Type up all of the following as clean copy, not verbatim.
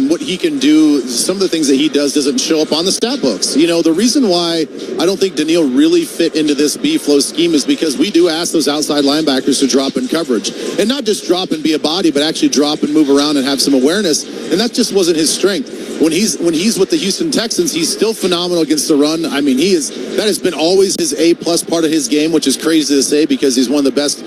what he can do, some of the things that he does doesn't show up on the stat books. You know, the reason why I don't think Daniil really fit into this B-flow scheme is because we do ask those outside linebackers to drop in coverage. And not just drop and be a body, but actually drop and move around and have some awareness. And that just wasn't his strength. When he's with the Houston Texans, he's still phenomenal against the run. I mean, that has been always his A-plus part of his game, which is crazy to say because he's one of the best,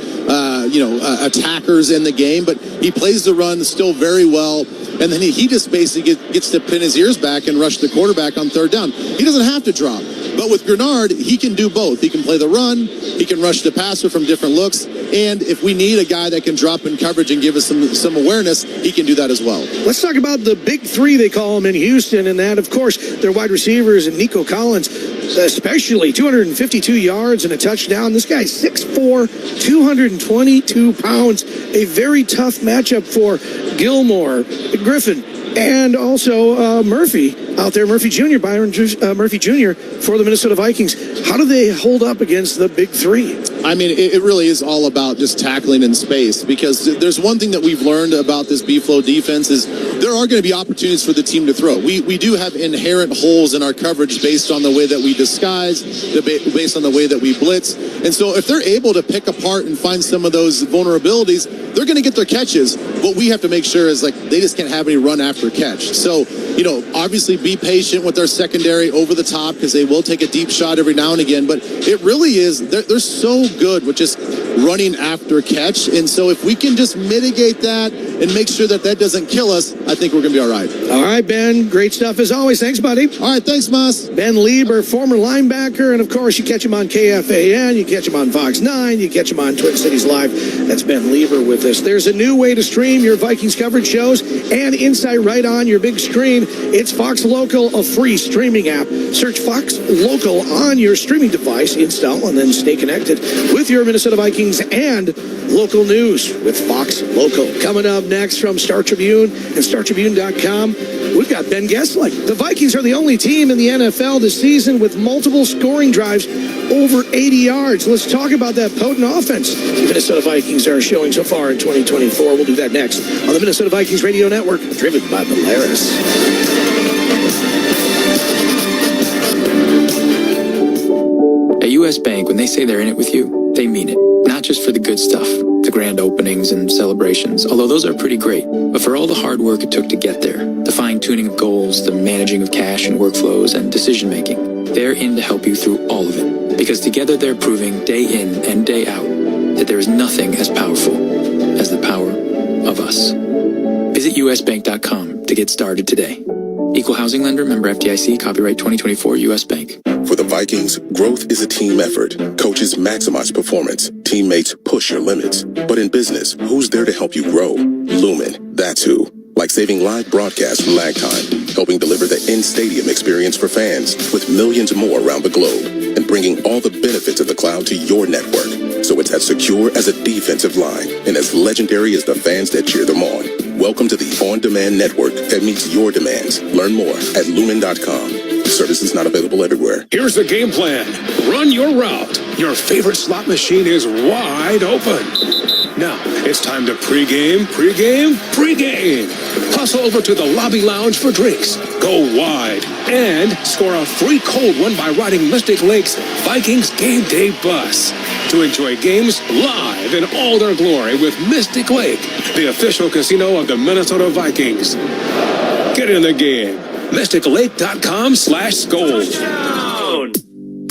attackers in the game. But he plays the run still very well. And then he just basically gets to pin his ears back and rush the quarterback on third down. He doesn't have to drop. But with Grenard, he can do both. He can play the run, he can rush the passer from different looks, and if we need a guy that can drop in coverage and give us some awareness, he can do that as well. Let's talk about the big three, they call them in Houston, and that, of course, their wide receivers and Nico Collins, especially 252 yards and a touchdown. This guy's 6'4", 222 pounds. A very tough matchup for Gilmore, Griffin, and also Murphy out there, Byron Murphy Jr. for the Minnesota Vikings. How do they hold up against the big three? I mean, it really is all about just tackling in space, because there's one thing that we've learned about this B-flow defense is there are going to be opportunities for the team to throw. We do have inherent holes in our coverage based on the way that we disguise, based on the way that we blitz. And so if they're able to pick apart and find some of those vulnerabilities, they're going to get their catches. What we have to make sure is they just can't have any run after catch. So, obviously be patient with their secondary over the top, because they will take a deep shot every now and again. But it really is, they're so good with just running after catch. And so if we can just mitigate that and make sure that doesn't kill us, I think we're going to be all right. All right, Ben. Great stuff as always. Thanks, buddy. All right. Thanks, Moss. Ben Lieber, former linebacker. And, of course, you catch him on KFAN. You catch him on Fox 9. You catch him on Twin Cities Live. That's Ben Lieber with us. There's a new way to stream your Vikings coverage shows and insight right on your big screen. It's Fox Local, a free streaming app. Search Fox Local on your streaming device, install, and then stay connected with your Minnesota Vikings and local news with Fox Local. Coming up next from Star Tribune and StarTribune.com, we've got Ben Gessling. The Vikings are the only team in the NFL this season with multiple scoring drives over 80 yards. Let's talk about that potent offense the Minnesota Vikings are showing so far in 2024. We'll do that next on the Minnesota Vikings Radio Network, driven by Polaris. At U.S. Bank, when they say they're in it with you, they mean it. Not just for the good stuff, the grand openings and celebrations, although those are pretty great, but for all the hard work it took to get there, the fine-tuning of goals, the managing of cash and workflows, and decision-making. They're in to help you through all of it, because together they're proving day in and day out that there is nothing as powerful as the power of us. Visit usbank.com to get started today. Equal housing lender, member FDIC, copyright 2024 U.S. Bank. For the Vikings, growth is a team effort. Coaches maximize performance. Teammates push your limits. But in business, who's there to help you grow? Lumen, that's who. Like saving live broadcasts from lag time, helping deliver the in-stadium experience for fans with millions more around the globe, and bringing all the benefits of the cloud to your network, so it's as secure as a defensive line and as legendary as the fans that cheer them on. Welcome to the on-demand network that meets your demands. Learn more at lumen.com. Services not available everywhere. Here's the game plan. Run your route. Your favorite slot machine is wide open. Now, it's time to pregame. Hustle over to the lobby lounge for drinks. Go wide and score a free cold one by riding Mystic Lake's Vikings Game Day Bus to enjoy games live in all their glory with Mystic Lake, the official casino of the Minnesota Vikings. Get in the game. MysticLake.com/gold.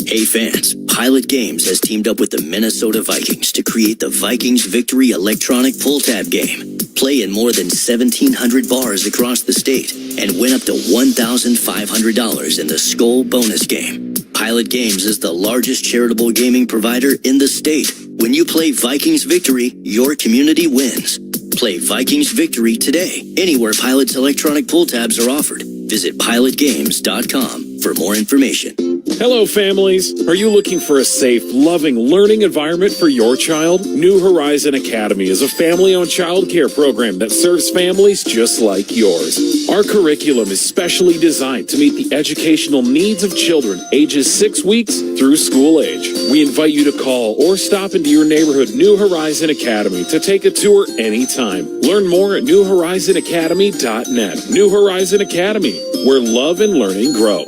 Hey fans, Pilot Games has teamed up with the Minnesota Vikings to create the Vikings Victory electronic pull tab game. Play in more than 1,700 bars across the state and win up to $1,500 in the Skull bonus game. Pilot Games is the largest charitable gaming provider in the state. When you play Vikings Victory, your community wins. Play Vikings Victory today, anywhere Pilot's electronic pull tabs are offered. Visit pilotgames.com for more information. Hello, families. Are you looking for a safe, loving, learning environment for your child? New Horizon Academy is a family-owned child care program that serves families just like yours. Our curriculum is specially designed to meet the educational needs of children ages 6 weeks through school age. We invite you to call or stop into your neighborhood New Horizon Academy to take a tour anytime. Learn more at newhorizonacademy.net. New Horizon Academy, where love and learning grow.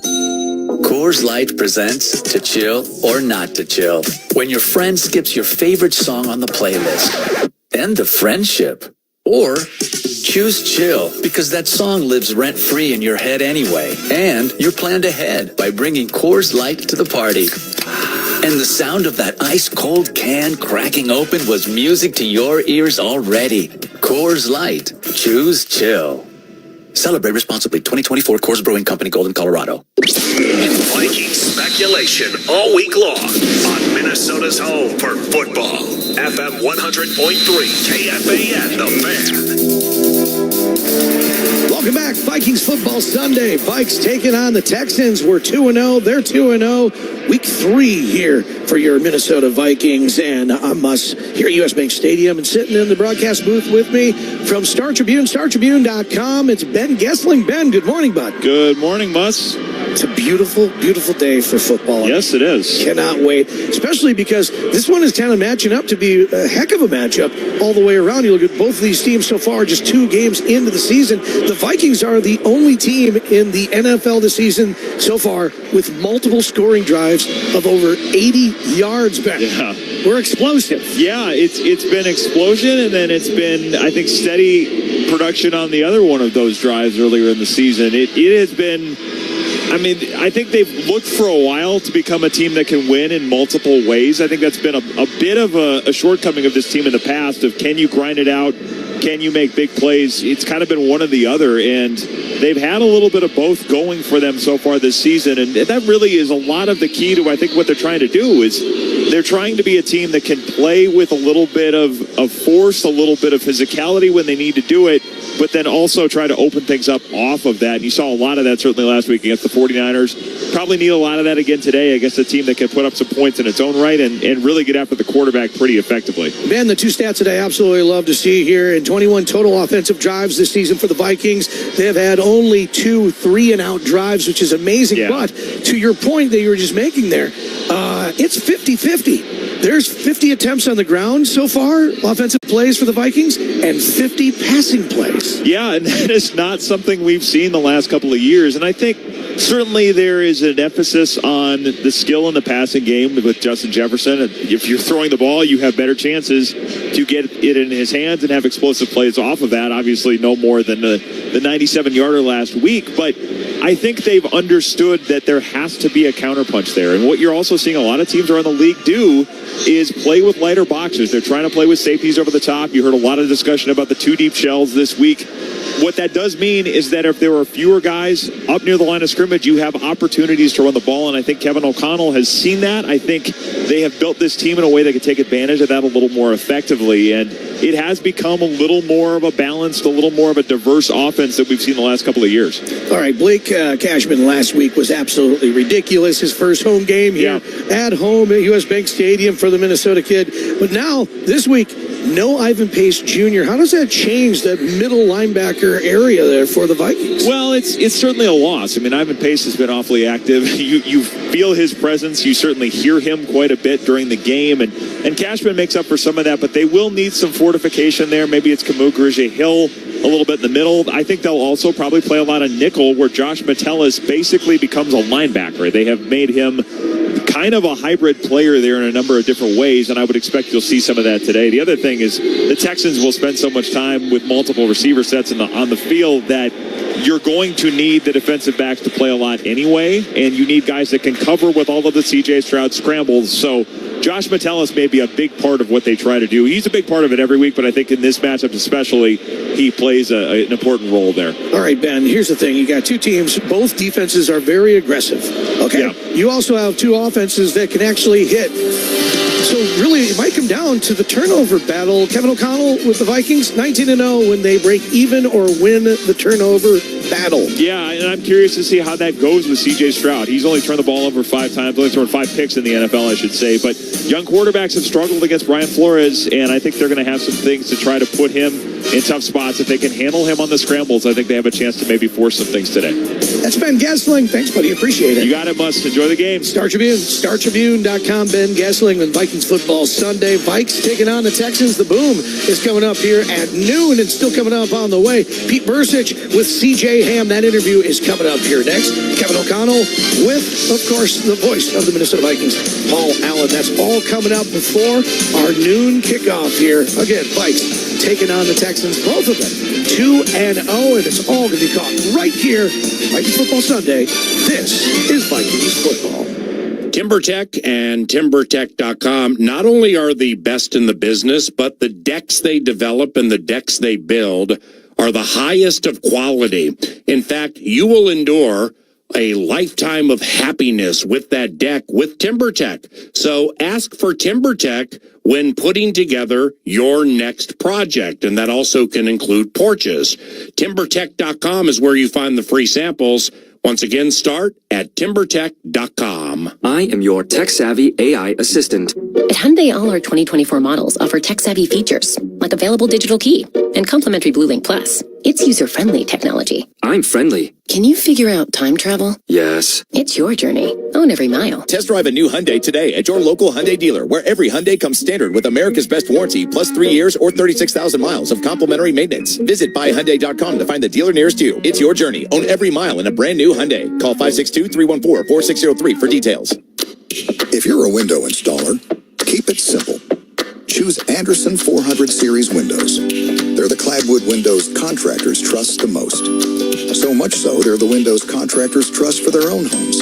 Coors Light presents To Chill or Not to Chill. When your friend skips your favorite song on the playlist. End the friendship. Or choose chill because that song lives rent-free in your head anyway. And you're planned ahead by bringing Coors Light to the party. And the sound of that ice-cold can cracking open was music to your ears already. Coors Light. Choose chill. Celebrate responsibly. 2024 Coors Brewing Company, Golden, Colorado. Viking speculation all week long on Minnesota's home for football. FM 100.3 KFAN, The Fan. Welcome back. Vikings football Sunday. Vikes taking on the Texans. We're 2-0. They're 2-0. Week 3 here for your Minnesota Vikings. And I'm here at US Bank Stadium and sitting in the broadcast booth with me from Star Tribune, StarTribune.com. It's Ben Gessling. Ben, good morning, bud. Good morning, Muss. It's a beautiful, beautiful day for football. Yes, it is. Cannot wait, especially because this one is kind of matching up to be a heck of a matchup all the way around. You look at both of these teams so far, just 2 games into the season. The Vikings are the only team in the NFL this season so far with multiple scoring drives of over 80 yards back. Yeah. We're explosive. Yeah, it's been explosion, and then it's been, I think, steady production on the other one of those drives earlier in the season. It has been... I mean, I think they've looked for a while to become a team that can win in multiple ways. I think that's been a bit of a shortcoming of this team in the past of can you grind it out? Can you make big plays? It's kind of been one or the other, and they've had a little bit of both going for them so far this season, and that really is a lot of the key to, I think, what they're trying to do is they're trying to be a team that can play with a little bit of force, a little bit of physicality when they need to do it, but then also try to open things up off of that. And you saw a lot of that certainly last week against the 49ers. Probably need a lot of that again today against a team that can put up some points in its own right and really get after the quarterback pretty effectively. Ben, the 2 stats that I absolutely love to see here, in 21 total offensive drives this season for the Vikings, they have had only 2 3-and-out drives, which is amazing. Yeah. But to your point that you were just making there, it's 50-50. There's 50 attempts on the ground so far, offensive plays for the Vikings, and 50 passing plays. Yeah, and that is not something we've seen the last couple of years. And I think certainly there is an emphasis on the skill in the passing game with Justin Jefferson. If you're throwing the ball, you have better chances to get it in his hands and have explosive plays off of that. Obviously, no more than the 97-yarder last week. But I think they've understood that there has to be a counterpunch there. And what you're also seeing a lot of teams around the league do is play with lighter boxers. They're trying to play with safeties over the top. You heard a lot of discussion about the 2 deep shells this week. What that does mean is that if there are fewer guys up near the line of scrimmage, you have opportunities to run the ball, and I think Kevin O'Connell has seen that. I think they have built this team in a way that can take advantage of that a little more effectively, and it has become a little more of a balanced, a little more of a diverse offense that we've seen the last couple of years. All right, Blake Cashman last week was absolutely ridiculous. His first home game here at home at US Bank Stadium for the Minnesota kid. But now, this week, no Ivan Pace Jr. How does that change that middle linebacker area there for the Vikings? Well, it's certainly a loss. I mean, Ivan Pace has been awfully active. You feel his presence. You certainly hear him quite a bit during the game. And Cashman makes up for some of that, but they will need some fortification there. Maybe it's Kamuka Hill a little bit in the middle. I think they'll also probably play a lot of nickel where Josh Metellus basically becomes a linebacker. They have made him kind of a hybrid player there in a number of different ways, and I would expect you'll see some of that today. The other thing is the Texans will spend so much time with multiple receiver sets on the field that you're going to need the defensive backs to play a lot anyway, and you need guys that can cover with all of the C.J. Stroud scrambles. So Josh Metellus may be a big part of what they try to do. He's a big part of it every week, but I think in this matchup especially, he plays an important role there. All right, Ben, here's the thing. You got 2 teams. Both defenses are very aggressive. Okay? Yeah. You also have 2 offenses that can actually hit. So really, it might come down to the turnover battle. Kevin O'Connell with the Vikings, 19-0 when they break even or win the turnover battle. Yeah, and I'm curious to see how that goes with C.J. Stroud. He's only turned the ball over 5 times, only thrown 5 picks in the NFL, I should say. But young quarterbacks have struggled against Brian Flores, and I think they're going to have some things to try to put him in tough spots. If they can handle him on the scrambles, I think they have a chance to maybe force some things today. That's Ben Gessling. Thanks, buddy. Appreciate it. You got it, Must. Enjoy the game. Star Tribune, StarTribune.com. Ben Gessling with Vikings football Sunday. Vikes taking on the Texans. The boom is coming up here at noon and still coming up on the way. Pete Bursich with C.J. Ham. That interview is coming up here next. Kevin O'Connell with, of course, the voice of the Minnesota Vikings, Paul Allen. That's all coming up before our noon kickoff here. Again, Vikes taking on the Texans, both of them 2-0, and it's all going to be caught right here. Vikings Football Sunday. This is Vikings football. TimberTech and TimberTech.com not only are the best in the business, but the decks they develop and the decks they build are the highest of quality. In fact, you will endure a lifetime of happiness with that deck with TimberTech. So ask for TimberTech when putting together your next project, and that also can include porches. TimberTech.com is where you find the free samples. Once again, start at TimberTech.com. I am your tech-savvy AI assistant. At Hyundai, all our 2024 models offer tech-savvy features, like available digital key and complimentary BlueLink Plus. It's user-friendly technology. I'm friendly. Can you figure out time travel? Yes. It's your journey. Own every mile. Test drive a new Hyundai today at your local Hyundai dealer, where every Hyundai comes standard with America's best warranty, plus 3 years or 36,000 miles of complimentary maintenance. Visit buyhyundai.com to find the dealer nearest you. It's your journey. Own every mile in a brand new Hyundai. Call 562-314-4603 for details. If you're a window installer, keep it simple. Choose Anderson 400 Series windows. They're the clapboard windows contractors trust the most. So much so, they're the windows contractors trust for their own homes.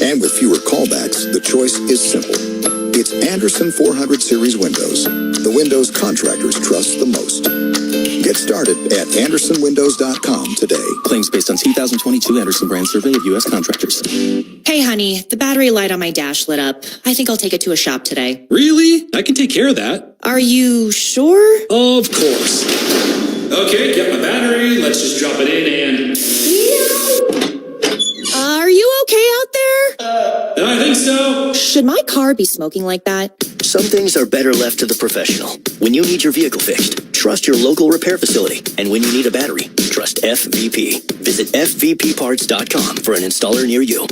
And with fewer callbacks, the choice is simple. It's Anderson 400 Series windows, the windows contractors trust the most. Get started at AndersonWindows.com today. Claims based on 2022 Anderson brand survey of U.S. contractors. Hey, honey, the battery light on my dash lit up. I think I'll take it to a shop today. Really? I can take care of that. Are you sure? Of course. Okay, get my battery. Let's just drop it in and... Are you okay out there? I think so. Should my car be smoking like that? Some things are better left to the professional. When you need your vehicle fixed, trust your local repair facility. And when you need a battery, trust FVP. Visit FVPparts.com for an installer near you.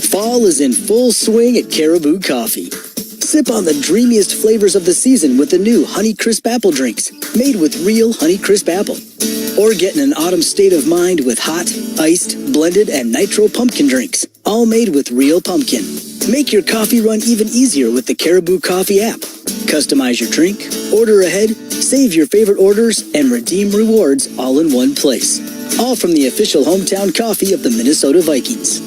Fall is in full swing at Caribou Coffee. Sip on the dreamiest flavors of the season with the new Honeycrisp Apple drinks, made with real Honeycrisp apple. Or get in an autumn state of mind with hot, iced, blended, and nitro pumpkin drinks, all made with real pumpkin. Make your coffee run even easier with the Caribou Coffee app. Customize your drink, order ahead, save your favorite orders, and redeem rewards all in one place. All from the official hometown coffee of the Minnesota Vikings.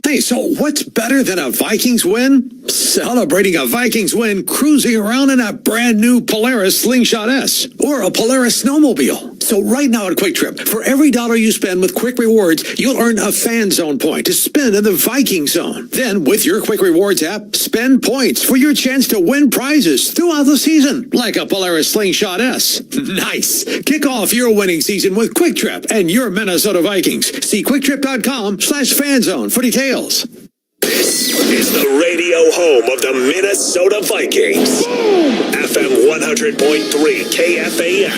Hey, so what's better than a Vikings win? Celebrating a Vikings win, cruising around in a brand new Polaris Slingshot S or a Polaris snowmobile. So right now at Quick Trip, for every $1 you spend with Quick Rewards, you'll earn a Fan Zone point to spend in the Viking Zone. Then with your Quick Rewards app, spend points for your chance to win prizes throughout the season, like a Polaris Slingshot S. Nice. Kick off your winning season with Quick Trip and your Minnesota Vikings. See QuickTrip.com/fanzone for details. This is the radio home of the Minnesota Vikings. FM 100.3 KFAN,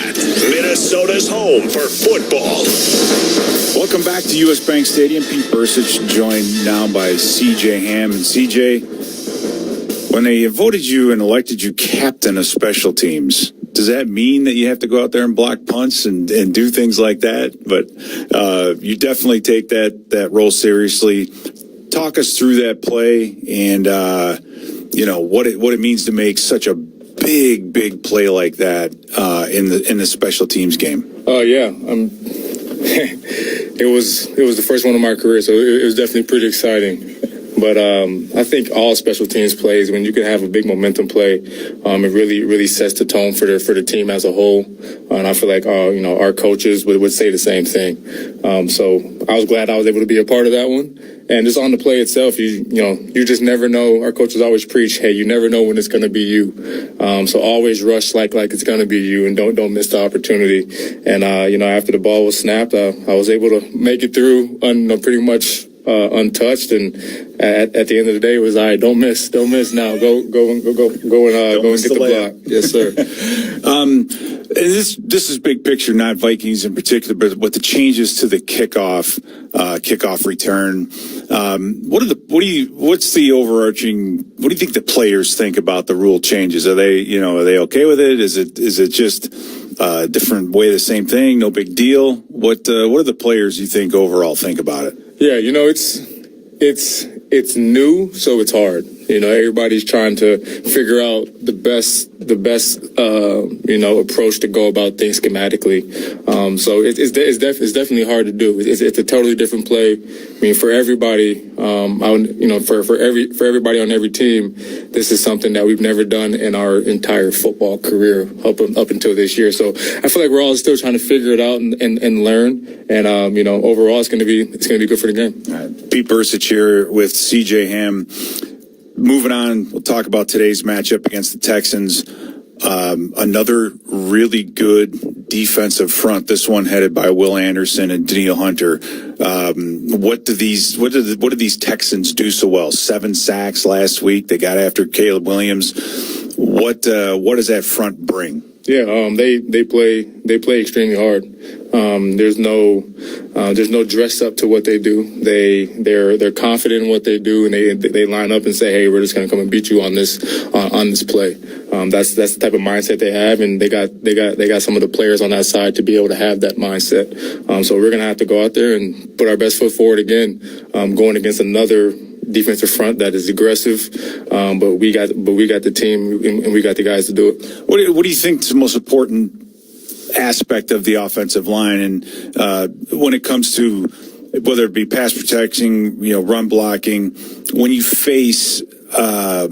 Minnesota's home for football. Welcome back to U.S. Bank Stadium. Pete Bursich joined now by C.J. Ham. And C.J., when they voted you and elected you captain of special teams, does that mean that you have to go out there and block punts and do things like that? But you definitely take that role seriously. Talk us through that play and, what it means to make such a big play like that in the special teams game. Oh, yeah. It was the first one of my career, so it was definitely pretty exciting. But I think all special teams plays, when you can have a big momentum play, it really sets the tone for the team as a whole. And I feel like our coaches would say the same thing. So I was glad I was able to be a part of that one. And just on the play itself, you just never know. Our coaches always preach, hey, you never know when it's going to be you. So always rush like it's going to be you, and don't miss the opportunity. And after the ball was snapped, I was able to make it through pretty much untouched. And at the end of the day, it was, all right, don't miss now. Go and get the block. Yes, sir. And this is big picture, not Vikings in particular, but with the changes to the kickoff return. What's the overarching? What do you think the players think about the rule changes? Are they okay with it? Is it just a different way, the same thing, no big deal? What do the players, you think, overall think about it? Yeah, it's new, so it's hard. Everybody's trying to figure out the best approach to go about things schematically. So it's definitely hard to do. It's a totally different play. I mean, for everybody, for everybody on every team, this is something that we've never done in our entire football career up until this year. So I feel like we're all still trying to figure it out and learn. And overall, it's going to be good for the game. All right. Pete Bursich here with CJ Ham. Moving on, we'll talk about today's matchup against the Texans. Another really good defensive front. This one headed by Will Anderson and Danielle Hunter. What do these Texans do so well? 7 sacks last week. They got after Caleb Williams. What does that front bring? Yeah, they play extremely hard. There's no dress up to what they do. They're confident in what they do, and they line up and say, hey, we're just going to come and beat you on this play. That's the type of mindset they have, and they got some of the players on that side to be able to have that mindset. So we're going to have to go out there and put our best foot forward again, going against another defensive front that is aggressive, but we got the team and we got the guys to do it. What do you think is the most important aspect of the offensive line, and when it comes to whether it be pass protection, run blocking, when you face a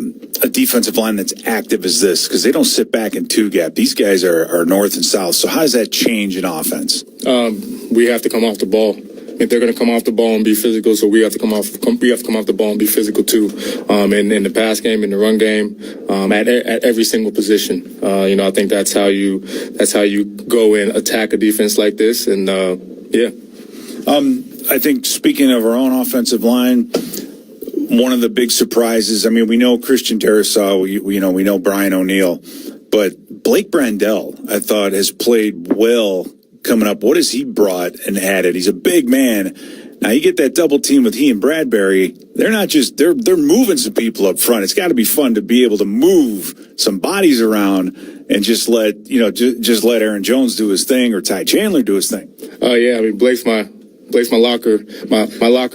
defensive line that's active as this, because they don't sit back in two gap. These guys are north and south. So how does that change in offense? We have to come off the ball. If they're going to come off the ball and be physical, so we have to come off the ball and be physical too. In the pass game, in the run game, at every single position. I think that's how you go and attack a defense like this. And I think speaking of our own offensive line, one of the big surprises. I mean, we know Christian Darrisaw, we know Brian O'Neill, but Blake Brandel, I thought, has played well. Coming up, what has he brought and added? He's a big man. Now you get that double team with he and Bradbury. They're not just they're moving some people up front. It's got to be fun to be able to move some bodies around and just let Aaron Jones do his thing or Ty Chandler do his thing. Yeah, I mean Blake's my locker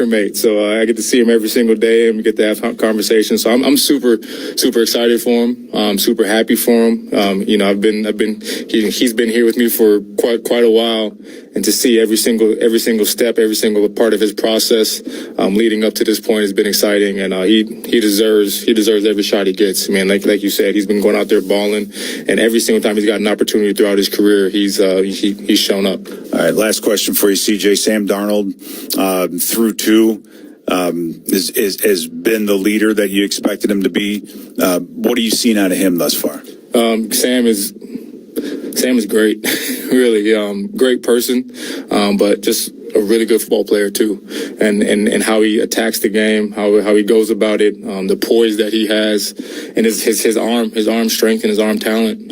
mate, so I get to see him every single day, and we get to have conversations. So I'm super excited for him. I'm super happy for him. He's been here with me for quite a while, and to see every single step, every single part of his process leading up to this point has been exciting, and he deserves every shot he gets. I mean, like you said, he's been going out there balling, and every single time he's got an opportunity throughout his career, he's shown up. All right, last question for you, CJ. Sam Darnold, through 2, has been the leader that you expected him to be. What are you seeing out of him thus far? Sam is great, really great person, but just a really good football player too, and how he attacks the game, how he goes about it, the poise that he has, and his arm strength and his arm talent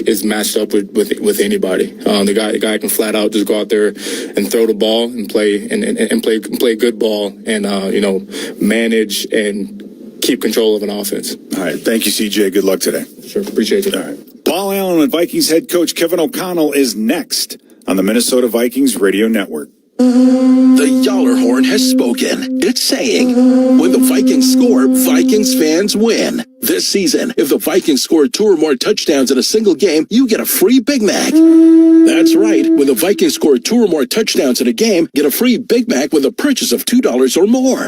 is matched up with anybody. The guy can flat out just go out there and throw the ball and play good ball and manage and keep control of an offense. All right, thank you, CJ. Good luck today. Sure, appreciate it. All right, Paul Allen with Vikings head coach Kevin O'Connell is next on the Minnesota Vikings Radio Network. The Yaller horn has spoken. It's saying, when the Vikings score, Vikings fans win. This season, if the Vikings score 2 or more touchdowns in a single game, you get a free Big Mac. That's right. When the Vikings score 2 or more touchdowns in a game, get a free Big Mac with a purchase of $2 or more.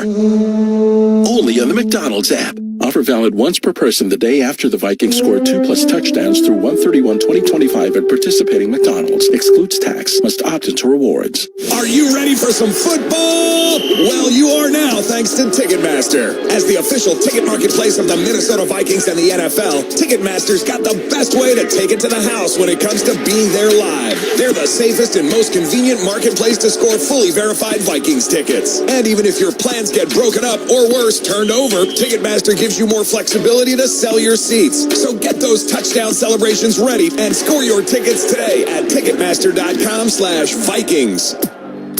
Only on the McDonald's app. Offer valid once per person the day after the Vikings score 2+ touchdowns through 1/31/2025 at participating McDonald's. Excludes tax. Must opt into rewards. Are you ready for some football? Well, you are now, thanks to Ticketmaster. As the official ticket marketplace of the Minnesota Vikings and the NFL, Ticketmaster's got the best way to take it to the house when it comes to being there live. They're the safest and most convenient marketplace to score fully verified Vikings tickets. And even if your plans get broken up or worse, turned over, Ticketmaster gives you more flexibility to sell your seats. So get those touchdown celebrations ready and score your tickets today at Ticketmaster.com/Vikings.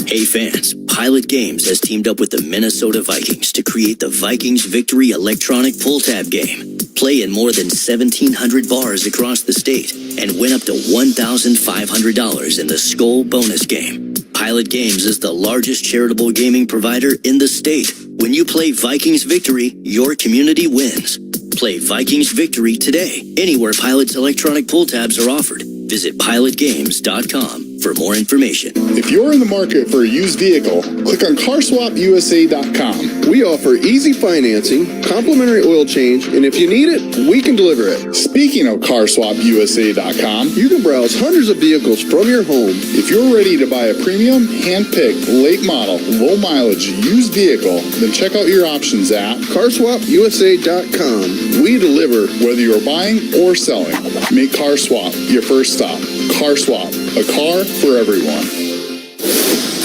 Hey fans, Pilot Games has teamed up with the Minnesota Vikings to create the Vikings Victory electronic pull-tab game. Play in more than 1,700 bars across the state and win up to $1,500 in the Skull bonus game. Pilot Games is the largest charitable gaming provider in the state. When you play Vikings Victory, your community wins. Play Vikings Victory today, anywhere Pilot's electronic pull tabs are offered. Visit pilotgames.com for more information. If you're in the market for a used vehicle, click on carswapusa.com. We offer easy financing, complimentary oil change, and if you need it, we can deliver it. Speaking of carswapusa.com, you can browse hundreds of vehicles from your home. If you're ready to buy a premium, hand-picked, late model, low mileage used vehicle, then check out your options at carswapusa.com. We deliver whether you're buying or selling. Make CarSwap your first stop. CarSwap, a car for everyone.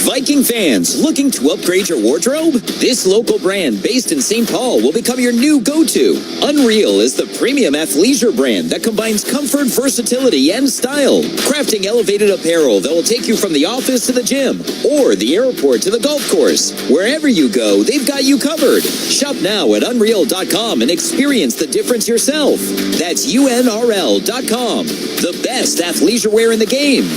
Viking fans, looking to upgrade your wardrobe? This local brand based in St. Paul will become your new go-to. Unreal is the premium athleisure brand that combines comfort, versatility, and style. Crafting elevated apparel that will take you from the office to the gym or the airport to the golf course. Wherever you go, they've got you covered. Shop now at Unreal.com and experience the difference yourself. That's UNRL.com. The best athleisure wear in the game.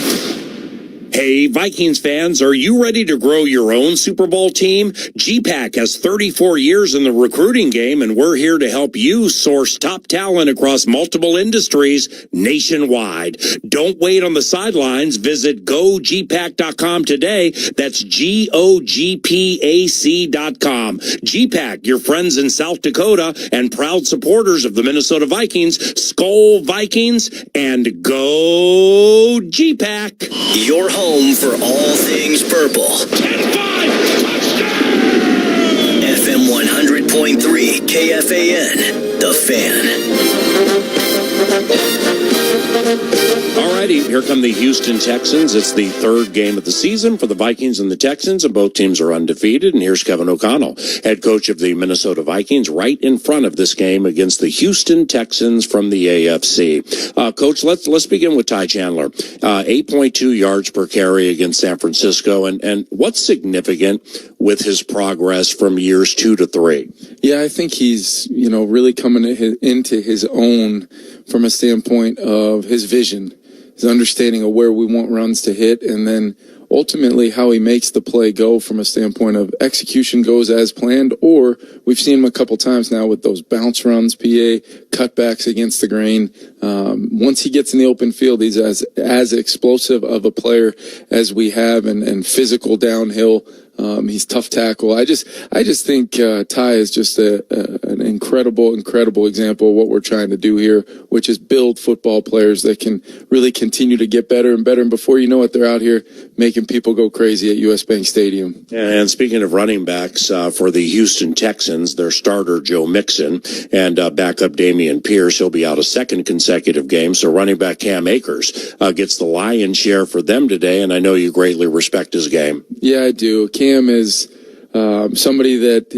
Hey, Vikings fans, are you ready to grow your own Super Bowl team? GPAC has 34 years in the recruiting game, and we're here to help you source top talent across multiple industries nationwide. Don't wait on the sidelines. Visit GoGPAC.com today. That's GOGPAC.com. GPAC, your friends in South Dakota and proud supporters of the Minnesota Vikings. Skull Vikings and go GPAC. Your home for all things purple. 10-5, FM 100.3 KFAN, The Fan. Alrighty, here come the Houston Texans. It's the third game of the season for the Vikings and the Texans, and both teams are undefeated. And here's Kevin O'Connell, head coach of the Minnesota Vikings, right in front of this game against the Houston Texans from the AFC. Coach, let's begin with Ty Chandler. 8.2 yards per carry against San Francisco, and what's significant with his progress from years 2 to 3? Yeah, I think he's really coming into his own from a standpoint of his vision, his understanding of where we want runs to hit, and then ultimately how he makes the play go from a standpoint of execution goes as planned, or we've seen him a couple times now with those bounce runs, PA, cutbacks against the grain. Once he gets in the open field, he's as explosive of a player as we have and physical downhill. He's tough tackle. I just think Ty is just an incredible example of what we're trying to do here, which is build football players that can really continue to get better and better. And before you know it, they're out here making people go crazy at US Bank Stadium. And speaking of running backs, for the Houston Texans, their starter Joe Mixon and backup Damian Pierce, he'll be out a second consecutive game. So running back Cam Akers gets the lion's share for them today, and I know you greatly respect his game. Yeah, I do. Cam is somebody that,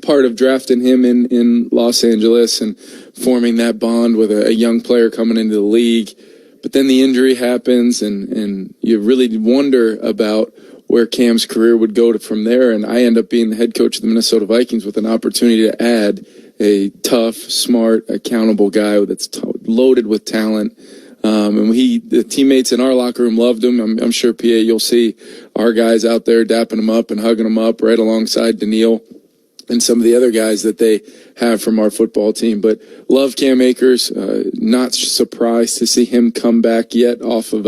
part of drafting him in Los Angeles and forming that bond with a young player coming into the league. But then the injury happens, and you really wonder about where Cam's career would go from there. And I end up being the head coach of the Minnesota Vikings with an opportunity to add a tough, smart, accountable guy that's loaded with talent. And the teammates in our locker room loved him. I'm sure, PA, you'll see our guys out there dapping him up and hugging him up right alongside Daniil and some of the other guys that they have from our football team. But love Cam Akers. Not surprised to see him come back yet off of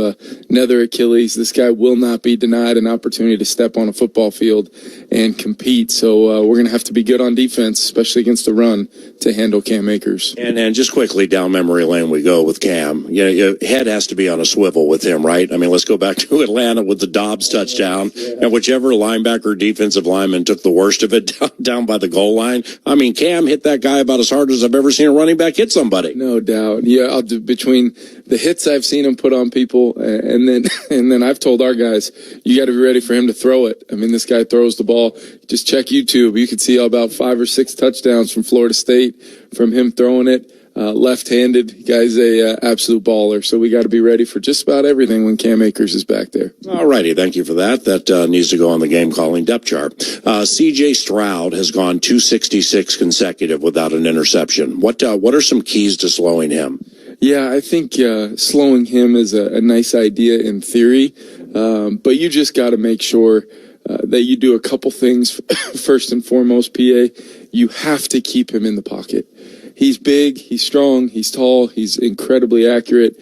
another Achilles. This guy will not be denied an opportunity to step on a football field and compete. So we're going to have to be good on defense, especially against the run, to handle Cam Akers. And just quickly down memory lane we go with Cam. Your head has to be on a swivel with him, right? I mean, let's go back to Atlanta with the Dobbs touchdown, and whichever linebacker or defensive lineman took the worst of it down by the goal line. I mean, Cam hit that guy about as hard as I've ever seen a running back hit somebody. No doubt. Yeah, between the hits I've seen him put on people, and then I've told our guys, you got to be ready for him to throw it. I mean, this guy throws the ball. Just check YouTube. You can see about 5 or 6 touchdowns from Florida State from him throwing it. Left-handed. Guy's a absolute baller. So we got to be ready for just about everything when Cam Akers is back there. All righty. Thank you for that. That needs to go on the game calling depth chart. C.J. Stroud has gone 266 consecutive without an interception. What are some keys to slowing him? Yeah, I think slowing him is a nice idea in theory, but you just got to make sure that you do a couple things. First and foremost, PA, you have to keep him in the pocket. He's big, he's strong, he's tall, he's incredibly accurate,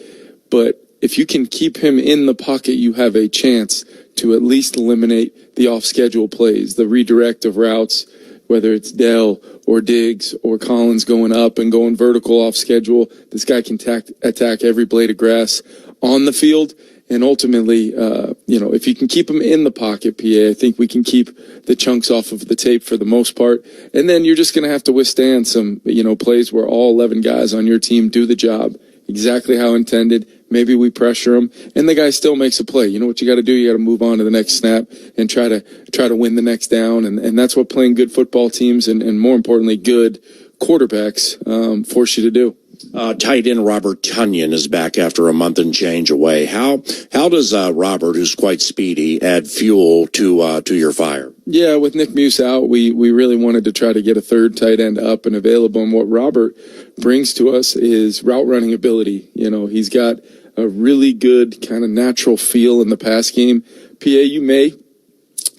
but if you can keep him in the pocket, you have a chance to at least eliminate the off-schedule plays, the redirect of routes, whether it's Dell or Diggs or Collins going up and going vertical off schedule. This guy can attack every blade of grass on the field. And ultimately, if you can keep him in the pocket, PA, I think we can keep the chunks off of the tape for the most part. And then you're just going to have to withstand some, plays where all 11 guys on your team do the job exactly how intended. Maybe we pressure him, and the guy still makes a play. You know what you got to do? You got to move on to the next snap and try to win the next down. And that's what playing good football teams and more importantly, good quarterbacks force you to do. Tight end Robert Tonyan is back after a month and change away. How does Robert, who's quite speedy, add fuel to your fire? Yeah, with Nick Muse out, we really wanted to try to get a third tight end up and available. And what Robert brings to us is route running ability. He's got a really good kind of natural feel in the pass game. PA, you may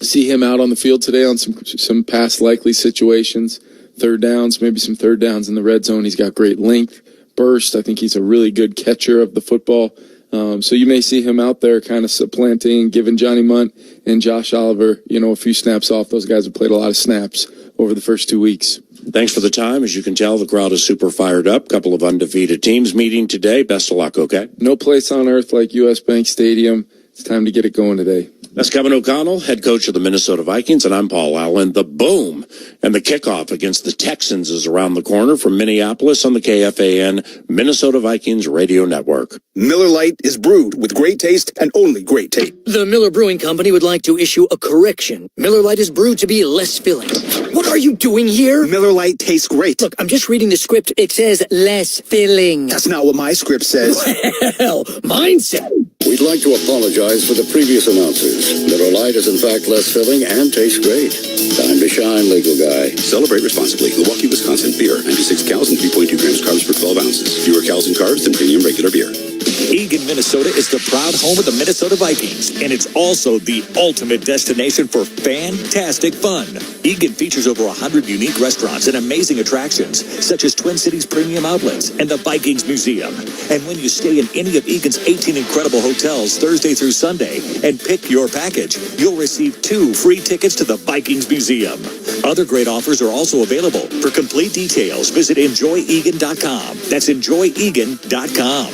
see him out on the field today on some pass likely situations, third downs, maybe some third downs in the red zone. He's got great length, burst. I think he's a really good catcher of the football. So you may see him out there kind of supplanting, giving Johnny Munt and Josh Oliver, a few snaps off. Those guys have played a lot of snaps over the first 2 weeks. Thanks for the time. As you can tell, the crowd is super fired up. Couple of undefeated teams meeting today. Best of luck, okay? No place on earth like US Bank Stadium. It's time to get it going today. That's Kevin O'Connell, head coach of the Minnesota Vikings, and I'm Paul Allen. The boom and the kickoff against the Texans is around the corner from Minneapolis on the KFAN Minnesota Vikings Radio Network. Miller Lite is brewed with great taste and only great taste. The Miller Brewing Company would like to issue a correction. Miller Lite is brewed to be less filling. What are you doing here? Miller Lite tastes great. Look, I'm just reading the script. It says less filling. That's not what my script says. Well, mine said. We'd like to apologize for the previous announcers. Miller Lite is in fact less filling and tastes great. Time to shine, legal guy. Celebrate responsibly. Milwaukee, Wisconsin beer. 96 calories and 3.2 grams carbs per 12 ounces. Fewer calories and carbs than premium regular beer. Eagan, Minnesota is the proud home of the Minnesota Vikings, and it's also the ultimate destination for fantastic fun. Eagan features over 100 unique restaurants and amazing attractions, such as Twin Cities Premium Outlets and the Vikings Museum. And when you stay in any of Eagan's 18 incredible hotels Thursday through Sunday and pick your package, you'll receive 2 free tickets to the Vikings Museum. Other great offers are also available. For complete details, visit enjoyegan.com. That's enjoyegan.com.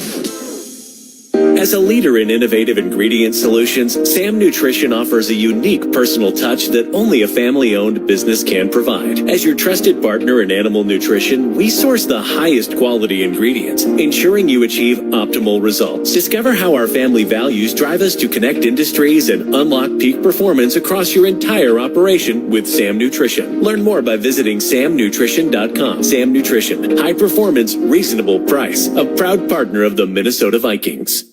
As a leader in innovative ingredient solutions, Sam Nutrition offers a unique personal touch that only a family-owned business can provide. As your trusted partner in animal nutrition, we source the highest quality ingredients, ensuring you achieve optimal results. Discover how our family values drive us to connect industries and unlock peak performance across your entire operation with Sam Nutrition. Learn more by visiting samnutrition.com. Sam Nutrition, high performance, reasonable price, a proud partner of the Minnesota Vikings.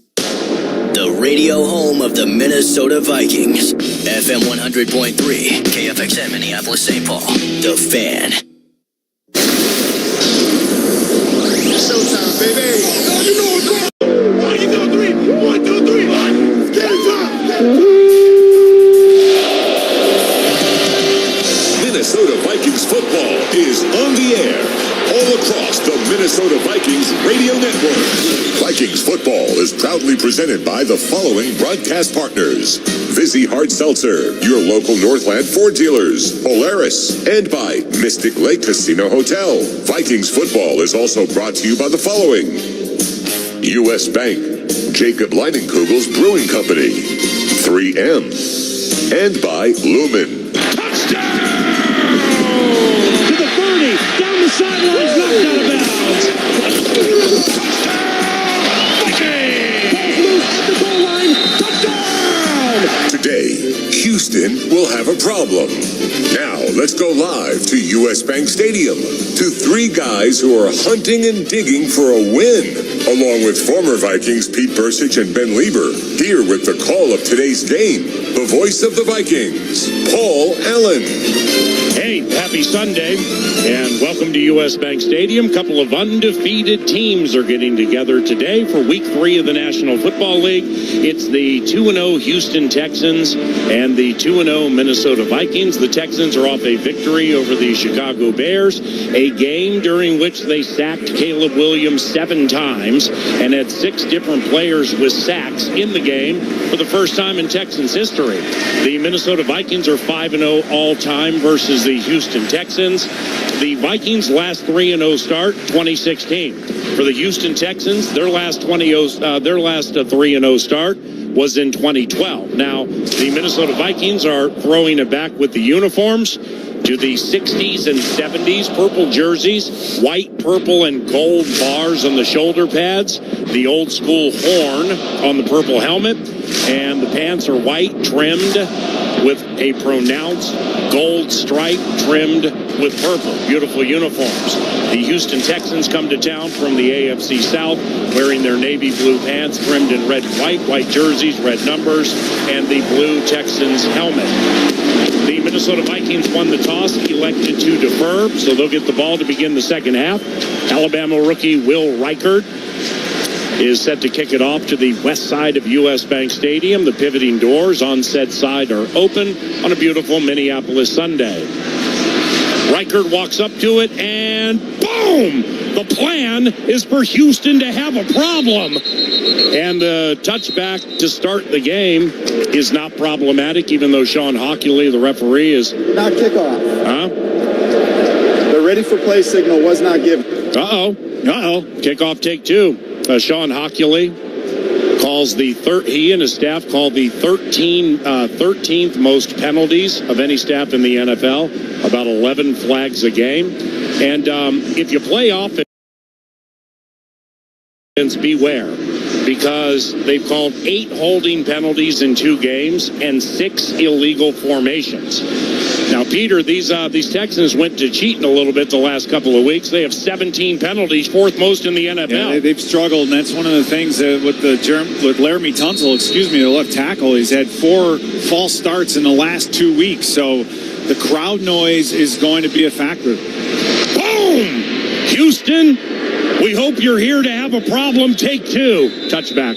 The radio home of the Minnesota Vikings. FM 100.3, KFXM, Minneapolis, St. Paul. The Fan. Showtime, baby. You know what's going on. 1, 2, 3. 1, 2, 3. Get it time. Minnesota Vikings football is on the air. Minnesota Vikings Radio Network. Vikings football is proudly presented by the following broadcast partners: Vizzy Hard Seltzer, your local Northland Ford dealers, Polaris, and by Mystic Lake Casino Hotel. Vikings football is also brought to you by the following: U.S. Bank, Jacob Leinenkugel's Brewing Company, 3M, and by Lumen. Touchdown! To the 30, down the sidelines, knocked out of bounds. Touchdown! Vikings! Balls loose at the goal line. Touchdown! Today, Houston will have a problem. Now, let's go live to U.S. Bank Stadium to three guys who are hunting and digging for a win, along with former Vikings Pete Bursich and Ben Lieber. Here with the call of today's game, the voice of the Vikings, Paul Allen. Hey, happy Sunday, and welcome to U.S. Bank Stadium. Couple of undefeated teams are getting together today for Week 3 of the National Football League. It's the 2-0 Houston Texans and the 2-0 Minnesota Vikings. The Texans are off a victory over the Chicago Bears, a game during which they sacked Caleb Williams 7 times and had 6 different players with sacks in the game for the first time in Texans history. The Minnesota Vikings are 5-0 all-time versus the Houston Texans. The Vikings' last 3-0 start, 2016. For the Houston Texans, their last 3-0 start was in 2012. Now, the Minnesota Vikings are throwing it back with the uniforms to the 60s and 70s, purple jerseys, white, purple, and gold bars on the shoulder pads, the old school horn on the purple helmet, and the pants are white, trimmed with a pronounced gold stripe trimmed with purple. Beautiful uniforms. The Houston Texans come to town from the AFC South wearing their navy blue pants trimmed in red and white jerseys, red numbers, and the blue Texans helmet. The Minnesota Vikings won the toss, elected to defer, so they'll get the ball to begin the second half. Alabama rookie Will Reichard is set to kick it off to the west side of U.S. Bank Stadium. The pivoting doors on said side are open on a beautiful Minneapolis Sunday. Reichard walks up to it, and boom! The plan is for Houston to have a problem. And the touchback to start the game is not problematic, even though Sean Hockley, the referee, is... Not kickoff. Huh? The ready for play signal was not given. Uh-oh. Kickoff take 2. Sean Hockley calls he and his staff call the 13th most penalties of any staff in the NFL, about 11 flags a game. And if you play offense, beware, because they've called 8 holding penalties in 2 games and 6 illegal formations. Now, Peter, these Texans went to cheating a little bit the last couple of weeks. They have 17 penalties, 4th most in the NFL. Yeah, they've struggled, and that's one of the things with Laramie Tunsil, their left tackle. He's had 4 false starts in the last 2 weeks, so the crowd noise is going to be a factor. Boom! Houston, we hope you're here to have a problem. Take 2. Touchback.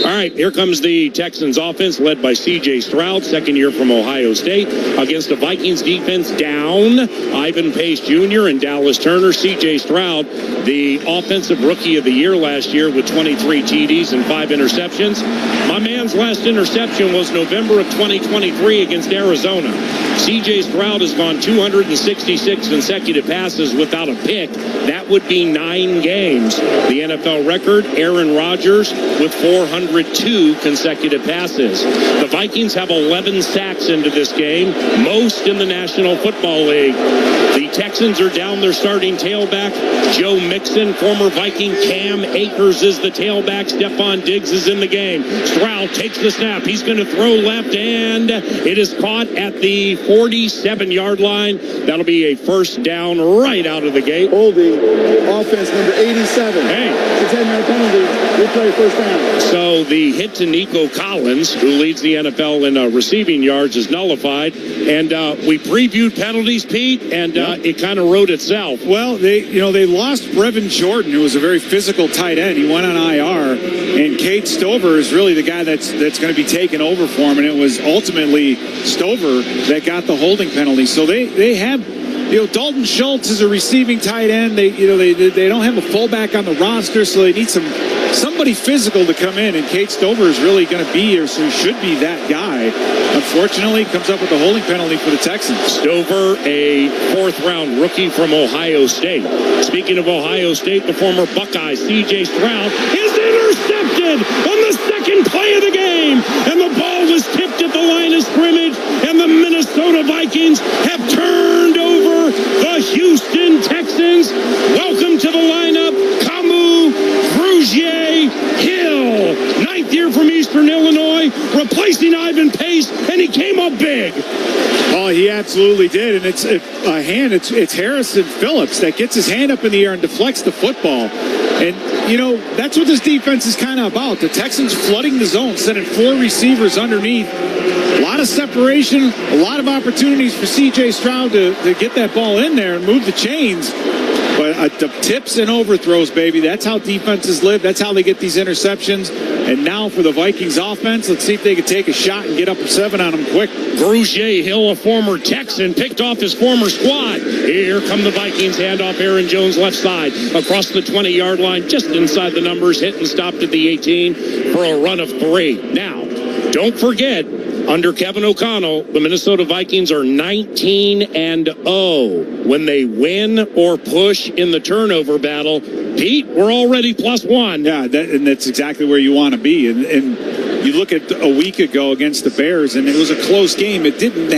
All right, here comes the Texans offense led by C.J. Stroud, second year from Ohio State, against a Vikings defense down Ivan Pace Jr. and Dallas Turner. C.J. Stroud, the offensive rookie of the year last year with 23 TDs and 5 interceptions. My man's last interception was November of 2023 against Arizona. C.J. Stroud has gone 266 consecutive passes without a pick. That would be 9 games. The NFL record, Aaron Rodgers with 402 consecutive passes. The Vikings have 11 sacks into this game, most in the National Football League. The Texans are down their starting tailback, Joe Mixon. Former Viking Cam Akers is the tailback. Stephon Diggs is in the game. Stroud takes the snap. He's going to throw left, and it is caught at the 47-yard line. That'll be a first down right out of the gate. Holding, offense number 87. Hey. It's a 10-yard penalty. We play first down. So the hit to Nico Collins, who leads the NFL in receiving yards, is nullified. And we previewed penalties, Pete, and it kind of wrote itself. Well, they lost Brevin Jordan, who was a very physical tight end. He went on IR, and Cade Stover is really the guy that's going to be taken over for him. And it was ultimately Stover that got the holding penalty. So they have Dalton Schultz is a receiving tight end. They don't have a fullback on the roster, so they need somebody physical to come in. And Kate Stover is really going to be, or so he should be, that guy. Unfortunately, comes up with a holding penalty for the Texans. Stover, a fourth-round rookie from Ohio State. Speaking of Ohio State, the former Buckeye C.J. Stroud is intercepted on the second play of the game, and the ball was tipped at the line of scrimmage, and the Minnesota Vikings have turned over the Houston Texans. Welcome to the lineup, Camus Rougier Hill, ninth year from Eastern Illinois, replacing Ivan Pace, and he came up big. Oh, he absolutely did, and it's it's Harrison Phillips that gets his hand up in the air and deflects the football. And, that's what this defense is kind of about. The Texans flooding the zone, sending 4 receivers underneath. A lot of separation, a lot of opportunities for C.J. Stroud to get that ball in there and move the chains. But the tips and overthrows, baby, that's how defenses live. That's how they get these interceptions. And now for the Vikings offense, let's see if they can take a shot and get up 7 on them quick. Rougier Hill, a former Texan, picked off his former squad. Here come the Vikings, handoff Aaron Jones left side, across the 20-yard line, just inside the numbers, hit and stopped at the 18 for a run of 3. Now, don't forget, under Kevin O'Connell, the Minnesota Vikings are 19-0 when they win or push in the turnover battle. Pete, we're already +1. Yeah, that's exactly where you want to be. And you look at a week ago against the Bears, and it was a close game. It didn't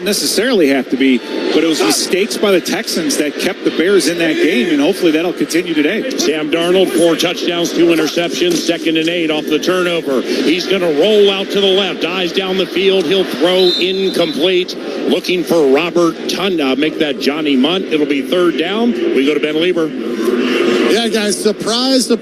necessarily have to be, but it was mistakes by the Texans that kept the Bears in that game, and hopefully that'll continue today. Sam Darnold, 4 touchdowns, 2 interceptions, 2nd and 8 off the turnover. He's going to roll out to the left, eyes down the field. He'll throw incomplete, looking for Robert Tunda. Make that Johnny Munt. It'll be 3rd down. We go to Ben Lieber. Yeah, guys, surprise, the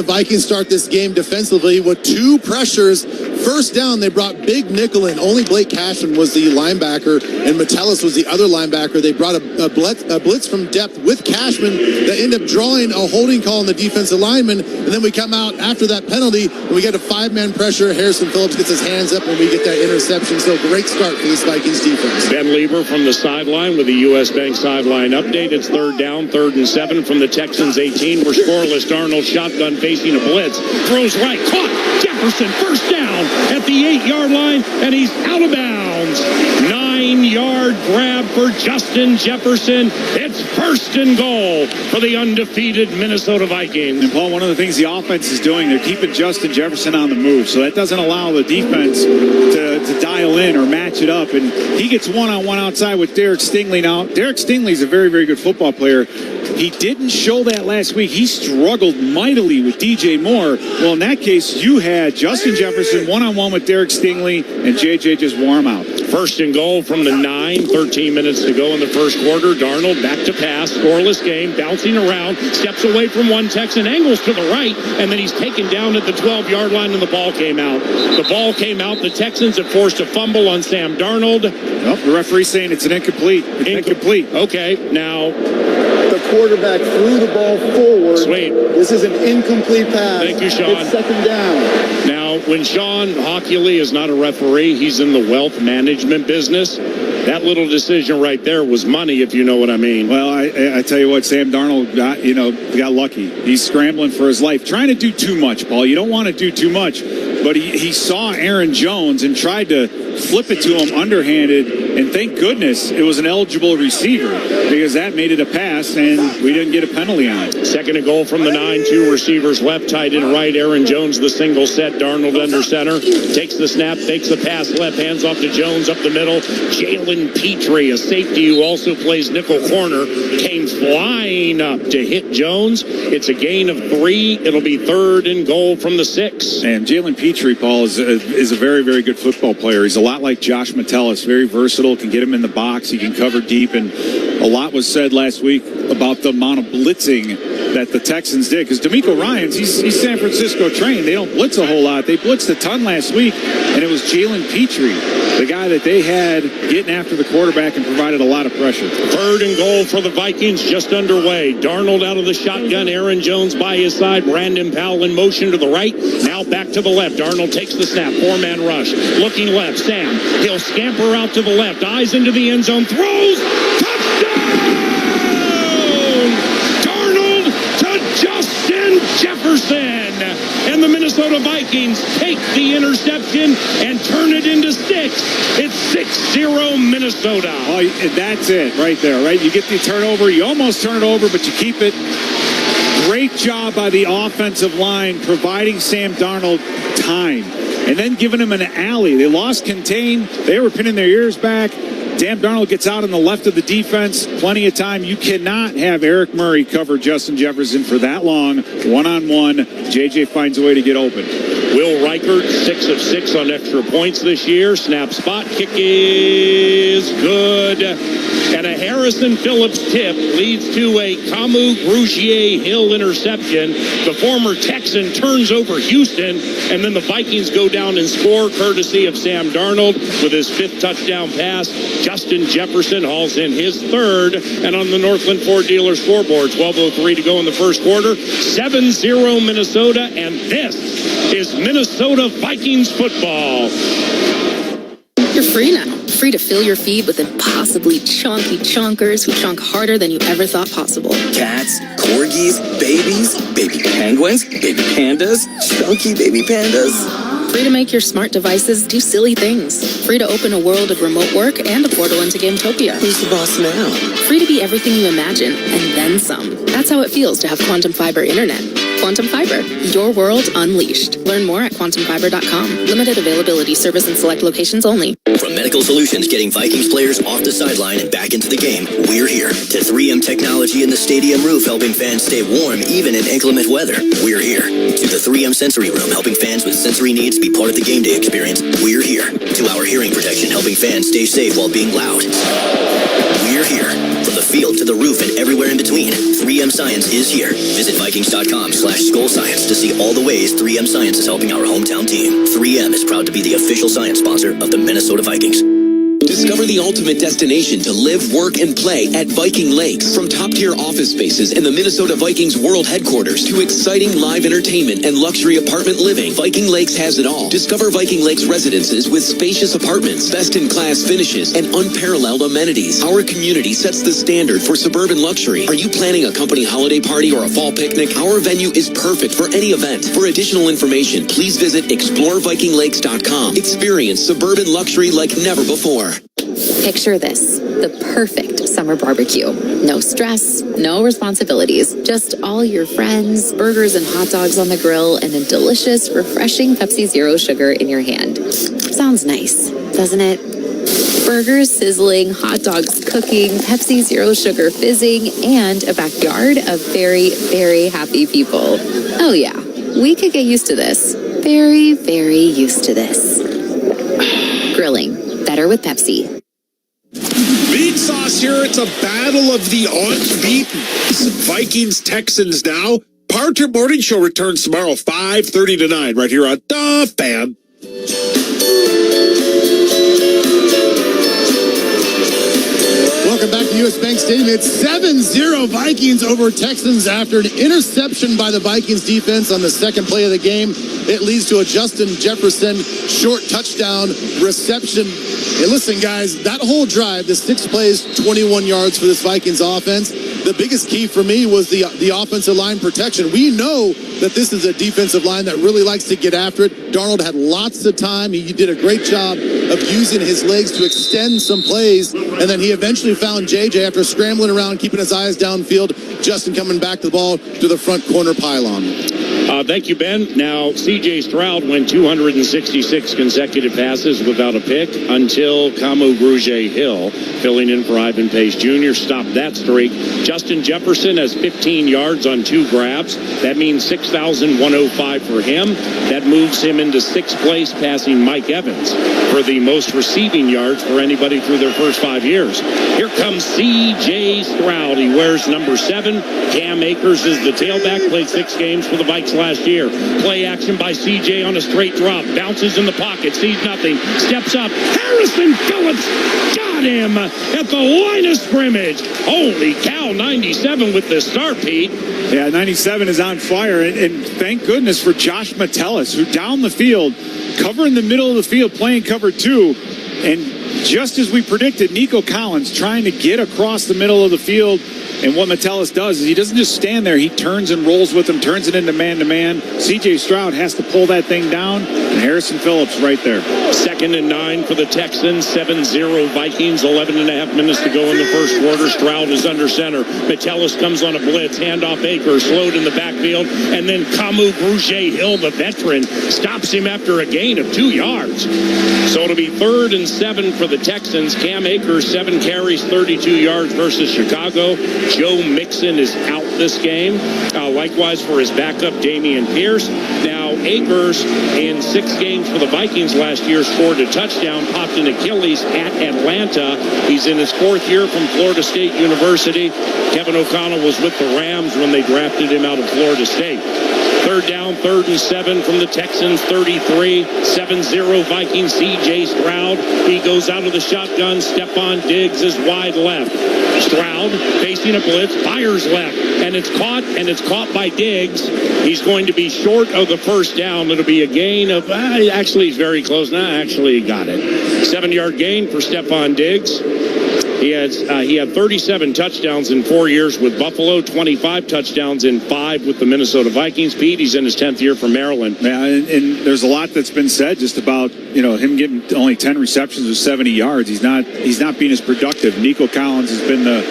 Vikings start this game defensively with 2 pressures. First down, they brought big nickel in. Only Blake Cashman was the linebacker, and Metellus was the other linebacker. They brought a blitz from depth with Cashman that ended up drawing a holding call on the defensive lineman, and then we come out after that penalty, and we get a 5-man pressure. Harrison Phillips gets his hands up, and we get that interception. So great start for this Vikings defense. Ben Lieber from the sideline with the U.S. Bank sideline update. It's 3rd down, 3rd and 7 from the Texans 18. We're scoreless. Darnold shotgun facing a blitz. Throws right. Caught. Jefferson first down at the 8-yard line, and he's out of bounds. 9-yard grab for Justin Jefferson. It's 1st and goal for the undefeated Minnesota Vikings. And Paul, one of the things the offense is doing, they're keeping Justin Jefferson on the move, so that doesn't allow the defense to dial in or match it up. And he gets one-on-one outside with Derek Stingley. Now, Derek Stingley is a very, very good football player. He didn't show that last week. He struggled mightily with DJ Moore. Well, in that case, you had Justin Jefferson one-on-one with Derek Stingley, and JJ just wore him out. 1st and goal from the 9, 13 minutes to go in the first quarter. Darnold back to pass, scoreless game, bouncing around, steps away from one Texan, angles to the right, and then he's taken down at the 12-yard line, and the ball came out. The ball came out. The Texans have forced a fumble on Sam Darnold. Nope, the referee's saying it's an incomplete. Incomplete. Okay, now the quarterback threw the ball forward. Sweet. This is an incomplete pass. Thank you, Sean. It's 2nd down. Now, when Sean Hockley is not a referee, he's in the wealth management business. That little decision right there was money, if you know what I mean. Well, I tell you what, Sam Darnold got lucky. He's scrambling for his life, trying to do too much, Paul. You don't want to do too much, but he saw Aaron Jones and tried to flip it to him underhanded, and thank goodness it was an eligible receiver, because that made it a pass, and we didn't get a penalty on it. 2nd and goal from the 9, 2 receivers left, tight and right. Aaron Jones, the single set. Darnold under center, takes the snap, fakes the pass left, hands off to Jones up the middle. Jalen Petrie, a safety who also plays nickel corner, came flying up to hit Jones. It's a gain of 3. It'll be 3rd and goal from the 6. And Jalen Petrie, Paul, is a very, very good football player. He's a lot like Josh Metellus, very versatile, can get him in the box, he can cover deep, and a lot was said last week about the amount of blitzing that the Texans did, because D'Amico Ryans, he's San Francisco trained. They don't blitz a whole lot. They blitzed a ton last week, and it was Jalen Petrie, the guy that they had getting after the quarterback and provided a lot of pressure. 3rd and goal for the Vikings, just underway. Darnold out of the shotgun, Aaron Jones by his side, Brandon Powell in motion to the right, now back to the left. Darnold takes the snap, 4-man rush, looking left, Sam, he'll scamper out to the left, eyes into the end zone, throws, touchdown! Jefferson. And the Minnesota Vikings take the interception and turn it into 6. It's 6-0 Minnesota. Oh, that's it right there, right? You get the turnover. You almost turn it over, but you keep it. Great job by the offensive line providing Sam Darnold time and then giving him an alley. They lost contain. They were pinning their ears back. Sam Darnold gets out on the left of the defense. Plenty of time. You cannot have Eric Murray cover Justin Jefferson for that long. One-on-one. JJ finds a way to get open. Will Reichert, 6 of 6 on extra points this year. Snap spot. Kick is good. And a Harrison Phillips tip leads to a Camus Grugier-Hill interception. The former Texan turns over Houston, and then the Vikings go down and score courtesy of Sam Darnold with his 5th touchdown pass. Justin Jefferson hauls in his 3rd, and on the Northland Ford dealer scoreboard, 12:03 to go in the first quarter, 7-0 Minnesota, and this is Minnesota Vikings football. You're free now. Free to fill your feed with impossibly chunky chunkers who chunk harder than you ever thought possible. Cats, corgis, babies, baby penguins, baby pandas, chunky baby pandas. Free to make your smart devices do silly things. Free to open a world of remote work and a portal into Gametopia. Who's the boss now? Free to be everything you imagine, and then some. That's how it feels to have Quantum Fiber Internet. Quantum Fiber, your world unleashed. Learn more at quantumfiber.com. Limited availability, service in select locations only. From Medical Solutions getting Vikings players off the sideline and back into the game, we're here. To 3M Technology in the stadium roof helping fans stay warm even in inclement weather, we're here. To the 3M Sensory Room helping fans with sensory needs be part of the game day experience, we're here. To our hearing protection helping fans stay safe while being loud, we're here. From the field to the roof and everywhere in between, 3M Science is here. Visit Vikings.com/SkullScience to see all the ways 3M Science is helping our hometown team. 3M is proud to be the official science sponsor of the Minnesota Vikings. Discover the ultimate destination to live, work, and play at Viking Lakes. From top-tier office spaces in the Minnesota Vikings World Headquarters to exciting live entertainment and luxury apartment living, Viking Lakes has it all. Discover Viking Lakes residences with spacious apartments, best-in-class finishes, and unparalleled amenities. Our community sets the standard for suburban luxury. Are you planning a company holiday party or a fall picnic? Our venue is perfect for any event. For additional information, please visit explorevikinglakes.com. Experience suburban luxury like never before. Picture this, the perfect summer barbecue. No stress, no responsibilities, just all your friends, burgers and hot dogs on the grill, and a delicious, refreshing Pepsi Zero Sugar in your hand. Sounds nice, doesn't it? Burgers sizzling, hot dogs cooking, Pepsi Zero Sugar fizzing, and a backyard of very, very happy people. Oh yeah, we could get used to this. Very, very used to this. Grilling, better with Pepsi. Beat sauce here. It's a battle of the unbeaten. Vikings, Texans now. Parter Morning Show returns tomorrow, 5:30 to 9, right here on The Fan. Welcome back to U.S. Bank Stadium. It's 7-0 Vikings over Texans after an interception by the Vikings defense on the second play of the game. It leads to a Justin Jefferson short touchdown reception. And listen, guys, that whole drive, the 6 plays, 21 yards for this Vikings offense. The biggest key for me was the offensive line protection. We know that this is a defensive line that really likes to get after it. Darnold had lots of time. He did a great job of using his legs to extend some plays. And then he eventually found JJ after scrambling around, keeping his eyes downfield. Justin coming back to the ball to the front corner pylon. Thank you, Ben. Now, C.J. Stroud went 266 consecutive passes without a pick until Camus Grugier-Hill, filling in for Ivan Pace Jr., stopped that streak. Justin Jefferson has 15 yards on 2 grabs. That means 6,105 for him. That moves him into 6th place, passing Mike Evans for the most receiving yards for anybody through their first 5 years. Here comes C.J. Stroud. He wears number 7. Cam Akers is the tailback, played 6 games for the Vikes last year. Play action by C.J. on a straight drop. Bounces in the pocket. Sees nothing. Steps up. Harrison Phillips got him at the line of scrimmage. Holy cow, 97 with the start, Pete. Yeah, 97 is on fire. And thank goodness for Josh Metellus, who down the field, covering the middle of the field, playing cover 2. And just as we predicted, Nico Collins trying to get across the middle of the field. And what Metellus does is he doesn't just stand there. He turns and rolls with him, turns it into man-to-man. C.J. Stroud has to pull that thing down, and Harrison Phillips right there. 2nd and 9 for the Texans, 7-0 Vikings, 11.5 minutes to go in the first quarter. Stroud is under center. Metellus comes on a blitz, handoff Akers, slowed in the backfield, and then Camus Grugier-Hill, the veteran, stops him after a gain of 2 yards. So it'll be 3rd and 7 for the Texans. Cam Akers, 7 carries, 32 yards versus Chicago. Joe Mixon is out this game. Likewise for his backup, Damian Pierce. Now, Akers, in 6 games for the Vikings last year, scored a touchdown, popped an Achilles at Atlanta. He's in his 4th year from Florida State University. Kevin O'Connell was with the Rams when they drafted him out of Florida State. 3rd down, 3rd and 7 from the Texans, 33, 7-0 Vikings, C.J. Stroud. He goes out of the shotgun. Stephon Diggs is wide left. Stroud facing a blitz, fires left, and it's caught by Diggs. He's going to be short of the first down. It'll be a gain of, actually he's very close. Actually he got it. 7-yard gain for Stephon Diggs. He had 37 touchdowns in 4 years with Buffalo, 25 touchdowns in 5 with the Minnesota Vikings. Pete, he's in his 10th year for Maryland. Yeah, and there's a lot that's been said just about him getting only 10 receptions with 70 yards. He's not being as productive. Nico Collins has been the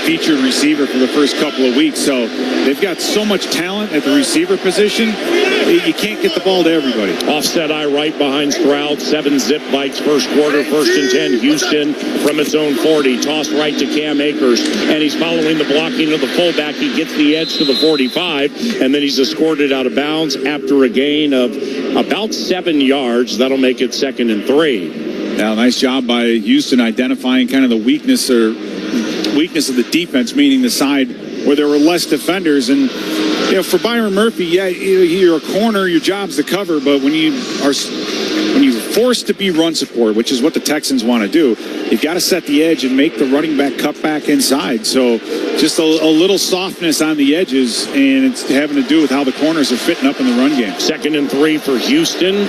featured receiver for the first couple of weeks. So they've got so much talent at the receiver position. You can't get the ball to everybody. Offset eye right behind Stroud. 7-zip Vikes first quarter. 1st and 10 Houston from its own 40. Toss right to Cam Akers, and he's following the blocking of the fullback. He gets the edge to the 45, and then he's escorted out of bounds after a gain of about 7 yards. That'll make it 2nd and 3. Now, nice job by Houston identifying kind of the weakness of the defense, meaning the side where there were less defenders. And for Byron Murphy, you're a corner, your job's to cover, but when you're forced to be run support, which is what the Texans want to do, you've got to set the edge and make the running back cut back inside. So just a little softness on the edges, and it's having to do with how the corners are fitting up in the run game. 2nd and 3 for Houston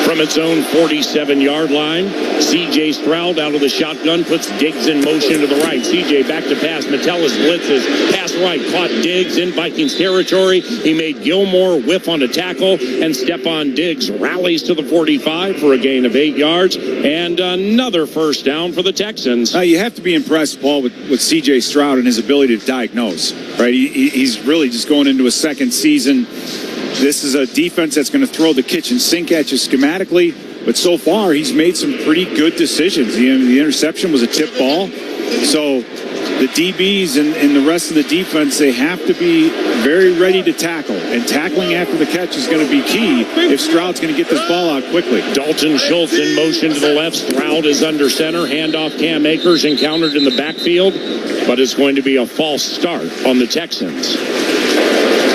from its own 47-yard line. C.J. Stroud out of the shotgun, puts Diggs in motion to the right. C.J. back to pass. Metellus blitzes. Pass right. Caught Diggs in Vikings territory. He made Gilmore whiff on a tackle, and Stephon Diggs rallies to the 45 for a gain of 8 yards, and another first down for the Texans. You have to be impressed, Paul, with C.J. Stroud and his ability to diagnose, right? He's really just going into a second season. This is a defense that's going to throw the kitchen sink at you schematically, but so far he's made some pretty good decisions. The interception was a tip ball. So the DBs and the rest of the defense, they have to be very ready to tackle. And tackling after the catch is going to be key if Stroud's going to get this ball out quickly. Dalton Schultz in motion to the left. Stroud is under center. Handoff Cam Akers encountered in the backfield, but it's going to be a false start on the Texans.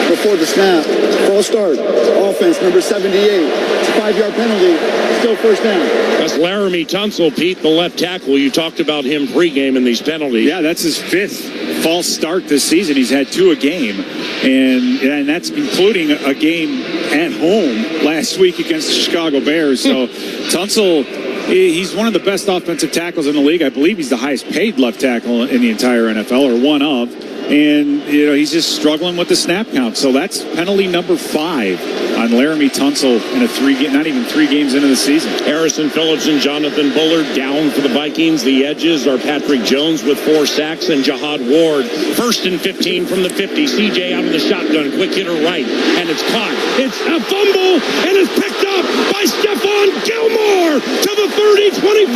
Before the snap, false start, offense number 78. It's a 5-yard penalty, still first down. That's Laramie Tunsil, Pete, the left tackle. You talked about him pregame in these penalties. Yeah, that's his 5th false start this season. He's had 2 a game, and that's including a game at home last week against the Chicago Bears. So Tunsil, he's one of the best offensive tackles in the league. I believe he's the highest paid left tackle in the entire NFL, or one of. And, he's just struggling with the snap count. So that's penalty number 5 on Laramie Tunsil in not even 3 games into the season. Harrison Phillips and Jonathan Bullard down for the Vikings. The edges are Patrick Jones with 4 sacks and Jihad Ward. 1st and 15 from the 50. CJ out of the shotgun. Quick hitter right. And it's caught. It's a fumble. And it's picked up by Stephon Gilmore to the 30, 25.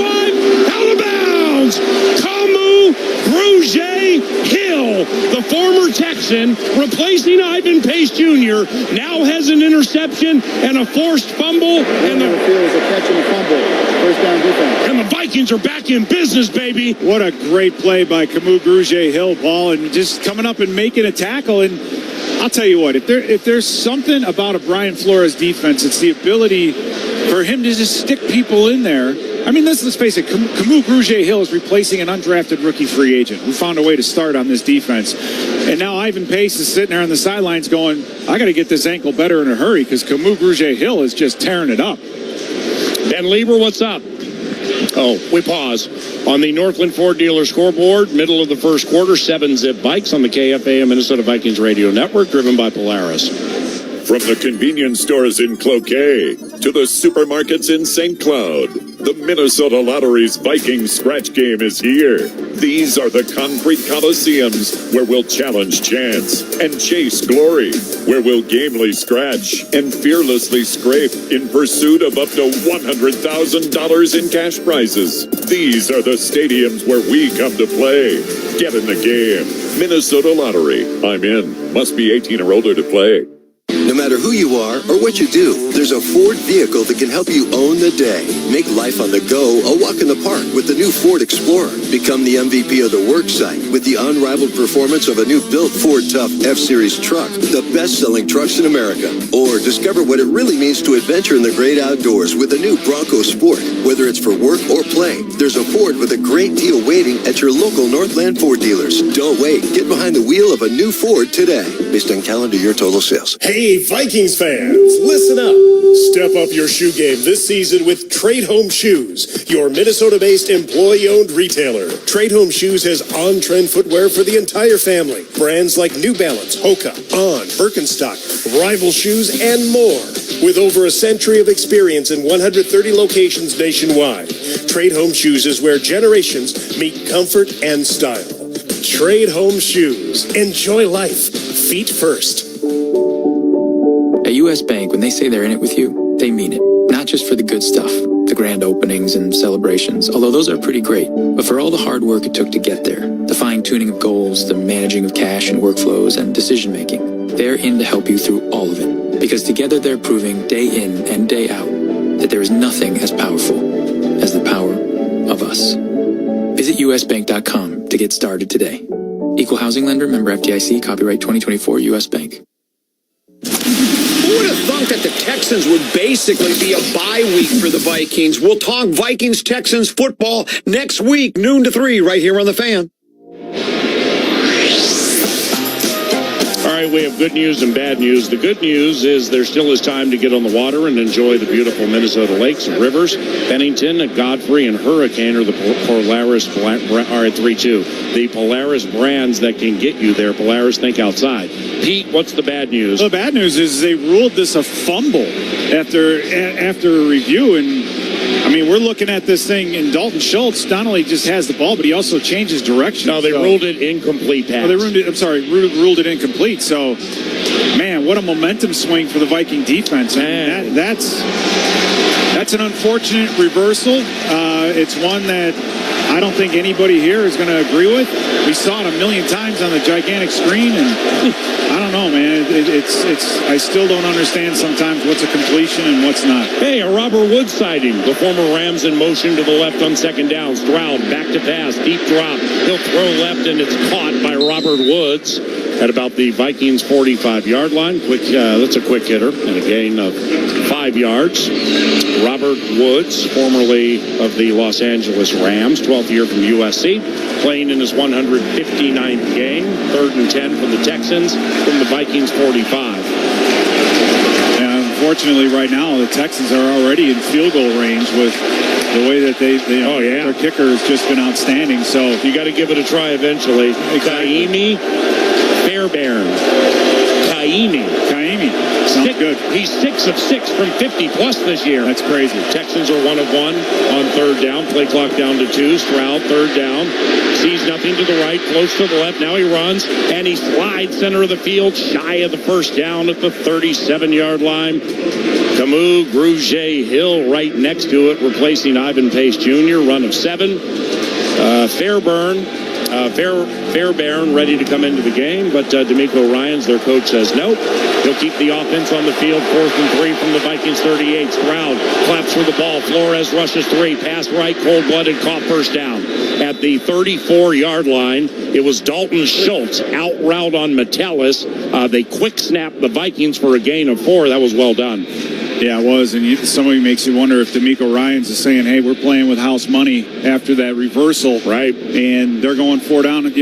Out of bounds. Camus Grugier-Hill, the former Texan, replacing Ivan Pace Jr., now has an interception and a forced fumble. And the field is a catch and a fumble. First down defense. And the Vikings are back in business, baby. What a great play by Camus Grugier-Hill, Paul, and just coming up and making a tackle. And I'll tell you what, if there's something about a Brian Flores defense, it's the ability for him to just stick people in there. I mean, let's face it, Camus Grugier-Hill is replacing an undrafted rookie free agent who found a way to start on this defense. And now Ivan Pace is sitting there on the sidelines going, I got to get this ankle better in a hurry because Camus Grugier-Hill is just tearing it up. Ben Lieber, what's up? Oh, we pause. On the Northland Ford dealer scoreboard, middle of the first quarter, 7-zip bikes on the KFAM Minnesota Vikings radio network, driven by Polaris. From the convenience stores in Cloquet to the supermarkets in St. Cloud, the Minnesota Lottery's Viking scratch game is here. These are the concrete coliseums where we'll challenge chance and chase glory, where we'll gamely scratch and fearlessly scrape in pursuit of up to $100,000 in cash prizes. These are the stadiums where we come to play. Get in the game. Minnesota Lottery. I'm in. Must be 18 or older to play. No matter who you are or what you do, there's a Ford vehicle that can help you own the day. Make life on the go a walk in the park with the new Ford Explorer. Become the MVP of the work site with the unrivaled performance of a new built Ford Tough F-Series truck, the best-selling trucks in America. Or discover what it really means to adventure in the great outdoors with the new Bronco Sport. Whether it's for work or play, there's a Ford with a great deal waiting at your local Northland Ford dealers. Don't wait. Get behind the wheel of a new Ford today. Based on calendar year total sales. Hey, Vikings fans, listen up. Step up your shoe game this season with Trade Home Shoes, your Minnesota-based employee-owned retailer. Trade Home Shoes has on-trend footwear for the entire family. Brands like New Balance, Hoka, On, Birkenstock, Rival Shoes, and more. With over a century of experience in 130 locations nationwide, Trade Home Shoes is where generations meet comfort and style. Trade Home Shoes. Enjoy life. Feet first. At U.S. Bank, when they say they're in it with you, they mean it. Not just for the good stuff, the grand openings and celebrations, although those are pretty great, but for all the hard work it took to get there, the fine-tuning of goals, the managing of cash and workflows, and decision-making. They're in to help you through all of it, because together they're proving day in and day out that there is nothing as powerful as the power of us. Visit usbank.com to get started today. Equal housing lender, member FDIC, copyright 2024 U.S. Bank. Who would have thunk that the Texans would basically be a bye week for the Vikings? We'll talk Vikings-Texans football next week, noon to 3, right here on The Fan. All right, we have good news and bad news. The good news is there still is time to get on the water and enjoy the beautiful Minnesota lakes and rivers. Bennington, Godfrey, and Hurricane are the Polaris, all right, 3-2. The Polaris brands that can get you there. Polaris, think outside. Pete, what's the bad news? The bad news is they ruled this a fumble after a review, and I mean, we're looking at this thing, and Dalton Schultz not only just has the ball, but he also changes direction. No, they ruled it incomplete pass. Oh, they ruled it incomplete. So, man, what a momentum swing for the Viking defense. Man, that's an unfortunate reversal. It's one that I don't think anybody here is going to agree with. We saw it a million times on the gigantic screen, and I don't know, man. I still don't understand sometimes what's a completion and what's not. Hey, a Robert Woods sighting. The former Rams in motion to the left on second down. Stroud back to pass, deep drop. He'll throw left, and it's caught by Robert Woods at about the Vikings 45-yard line. That's a quick hitter and a gain of 5 yards. Robert Woods, formerly of the Los Angeles Rams, 12th year from USC, playing in his 159th game. 3rd and 10 from the Texans from the Vikings 45. Unfortunately, right now, the Texans are already in field goal range with the way that their kicker has just been outstanding. So you got to give it a try eventually. Kaimi Fairbairn. Kaimi. Sounds good. He's 6 of 6 from 50-plus this year. That's crazy. Texans are 1 of 1 on 3rd down. Play clock down to 2. Stroud, 3rd down. Sees nothing to the right, close to the left. Now he runs, and he slides center of the field, shy of the first down at the 37-yard line. Camus, Grugier, Hill right next to it, replacing Ivan Pace Jr. Run of 7. Fairbairn ready to come into the game, but D'Amico Ryans, their coach, says no. He'll keep the offense on the field. 4th and 3 from the Vikings 38. Stroud claps for the ball. Flores rushes 3. Pass right, cold-blooded, caught first down. At the 34-yard line, it was Dalton Schultz out route on Metellus. They quick snapped the Vikings for a gain of 4. That was well done. Yeah, it was, and somebody makes you wonder if D'Amico Ryans is saying, "Hey, we're playing with house money after that reversal," right? And they're going 4 down. And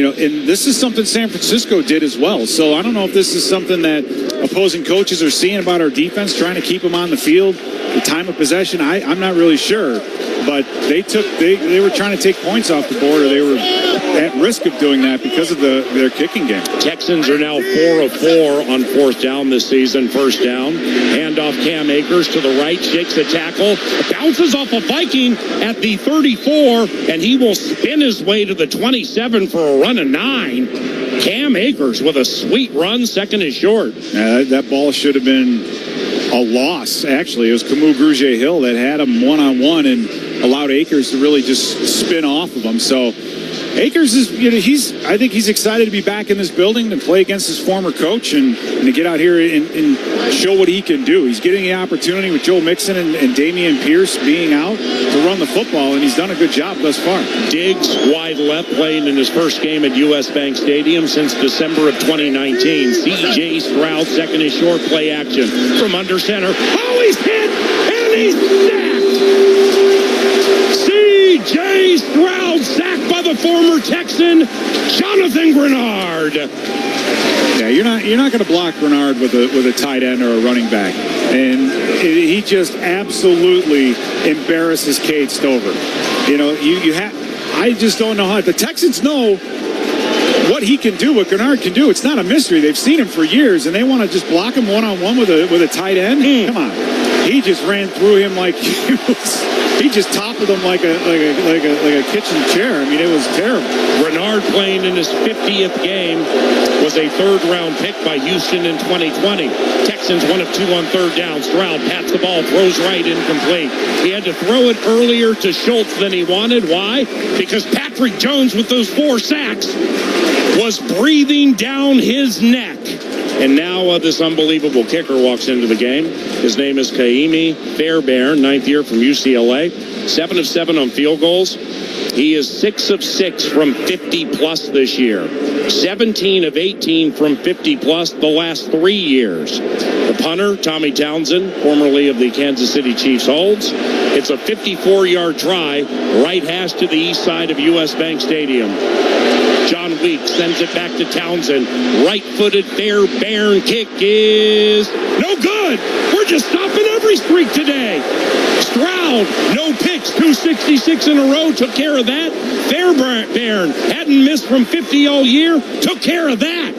this is something San Francisco did as well. So I don't know if this is something that opposing coaches are seeing about our defense, trying to keep them on the field. The time of possession, I'm not really sure, but they were trying to take points off the board, or they were at risk of doing that because of their kicking game. Texans are now 4 of 4 on 4th down this season. First down, handoff Cam Akers to the right, shakes the tackle, bounces off a Viking at the 34, and he will spin his way to the 27 for a run of 9. Cam Akers with a sweet run, second is short. That ball should have been a loss, actually. It was Camus Grugier-Hill that had him one-on-one and allowed Akers to really just spin off of him. So Akers is, I think he's excited to be back in this building to play against his former coach and to get out here and show what he can do. He's getting the opportunity with Joe Mixon and Damian Pierce being out to run the football, and he's done a good job thus far. Diggs wide left, playing in his first game at US Bank Stadium since December of 2019. C.J. Stroud, second is short, play action from under center. Oh, he's hit, and he's sacked! C.J. Stroud sacked by the former Texan, Jonathan Grenard. Yeah, you're not going to block Grenard with a tight end or a running back, and he just absolutely embarrasses Cade Stover. I just don't know how the Texans know what he can do, what Grenard can do. It's not a mystery. They've seen him for years, and they want to just block him one-on-one with a tight end. Come on, he just ran through him like he just toppled him like a kitchen chair. I mean, it was terrible. Grenard, playing in his 50th game, was a third-round pick by Houston in 2020. Texans 1 of 2 on 3rd down. Stroud pats the ball, throws right, incomplete. He had to throw it earlier to Schultz than he wanted. Why? Because Patrick Jones, with those 4 sacks, was breathing down his neck. And now this unbelievable kicker walks into the game. His name is Kaimi Fairbairn, 9th year from UCLA. 7 of 7 on field goals. He is 6 of 6 from 50-plus this year. 17 of 18 from 50-plus the last 3 years. The punter, Tommy Townsend, formerly of the Kansas City Chiefs, holds. It's a 54-yard try, right hash to the east side of US Bank Stadium. John Weeks sends it back to Townsend. Right-footed Fairbairn kick is no good. We're just stopping every streak today. Stroud, no picks, 266 in a row, took care of that. Fairbairn hadn't missed from 50 all year, took care of that.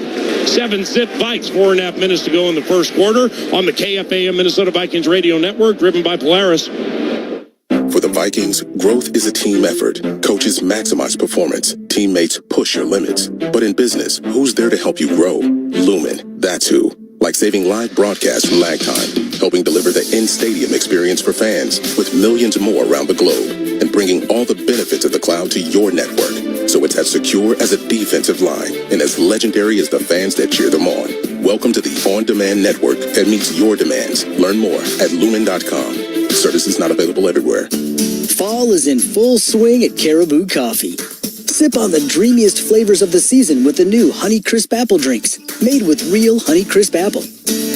7-zip Vikes, 4.5 minutes to go in the first quarter on the KFAM Minnesota Vikings Radio Network, driven by Polaris. For the Vikings, growth is a team effort. Coaches maximize performance. Teammates push your limits. But in business, who's there to help you grow? Lumen, that's who. Like saving live broadcasts from lag time, helping deliver the in-stadium experience for fans with millions more around the globe, and bringing all the benefits of the cloud to your network, so it's as secure as a defensive line and as legendary as the fans that cheer them on. Welcome to the on-demand network that meets your demands. Learn more at lumen.com. Services not available everywhere. Fall is in full swing at Caribou Coffee. Sip on the dreamiest flavors of the season with the new Honey Crisp Apple drinks, made with real Honey Crisp apple.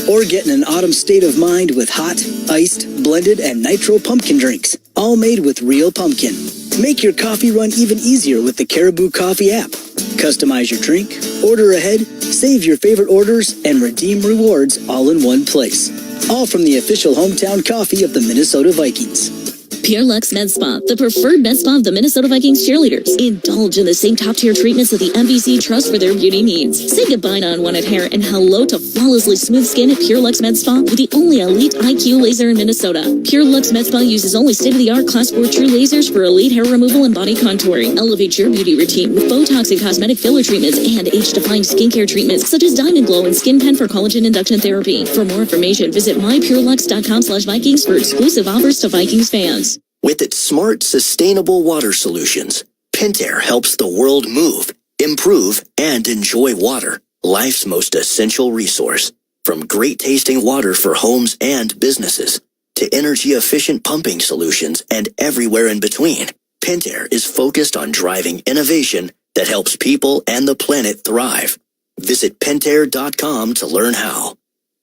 Or get in an autumn state of mind with hot, iced, blended, and nitro pumpkin drinks, all made with real pumpkin. Make your coffee run even easier with the Caribou Coffee app. Customize your drink, order ahead, save your favorite orders, and redeem rewards all in one place. All from the official hometown coffee of the Minnesota Vikings. Pure Lux Med Spa, the preferred med spa of the Minnesota Vikings cheerleaders. Indulge in the same top-tier treatments that the MVC trust for their beauty needs. Say goodbye to unwanted hair and hello to flawlessly smooth skin at Pure Lux Med Spa with the only elite IQ laser in Minnesota. Pure Lux Med Spa uses only state-of-the-art Class 4 true lasers for elite hair removal and body contouring. Elevate your beauty routine with Botox and cosmetic filler treatments and age-defying skincare treatments such as Diamond Glow and Skin Pen for collagen induction therapy. For more information, visit mypurelux.com/Vikings for exclusive offers to Vikings fans. With its smart, sustainable water solutions, Pentair helps the world move, improve, and enjoy water, life's most essential resource. From great-tasting water for homes and businesses, to energy-efficient pumping solutions and everywhere in between, Pentair is focused on driving innovation that helps people and the planet thrive. Visit Pentair.com to learn how.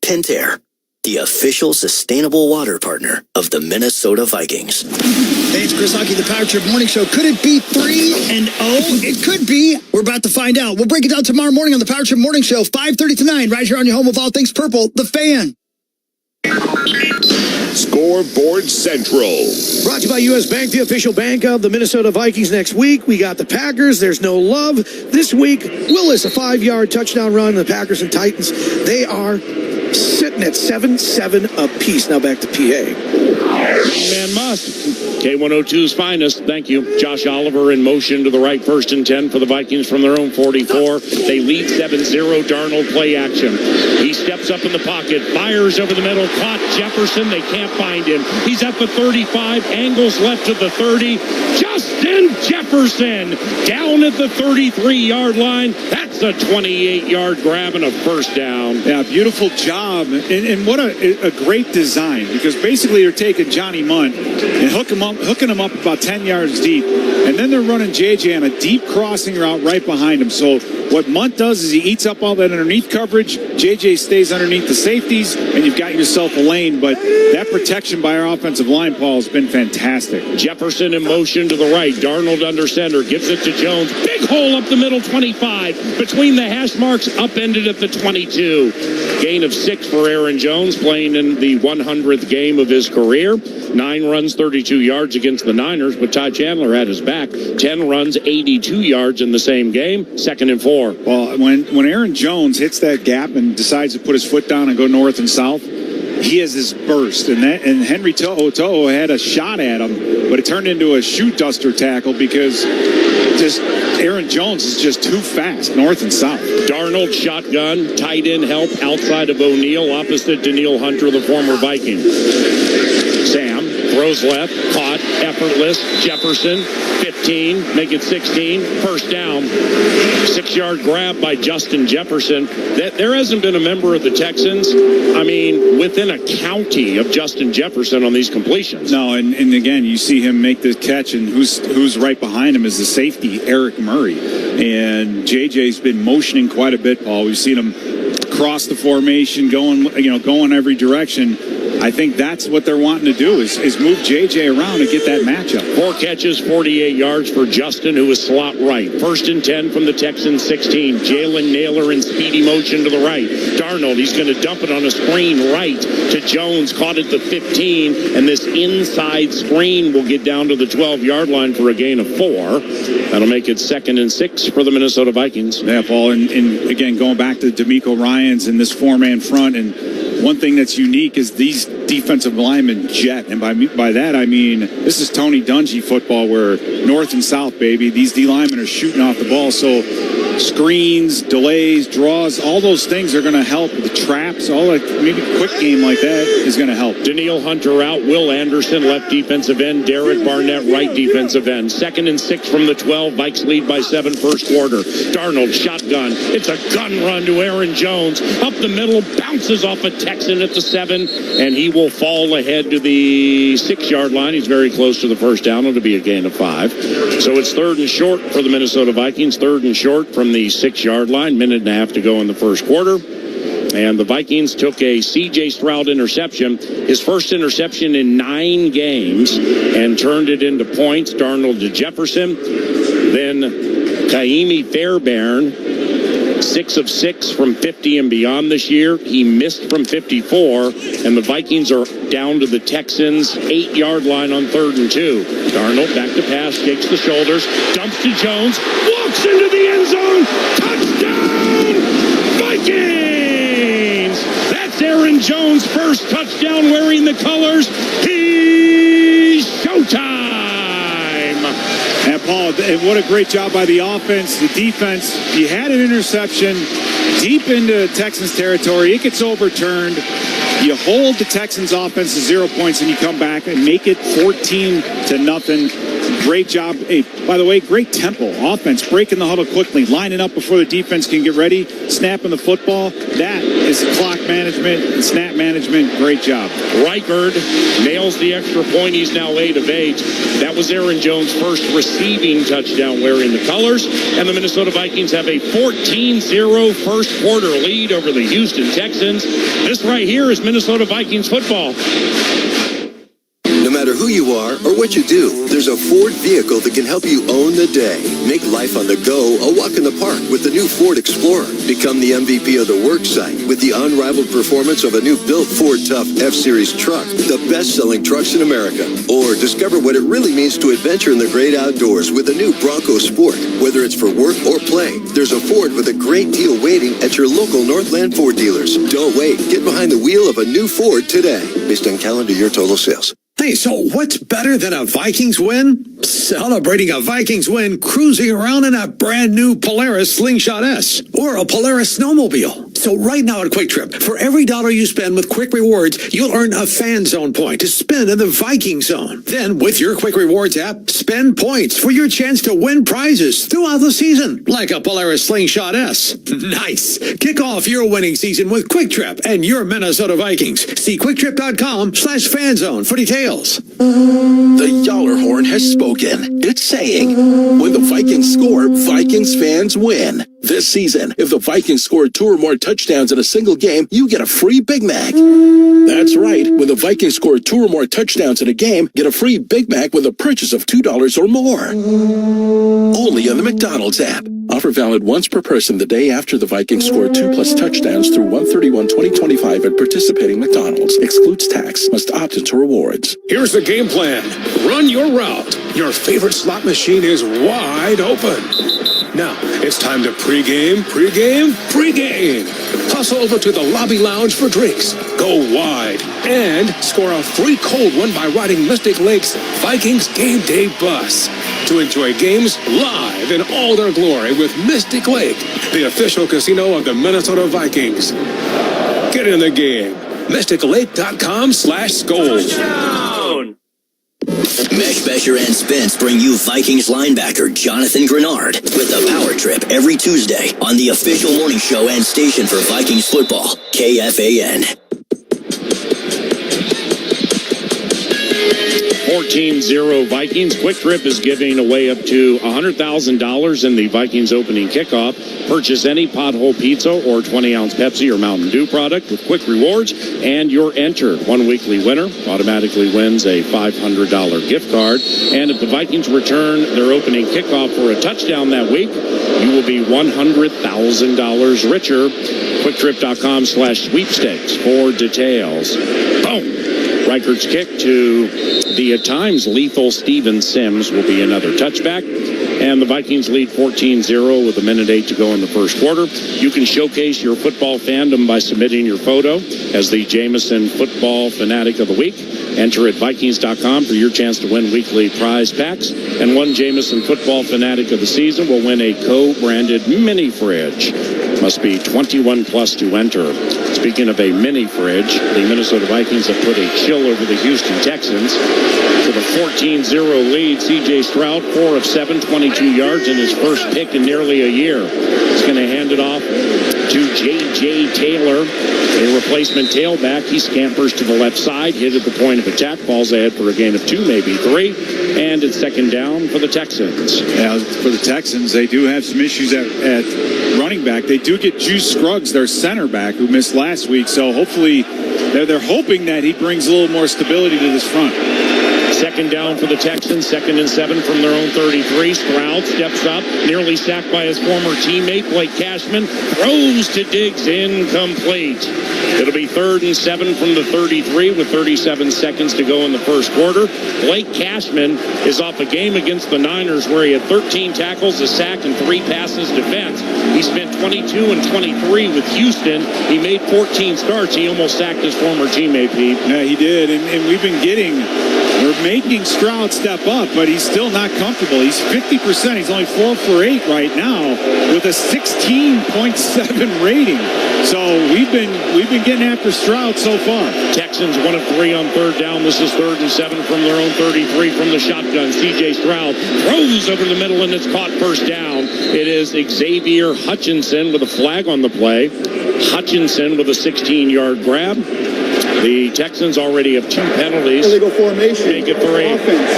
Pentair. the official sustainable water partner of the Minnesota Vikings. Hey, it's Chris Hockey, the Power Trip Morning Show. Could it be 3-0? It could be. We're about to find out. We'll break it down tomorrow morning on the Power Trip Morning Show, 5:30 to 9, right here on your home of all things purple, The Fan. Scoreboard Central. Brought to you by U.S. Bank, the official bank of the Minnesota Vikings. Next week, we got the Packers. There's no love. This week, Willis, a 5-yard touchdown run. The Packers and Titans, they are sitting at 7-7 apiece. Now back to PA. Man must. K102's finest. Thank you. Josh Oliver in motion to the right, 1st and 10 for the Vikings from their own 44. They lead 7-0. Darnold play action. He steps up in the pocket, fires over the middle, caught Jefferson. They can't find him. He's at the 35, angles left to the 30. Justin Jefferson down at the 33-yard line. That's a 28-yard grab and a first down. Yeah, beautiful job. And what a great design, because basically they're taking Johnny Mundt and hooking him up about 10 yards deep. And then they're running JJ on a deep crossing route right behind him. So what Mundt does is he eats up all that underneath coverage. JJ stays underneath the safeties, and you've got yourself a lane. But that protection by our offensive line, Paul, has been fantastic. Jefferson in motion to the right. Darnold under center. Gives it to Jones. Big hole up the middle, 25. Between the hash marks, upended at the 22. Gain of 6 for Aaron Jones, playing in the 100th game of his career. 9 runs, 32 yards against the Niners, but Ty Chandler had his back. 10 runs, 82 yards in the same game. 2nd and 4. Well, when Aaron Jones hits that gap and decides to put his foot down and go north and south, he has this burst, and Henry Toho had a shot at him, but it turned into a shoe duster tackle because just Aaron Jones is just too fast, north and south. Darnold shotgun, tight end help outside of O'Neal, opposite Daniil Hunter, the former Viking. Sam throws left, caught, effortless. Jefferson, 15, make it 16, first down. 6-yard grab by Justin Jefferson. There hasn't been a member of the Texans, within a county of Justin Jefferson on these completions. No, and again, you see him make the catch, and who's right behind him is the safety, Eric Murray. And JJ's been motioning quite a bit, Paul. We've seen him cross the formation, going every direction. I think that's what they're wanting to do is move JJ around and get that matchup. 4 catches, 48 yards for Justin, who is slot right. 1st and 10 from the Texans 16. Jalen Naylor in speedy motion to the right. Darnold, he's going to dump it on a screen right to Jones, caught at the 15, and this inside screen will get down to the 12-yard line for a gain of 4. That'll make it 2nd and 6 for the Minnesota Vikings. Yeah, Paul, and again, going back to DeMeco Ryans in this 4-man front, and one thing that's unique is these defensive linemen jet. And by that, I mean, this is Tony Dungy football where north and south, baby, these D linemen are shooting off the ball. So screens, delays, draws, all those things are going to help. The traps, maybe a quick game like that is going to help. Daniil Hunter out. Will Anderson, left defensive end. Derek Barnett, right defensive end. 2nd and 6 from the 12. Vikes lead by 7 first quarter. Darnold, shotgun. It's a gun run to Aaron Jones. Up the middle, bounces off a Texan at the 7, and he will fall ahead to the 6-yard line. He's very close to the first down. It'll be a gain of 5. So it's 3rd and short for the Minnesota Vikings. 3rd and short from the 6-yard line. Minute and a half to go in the first quarter. And the Vikings took a C.J. Stroud interception, his first interception in 9 games, and turned it into points. Darnold to Jefferson. Then Kaimi Fairbairn, 6 of 6 from 50 and beyond this year. He missed from 54, and the Vikings are down to the Texans' 8-yard line on 3rd and 2. Darnold back to pass, shakes the shoulders, dumps to Jones, walks into the end zone. Touchdown, Vikings! That's Aaron Jones' first touchdown wearing the colors. He's showtime! And Paul, what a great job by the offense, the defense. You had an interception deep into Texans territory. It gets overturned. You hold the Texans offense to 0 points, and you come back and make it 14-0. Great job. Hey, by the way, great tempo. Offense, breaking the huddle quickly, lining up before the defense can get ready, snapping the football. That is clock management and snap management. Great job. Reichard nails the extra point. He's now 8 of 8. That was Aaron Jones' first receiving touchdown wearing the colors. And the Minnesota Vikings have a 14-0 first quarter lead over the Houston Texans. This right here is Minnesota Vikings football. No matter who you are or what you do, there's a Ford vehicle that can help you own the day. Make life on the go a walk in the park with the new Ford Explorer. Become the MVP of the work site with the unrivaled performance of a new built Ford Tough F-Series truck, the best-selling trucks in America. Or discover what it really means to adventure in the great outdoors with the new Bronco Sport. Whether it's for work or play, there's a Ford with a great deal waiting at your local Northland Ford dealers. Don't wait. Get behind the wheel of a new Ford today. Based on calendar year total sales. Hey, so what's better than a Vikings win? Celebrating a Vikings win cruising around in a brand new Polaris Slingshot S or a Polaris snowmobile. So right now at Quick Trip, for every $1 you spend with Quick Rewards, you'll earn a Fan Zone point to spend in the Viking Zone. Then with your Quick Rewards app, spend points for your chance to win prizes throughout the season, like a Polaris Slingshot S. Nice. Kick off your winning season with Quick Trip and your Minnesota Vikings. See quicktrip.com/fanzone for details. The Yaller horn has spoken. It's saying, when the Vikings score, Vikings fans win. This season, if the Vikings score 2 or more touchdowns in a single game, you get a free Big Mac. That's right. When the Vikings score 2 or more touchdowns in a game, get a free Big Mac with a purchase of $2 or more. Only on the McDonald's app. Offer valid once per person the day after the Vikings score 2+ touchdowns through 1/31/2025 at participating McDonald's. Excludes tax. Must opt into rewards. Here's the game plan. Run your route. Your favorite slot machine is wide open. Now, it's time to pregame. Hustle over to the lobby lounge for drinks. Go wide and score a free cold one by riding Mystic Lake's Vikings Game Day Bus to enjoy games live in all their glory with Mystic Lake, the official casino of the Minnesota Vikings. Get in the game. MysticLake.com/gold. Meshbesher and Spence bring you Vikings linebacker Jonathan Grenard with the Power Trip every Tuesday on the official morning show and station for Vikings football, KFAN. 14-0 Vikings. Quick Trip is giving away up to $100,000 in the Vikings opening kickoff. Purchase any Pothole Pizza or 20-ounce Pepsi or Mountain Dew product with Quick Rewards, and you're entered. One weekly winner automatically wins a $500 gift card. And if the Vikings return their opening kickoff for a touchdown that week, you will be $100,000 richer. QuickTrip.com/sweepstakes for details. Boom! Reichard's kick to the at times lethal Steven Sims will be another touchback. And the Vikings lead 14-0 with 1:08 to go in the first quarter. You can showcase your football fandom by submitting your photo as the Jameson Football Fanatic of the Week. Enter at Vikings.com for your chance to win weekly prize packs. And one Jameson Football Fanatic of the season will win a co-branded mini fridge. Must be 21 plus to enter. Speaking of a mini fridge, the Minnesota Vikings have put a chill over the Houston Texans to the 14-0 lead. C.J. Stroud, 4 of 7, 22 yards in his first pick in nearly a year. He's going to hand it off to J.J. Taylor, a replacement tailback. He scampers to the left side, hit at the point of attack, falls ahead for a gain of 2, maybe 3, and it's second down for the Texans. Yeah, for the Texans, they do have some issues at running back. They do get Juice Scruggs, their center back, who missed last week, so hopefully they're hoping that he brings a little more stability to this front. Second down for the Texans, 2nd and 7 from their own 33. Stroud steps up, nearly sacked by his former teammate, Blake Cashman. Throws to Diggs, incomplete. It'll be 3rd and 7 from the 33 with 37 seconds to go in the first quarter. Blake Cashman is off a game against the Niners where he had 13 tackles, a sack, and 3 passes defense. He spent 22 and 23 with Houston. He made 14 starts. He almost sacked his former teammate, Pete. Yeah, he did, and we've been getting We're making Stroud step up, but he's still not comfortable. He's 50%. He's only 4 for 8 right now with a 16.7 rating. So we've been getting after Stroud so far. Texans 1 of 3 on third down. This is 3rd and 7 from their own 33 from the shotgun. C.J. Stroud throws over the middle and it's caught first down. It is Xavier Hutchinson with a flag on the play. Hutchinson with a 16-yard grab. The Texans already have 2 penalties. Illegal formation. Make it for 8. Offense.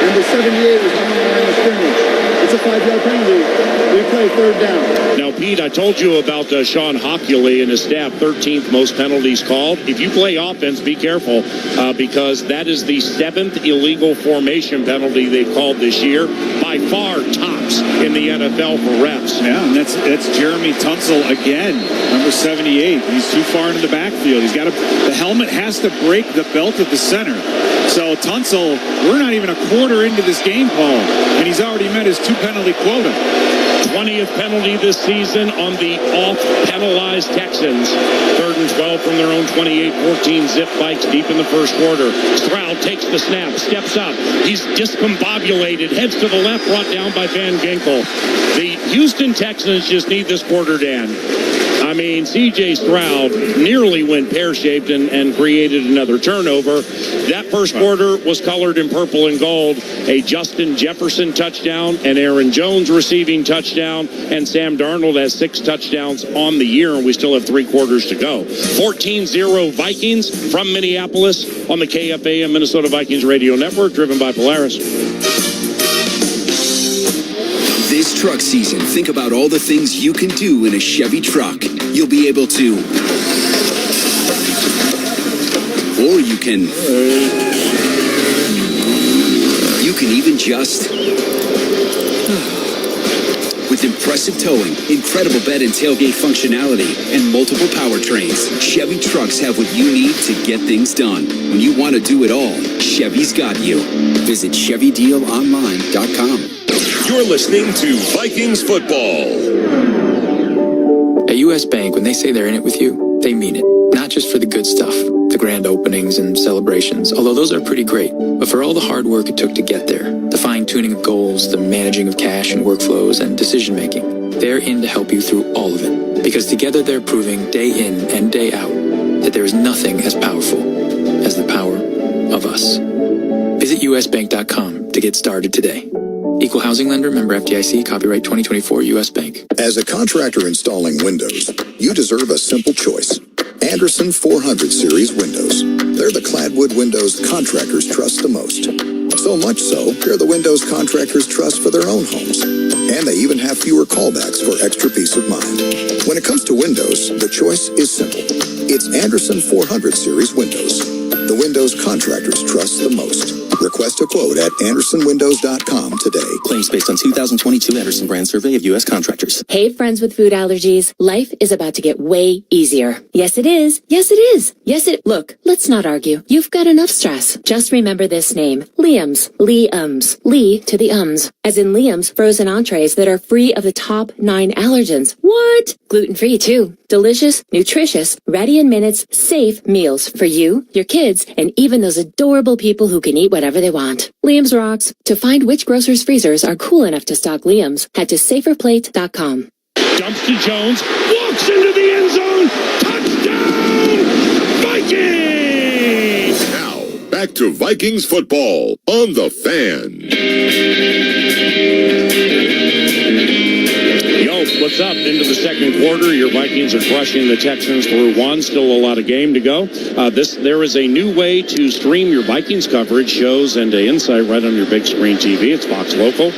Number 78 was on the line of scrimmage. It's a 5-yard penalty. We play 3rd down. Now, Pete, I told you about Sean Hockley and his staff, 13th most penalties called. If you play offense, be careful because that is the 7th illegal formation penalty they've called this year. By far tops in the NFL for refs. Yeah, and that's Jeremy Tunsil again, number 78. He's too far into the backfield. The helmet has to break the belt of the center. So Tunsil, we're not even a quarter into this game, Paul, and he's already met his 2 penalty quota. 20th penalty this season on the off-penalized Texans. 3rd and 12 from their own 28, 14 zip bikes deep in the first quarter. Stroud takes the snap, steps up. He's discombobulated, heads to the left, brought down by Van Ginkel. The Houston Texans just need this quarter, Dan. I mean, C.J. Stroud nearly went pear-shaped and created another turnover. That first quarter was colored in purple and gold. A Justin Jefferson touchdown, an Aaron Jones receiving touchdown, and Sam Darnold has 6 touchdowns on the year, and we still have 3 quarters to go. 14-0 Vikings from Minneapolis on the KFAM Minnesota Vikings Radio Network, driven by Polaris. This truck season, think about all the things you can do in a Chevy truck. You'll be able to, or you can even just, with impressive towing, incredible bed and tailgate functionality, and multiple powertrains, Chevy trucks have what you need to get things done. When you want to do it all, Chevy's got you. Visit ChevyDealOnline.com. You're listening to Vikings football. At U.S. Bank, when they say they're in it with you, they mean it. Not just for the good stuff, the grand openings and celebrations, although those are pretty great, but for all the hard work it took to get there, the fine-tuning of goals, the managing of cash and workflows, and decision-making. They're in to help you through all of it, because together they're proving day in and day out that there is nothing as powerful as the power of us. Visit usbank.com to get started today. Equal housing lender, member FDIC, copyright 2024 U.S. Bank. As a contractor installing windows, you deserve a simple choice. Anderson 400 series windows. They're the cladwood windows contractors trust the most. So much so, they're the windows contractors trust for their own homes. And they even have fewer callbacks for extra peace of mind. When it comes to windows, the choice is simple. It's Anderson 400 series windows. The windows contractors trust the most. Request a quote at AndersonWindows.com today. Claims based on 2022 Anderson brand survey of U.S. contractors. Hey, friends with food allergies. Life is about to get way easier. Yes, it is. Yes, it is. Look, let's not argue. You've got enough stress. Just remember this name. Liam's. Liam's. Lee to the ums. As in Liam's frozen entrees that are free of the top 9 allergens. What? Gluten-free too. Delicious, nutritious, ready in minutes, safe meals for you, your kids, and even those adorable people who can eat whatever they want. Liam's rocks. To find which grocer's freezers are cool enough to stock Liam's, head to saferplate.com. Dumps to Jones, walks into the end zone, touchdown, Vikings! Now, back to Vikings football on the Fan. What's up? Into the second quarter, your Vikings are crushing the Texans through 1. Still a lot of game to go. There is a new way to stream your Vikings coverage, shows, and insight right on your big screen TV. It's Fox Local,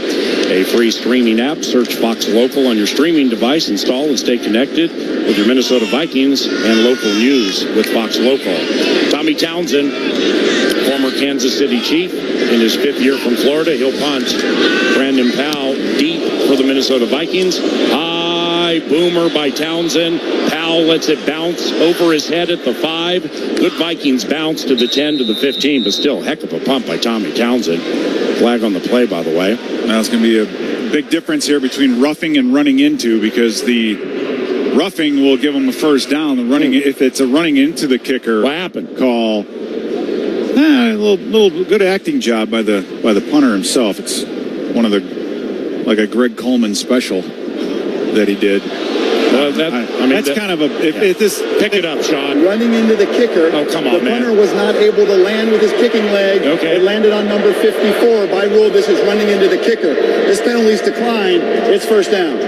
a free streaming app. Search Fox Local on your streaming device. Install and stay connected with your Minnesota Vikings and local news with Fox Local. Tommy Townsend, former Kansas City Chief, in his 5th year from Florida. He'll punt. Brandon Powell deep for the Minnesota Vikings. High boomer by Townsend. Powell lets it bounce over his head at the 5. Good Vikings bounce to the 10 to the 15, but still heck of a pump by Tommy Townsend. Flag on the play, by the way. Now it's going to be a big difference here between roughing and running into, because the roughing will give him a first down. The running, if it's a running into the kicker, what happened? Call, A little good acting job by the punter himself. It's one of like a Greg Coleman special that he did. Well, that's kind of a. Pick it up, Sean. Running into the kicker. Oh, come on, the punter was not able to land with his kicking leg. Okay. It landed on number 54. By rule, this is running into the kicker. This penalty's declined. It's first down.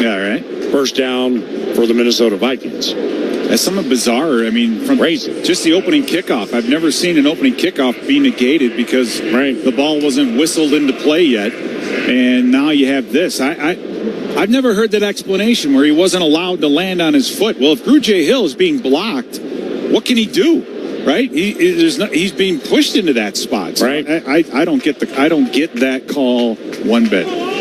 Yeah, right. First down for the Minnesota Vikings. That's something bizarre. I mean, from crazy. Just the opening kickoff. I've never seen an opening kickoff be negated because the ball wasn't whistled into play yet, and now you have this. I've never heard that explanation where he wasn't allowed to land on his foot. Well, if Grugier Hill is being blocked, what can he do? Right? He's being pushed into that spot. So right. I don't get that call one bit.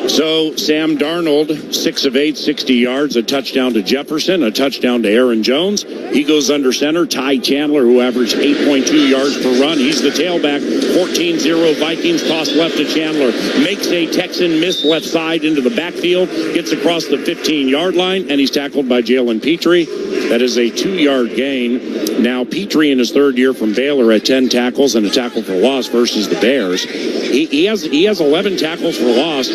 So Sam Darnold, 6 of 8, 60 yards, a touchdown to Jefferson, a touchdown to Aaron Jones. He goes under center. Ty Chandler, who averaged 8.2 yards per run. He's the tailback. 14-0 Vikings. Toss left to Chandler. Makes a Texan miss left side into the backfield. Gets across the 15-yard line, and he's tackled by Jalen Petrie. That is a 2-yard gain. Now Petrie in his third year from Baylor at 10 tackles and a tackle for loss versus the Bears. He has 11 tackles for loss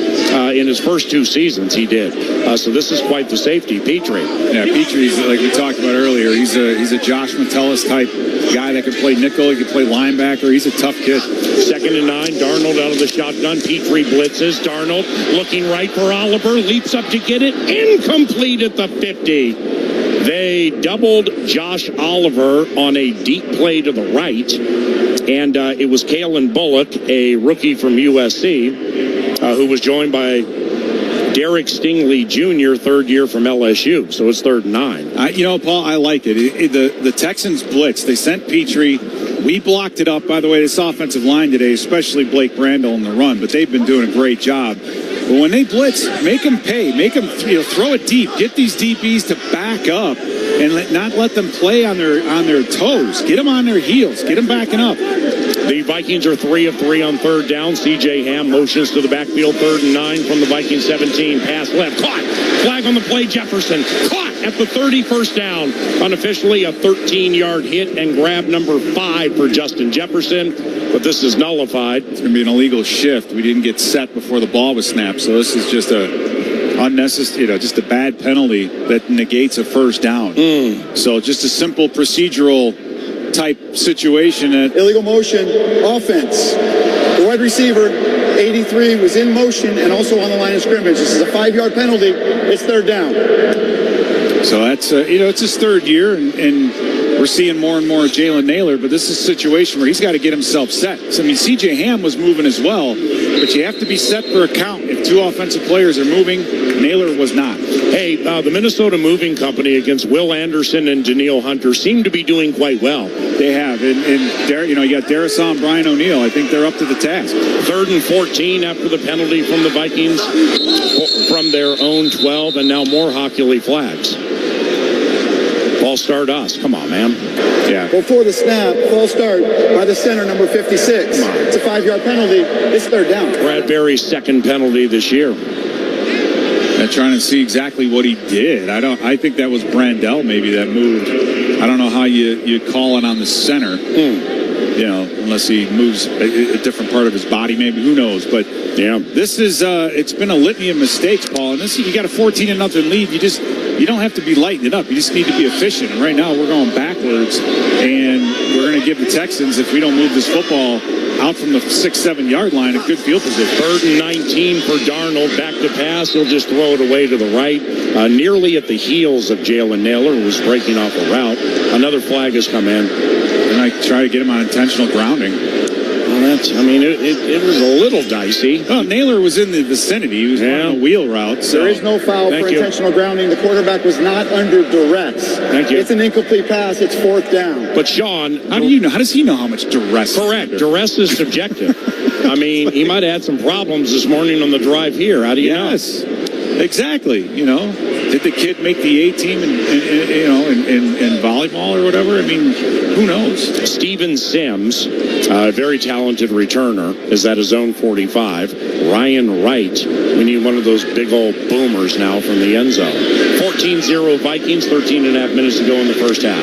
in his first 2 seasons. He did. So this is quite the safety, Petrie. Yeah, Petrie's like we talked about earlier. He's a Josh Metellus type guy that can play nickel. He can play linebacker. He's a tough kid. 2nd and 9. Darnold out of the shotgun. Petrie blitzes. Darnold looking right for Oliver. Leaps up to get it. Incomplete at the 50. They doubled Josh Oliver on a deep play to the right, and it was Kalen Bullock, a rookie from USC, who was joined by Derek Stingley Jr., 3rd year from LSU. So it's 3rd and 9. Paul, I like it. The Texans blitz. They sent Petrie. We blocked it up, by the way, this offensive line today, especially Blake Brandel in the run, but they've been doing a great job. But when they blitz, make them pay. Make them throw it deep. Get these DBs to back up and not let them play on their toes. Get them on their heels. Get them backing up. The Vikings are 3 of 3 on 3rd down. C.J. Ham motions to the backfield. 3rd and 9 from the Vikings 17. Pass left. Caught. Flag on the play. Jefferson. Caught at the 30. First down. Unofficially a 13-yard hit and grab number 5 for Justin Jefferson. But this is nullified. It's going to be an illegal shift. We didn't get set before the ball was snapped. So this is just a unnecessary, just a bad penalty that negates a first down. So just a simple procedural type situation. Illegal motion, offense. The wide receiver, 83, was in motion and also on the line of scrimmage. This is a 5-yard penalty. It's 3rd down. So that's, it's his 3rd year, and we're seeing more and more of Jalen Naylor, but this is a situation where he's got to get himself set. So, C.J. Ham was moving as well, but you have to be set for a count. If 2 offensive players are moving, Naylor was not. Hey, the Minnesota Moving Company against Will Anderson and Daniil Hunter seem to be doing quite well. They have. And you got Darrisaw and Brian O'Neill. I think they're up to the task. 3rd and 14 after the penalty from the Vikings from their own 12, and now more Hockley flags. False start us. Come on, man. Yeah. Before the snap, false start by the center, number 56. It's a 5-yard penalty. It's 3rd down. Bradbury's 2nd penalty this year. I'm trying to see exactly what he did. I think that was Brandel maybe that moved. I don't know how you call it on the center. Unless he moves a different part of his body, maybe. Who knows? But yeah, this is it's been a litany of mistakes, Paul. And you got a 14-0 lead. You don't have to be lighting it up. You just need to be efficient. And right now we're going backwards, and we're going to give the Texans, if we don't move this football out from the 6-7 yard line, a good field position. 3rd and 19 for Darnold. Back to pass. He'll just throw it away to the right, nearly at the heels of Jalen Naylor, who was breaking off a route. Another flag has come in. And I try to get him on intentional grounding. Well, it was a little dicey. Well, Naylor was in the vicinity. He was running a wheel route. So. There is no foul for intentional grounding. The quarterback was not under duress. Thank you. It's an incomplete pass. It's 4th down. But Sean, how do you know? How does he know how much duress? Correct. Duress is subjective. He might have had some problems this morning on the drive here. How do you know? Yes, exactly. Did the kid make the A team in volleyball or whatever? Who knows? Steven Sims, a very talented returner, is at his own 45. Ryan Wright, we need one of those big old boomers now from the end zone. 14-0 Vikings, 13 and a half minutes to go in the first half.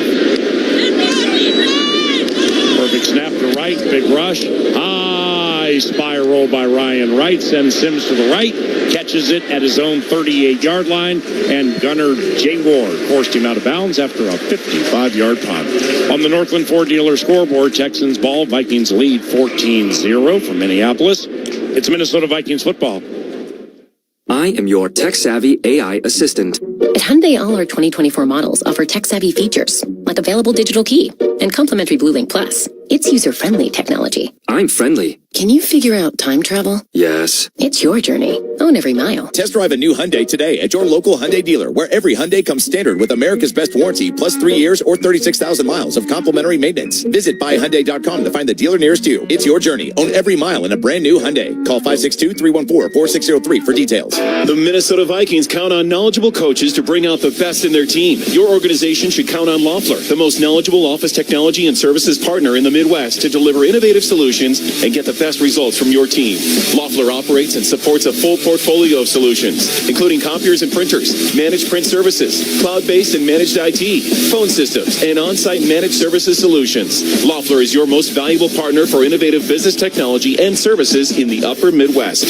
big rush. High spiral by Ryan Wright. Sends Sims to the right. Catches it at his own 38-yard line. And gunner Jay Ward forced him out of bounds after a 55-yard punt. On the Northland Ford dealer scoreboard, Texans ball. Vikings lead 14-0 from Minneapolis. It's Minnesota Vikings football. I am your tech-savvy AI assistant. At Hyundai, all our 2024 models offer tech-savvy features, like available digital key and complimentary BlueLink Plus. It's user-friendly technology. I'm friendly. Can you figure out time travel? Yes. It's your journey. Own every mile. Test drive a new Hyundai today at your local Hyundai dealer, where every Hyundai comes standard with America's best warranty, plus 3 years or 36,000 miles of complimentary maintenance. Visit buyhyundai.com to find the dealer nearest you. It's your journey. Own every mile in a brand new Hyundai. Call 562-314-4603 for details. The Minnesota Vikings count on knowledgeable coaches to bring out the best in their team. Your organization should count on Loeffler, the most knowledgeable office technology and services partner in the Midwest, to deliver innovative solutions and get the best results from your team. Loeffler operates and supports a full portfolio of solutions, including copiers and printers, managed print services, cloud-based and managed IT, phone systems, and on-site managed services solutions. Loeffler is your most valuable partner for innovative business technology and services in the upper Midwest.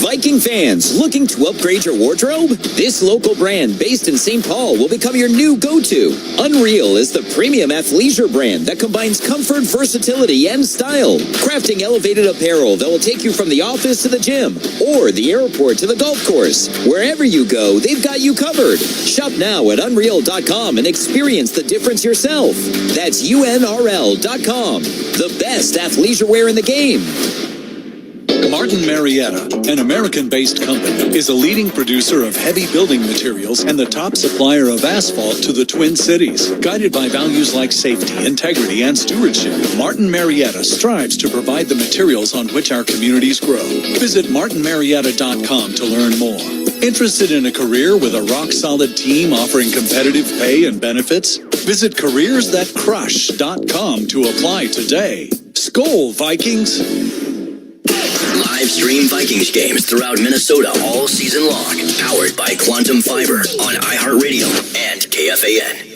Viking fans, looking to upgrade your wardrobe? This local brand based in St. Paul will become your new go-to. Unreal is the premium athleisure brand that combines comfort, versatility, and style. Crafting elevated apparel that will take you from the office to the gym or the airport to the golf course. Wherever you go, they've got you covered. Shop now at Unreal.com and experience the difference yourself. That's UNRL.com. The best athleisure wear in the game. Martin Marietta, an American-based company, is a leading producer of heavy building materials and the top supplier of asphalt to the Twin Cities. Guided by values like safety, integrity, and stewardship, Martin Marietta strives to provide the materials on which our communities grow. Visit martinmarietta.com to learn more. Interested in a career with a rock-solid team offering competitive pay and benefits? Visit careersthatcrush.com to apply today. Skol, Vikings! Live stream Vikings games throughout Minnesota all season long. Powered by Quantum Fiber on iHeartRadio and KFAN.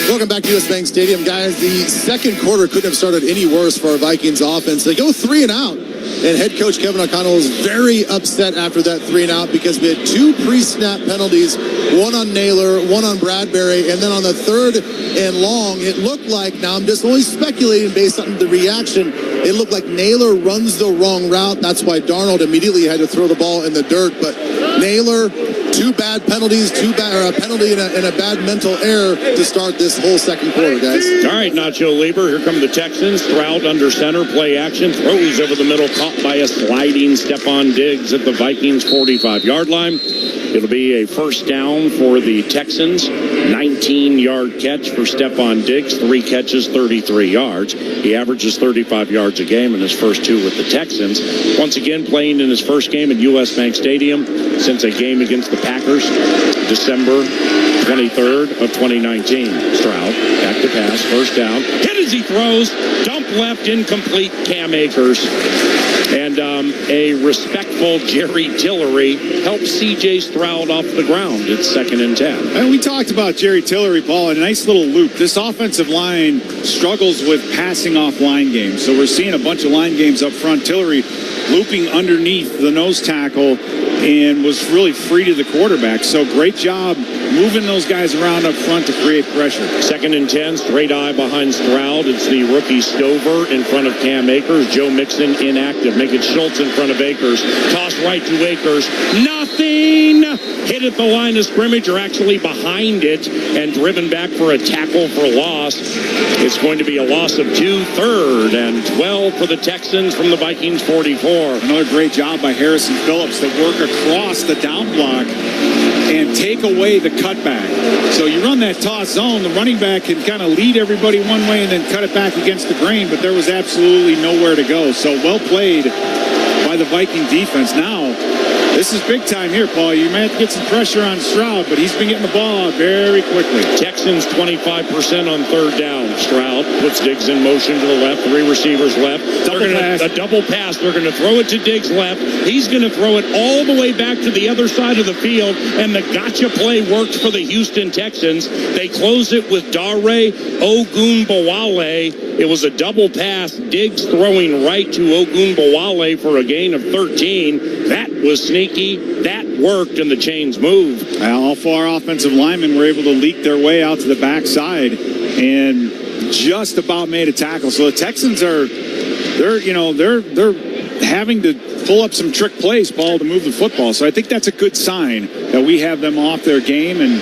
Welcome back to US Bank Stadium, guys. The second quarter couldn't have started any worse for our Vikings offense. They go 3 and out. And head coach Kevin O'Connell was very upset after that 3 and out because we had 2 pre-snap penalties, one on Naylor, one on Bradbury, and then on the 3rd and long, it looked like, now I'm just only speculating based on the reaction, it looked like Naylor runs the wrong route. That's why Darnold immediately had to throw the ball in the dirt. But Naylor, 2 bad penalties, a penalty and a bad mental error to start this whole second quarter, guys. All right, Nacho Lieber, here come the Texans. Stroud under center, play action, throws over the middle, caught by a sliding Stephon Diggs at the Vikings 45-yard line. It'll be a first down for the Texans. 19-yard catch for Stephon Diggs. 3 catches, 33 yards. He averages 35 yards a game in his first 2 with the Texans. Once again, playing in his first game at US Bank Stadium since a game against the Packers, December 23rd of 2019. Stroud, back to pass, first down. Hit as he throws. Dump left, incomplete, Cam Akers. And a respectful Jerry Tillery helps C.J. Stroud off the ground. It's 2nd and 10. And we talked about Jerry Tillery, Paul, a nice little loop. This offensive line struggles with passing off line games. So we're seeing a bunch of line games up front. Tillery looping underneath the nose tackle and was really free to the quarterback. So great job moving those guys around up front to create pressure. 2nd and 10, straight eye behind Stroud. It's the rookie Stover in front of Cam Akers. Joe Mixon inactive. Making Schultz in front of Akers. Toss right to Akers. Nothing! Hit at the line of scrimmage, or actually behind it, and driven back for a tackle for loss. It's going to be a loss of 2, 3rd and 12 for the Texans from the Vikings 44. Another great job by Harrison Phillips to work across the down block and take away the cutback. So you run that toss zone, the running back can kind of lead everybody one way and then cut it back against the grain, but there was absolutely nowhere to go. So well played by the Viking defense. Now This is big time here, Paul. You might have to get some pressure on Stroud, but he's been getting the ball out very quickly. Texans 25% on third down. Stroud puts Diggs in motion to the left, 3 receivers left. A double pass. They're going to throw it to Diggs left. He's going to throw it all the way back to the other side of the field, and the gotcha play worked for the Houston Texans. They close it with Dare Ogunbowale. It was a double pass. Diggs throwing right to Ogunbowale for a gain of 13. That was sneaky. That worked, and the chains moved. All 4 offensive linemen were able to leak their way out to the backside and just about made a tackle. So the Texans they're having to pull up some trick plays, Paul, to move the football. So I think that's a good sign that we have them off their game and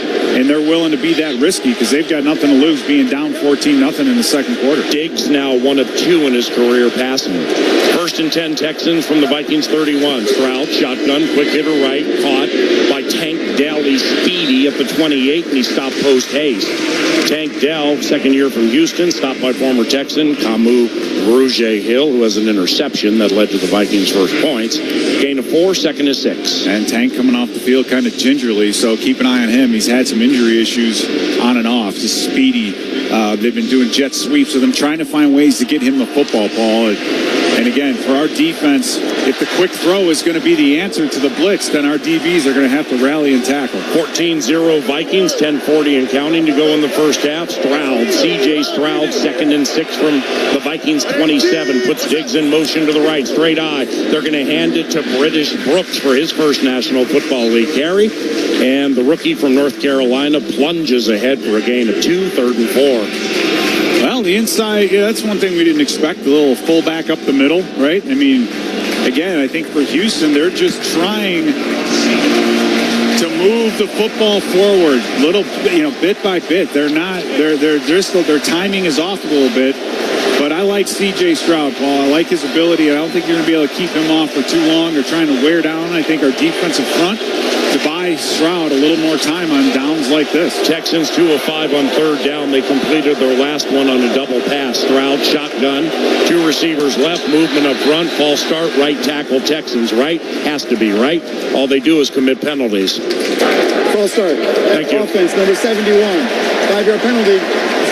they're willing to be that risky because they've got nothing to lose being down 14-0 in the second quarter. Diggs now 1 of 2 in his career passing. 1st and 10 Texans from the Vikings 31. Stroud, shotgun, quick hitter right, caught by Tank Dell. He's speedy at the 28, and he stopped post haste. Tank Dell, second year from Houston, stopped by former Texan Camus Rouge-Hill, who has an interception that led to the Vikings' first points. Gain of 4, 2nd and 6. And Tank coming off the field kind of gingerly, so keep an eye on him. He's had some injury issues on and off. Just speedy. They've been doing jet sweeps with him, trying to find ways to get him the football, Paul. And again, for our defense, if the quick throw is going to be the answer to the blitz, then our DBs are going to have to rally and tackle. 14-0 Vikings, 10:40 and counting to go in the first half. Stroud, C.J. Stroud, 2nd and 6 from the Vikings 27, puts Diggs in motion to the right, straight eye. They're going to hand it to British Brooks for his first National Football League carry. And the rookie from North Carolina plunges ahead for a gain of 2, 3rd and 4. Well, the inside, that's one thing we didn't expect, the little fullback up the middle, right? I mean, again, I think for Houston, they're just trying to move the football forward, bit by bit. Their timing is off a little bit. But I like C.J. Stroud, Paul. I like his ability. I don't think you're going to be able to keep him off for too long or trying to wear down, I think, our defensive front to buy Stroud a little more time on downs like this. Texans 2 of 5 on third down. They completed their last one on a double pass. Stroud, shotgun, 2 receivers left, movement up front, false start, right tackle. Texans right, has to be right. All they do is commit penalties. False start. Thank you. Offense, number 71. 5-yard penalty.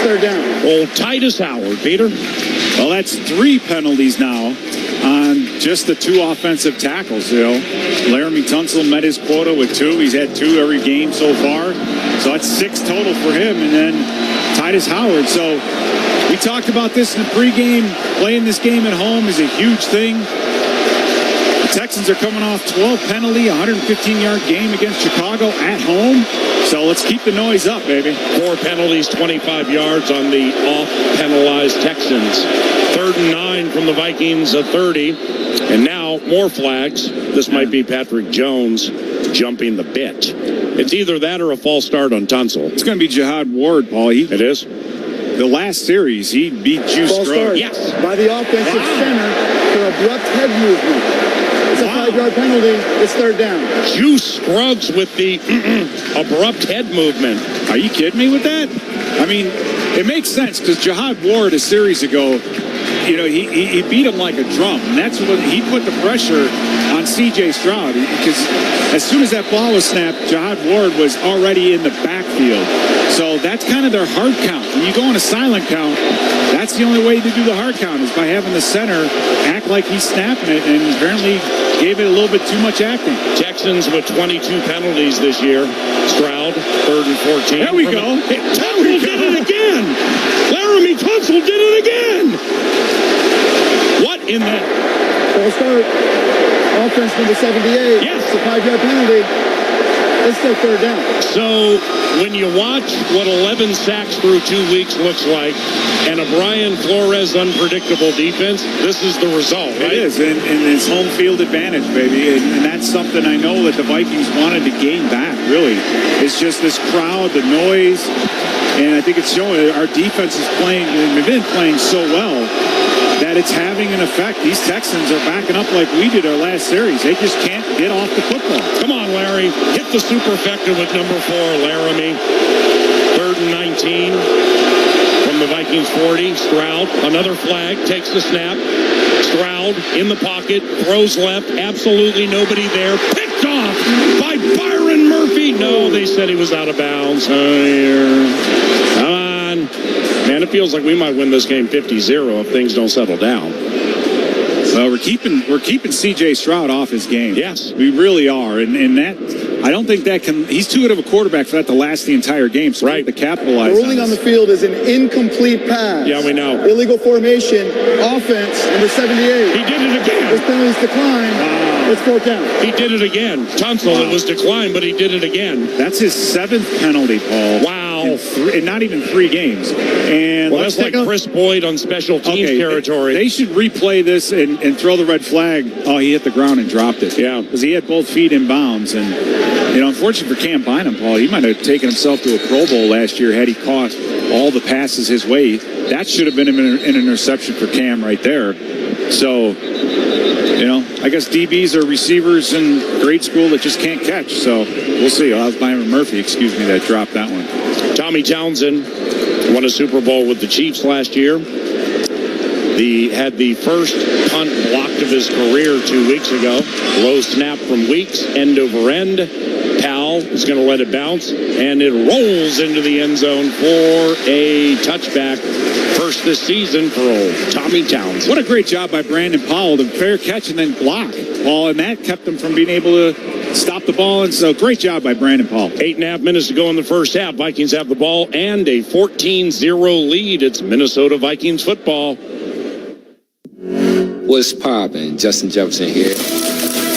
Third down. Old Titus Howard, Peter. Well, that's 3 penalties now on just the 2 offensive tackles. Laramie Tunsil met his quota with 2. He's had 2 every game so far. So that's 6 total for him. And then Titus Howard. So we talked about this in the pregame. Playing this game at home is a huge thing. The Texans are coming off 12 penalty, 115-yard game against Chicago at home. So let's keep the noise up, baby. 4 penalties, 25 yards on the off-penalized Texans. 3rd and 9 from the Vikings at 30. And now more flags. This might be Patrick Jones jumping the bit. It's either that or a false start on Tunsil. It's going to be Jihad Ward, Paul. It is? The last series, he beat Juice Scruggs. Yes. By the offensive center for abrupt head movement. It's a 5-yard penalty. It's 3rd down. Juice Scruggs with the abrupt head movement. Are you kidding me with that? I mean, it makes sense because Jihad Ward a series ago, he beat him like a drum. And that's what he put the pressure on C.J. Stroud because as soon as that ball was snapped, Jihad Ward was already in the backfield. So that's kind of their hard count. When you go on a silent count, that's the only way to do the hard count is by having the center act like he's snapping it, and apparently gave it a little bit too much acting. Texans with 22 penalties this year. Stroud, 3rd and 14. There we go. Tunsil did it again. Laramie Tunsil did it again. What in the... False start. Offense number 78. Yes. It's a 5-yard penalty. It's still 3rd down. So when you watch what 11 sacks through 2 weeks looks like and a Brian Flores unpredictable defense, this is the result, right? It is, and it's home field advantage, baby. And that's something I know that the Vikings wanted to gain back, really. It's just this crowd, the noise, and I think it's showing our defense is playing, and we've been playing so well that it's having an effect. These Texans are backing up like we did our last series. They just can't get off the football. Come on, Larry. Hit the superfecta with number 4, Laramie. 3rd and 19 from the Vikings 40. Stroud, another flag, takes the snap. Stroud Stroud in the pocket, throws left, absolutely nobody there. Picked off by Byron Murphy. No, they said he was out of bounds. Come on. Man, it feels like we might win this game 50-0 if things don't settle down. Well, we're keeping C.J. Stroud off his game. Yes. We really are. And that, I don't think that can, he's too good of a quarterback for that to last the entire game. So right. To capitalize the ruling on the field is an incomplete pass. Yeah, we know. Illegal formation, offense, number 78. He did it again. This penalty's declined. Wow. It's 4 count. He did it again. Tunsil, it was declined, but he did it again. That's his 7th penalty, Paul. Wow. In not even 3 games. And well, that's like Chris Boyd on special teams territory. They should replay this and throw the red flag. Oh, he hit the ground and dropped it. Yeah. Because he had both feet in bounds. And, unfortunately for Cam Bynum, Paul, he might have taken himself to a Pro Bowl last year had he caught all the passes his way. That should have been an interception for Cam right there. So, I guess DBs are receivers in grade school that just can't catch. So we'll see. That was Byron Murphy, that dropped that one. Tommy Townsend won a Super Bowl with the Chiefs last year. Had the first punt blocked of his career 2 weeks ago. Low snap from Weeks, end over end. Powell is going to let it bounce, and it rolls into the end zone for a touchback. First this season for old Tommy Townsend. What a great job by Brandon Powell. The fair catch and then block, Paul, and that kept him from being able to stop the ball. And so great job by Brandon Powell. 8.5 minutes to go in the first half. Vikings have the ball and a 14-0 lead. It's Minnesota Vikings football. What's poppin'? Justin Jefferson here.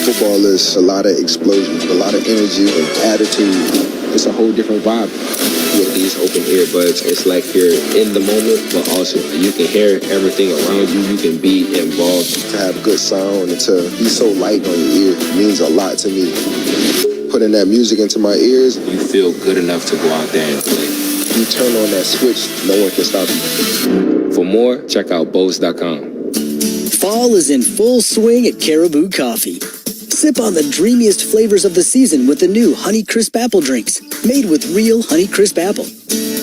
Football is a lot of explosions, a lot of energy and attitude. It's a whole different vibe with these open earbuds. It's like you're in the moment, but also you can hear everything around you. You can be involved. To have good sound and to be so light on your ear means a lot to me. Putting that music into my ears. You feel good enough to go out there and play. You turn on that switch, no one can stop you. For more, check out Bose.com. Fall is in full swing at Caribou Coffee. Sip on the dreamiest flavors of the season with the new Honey Crisp Apple drinks, made with real Honey Crisp apple.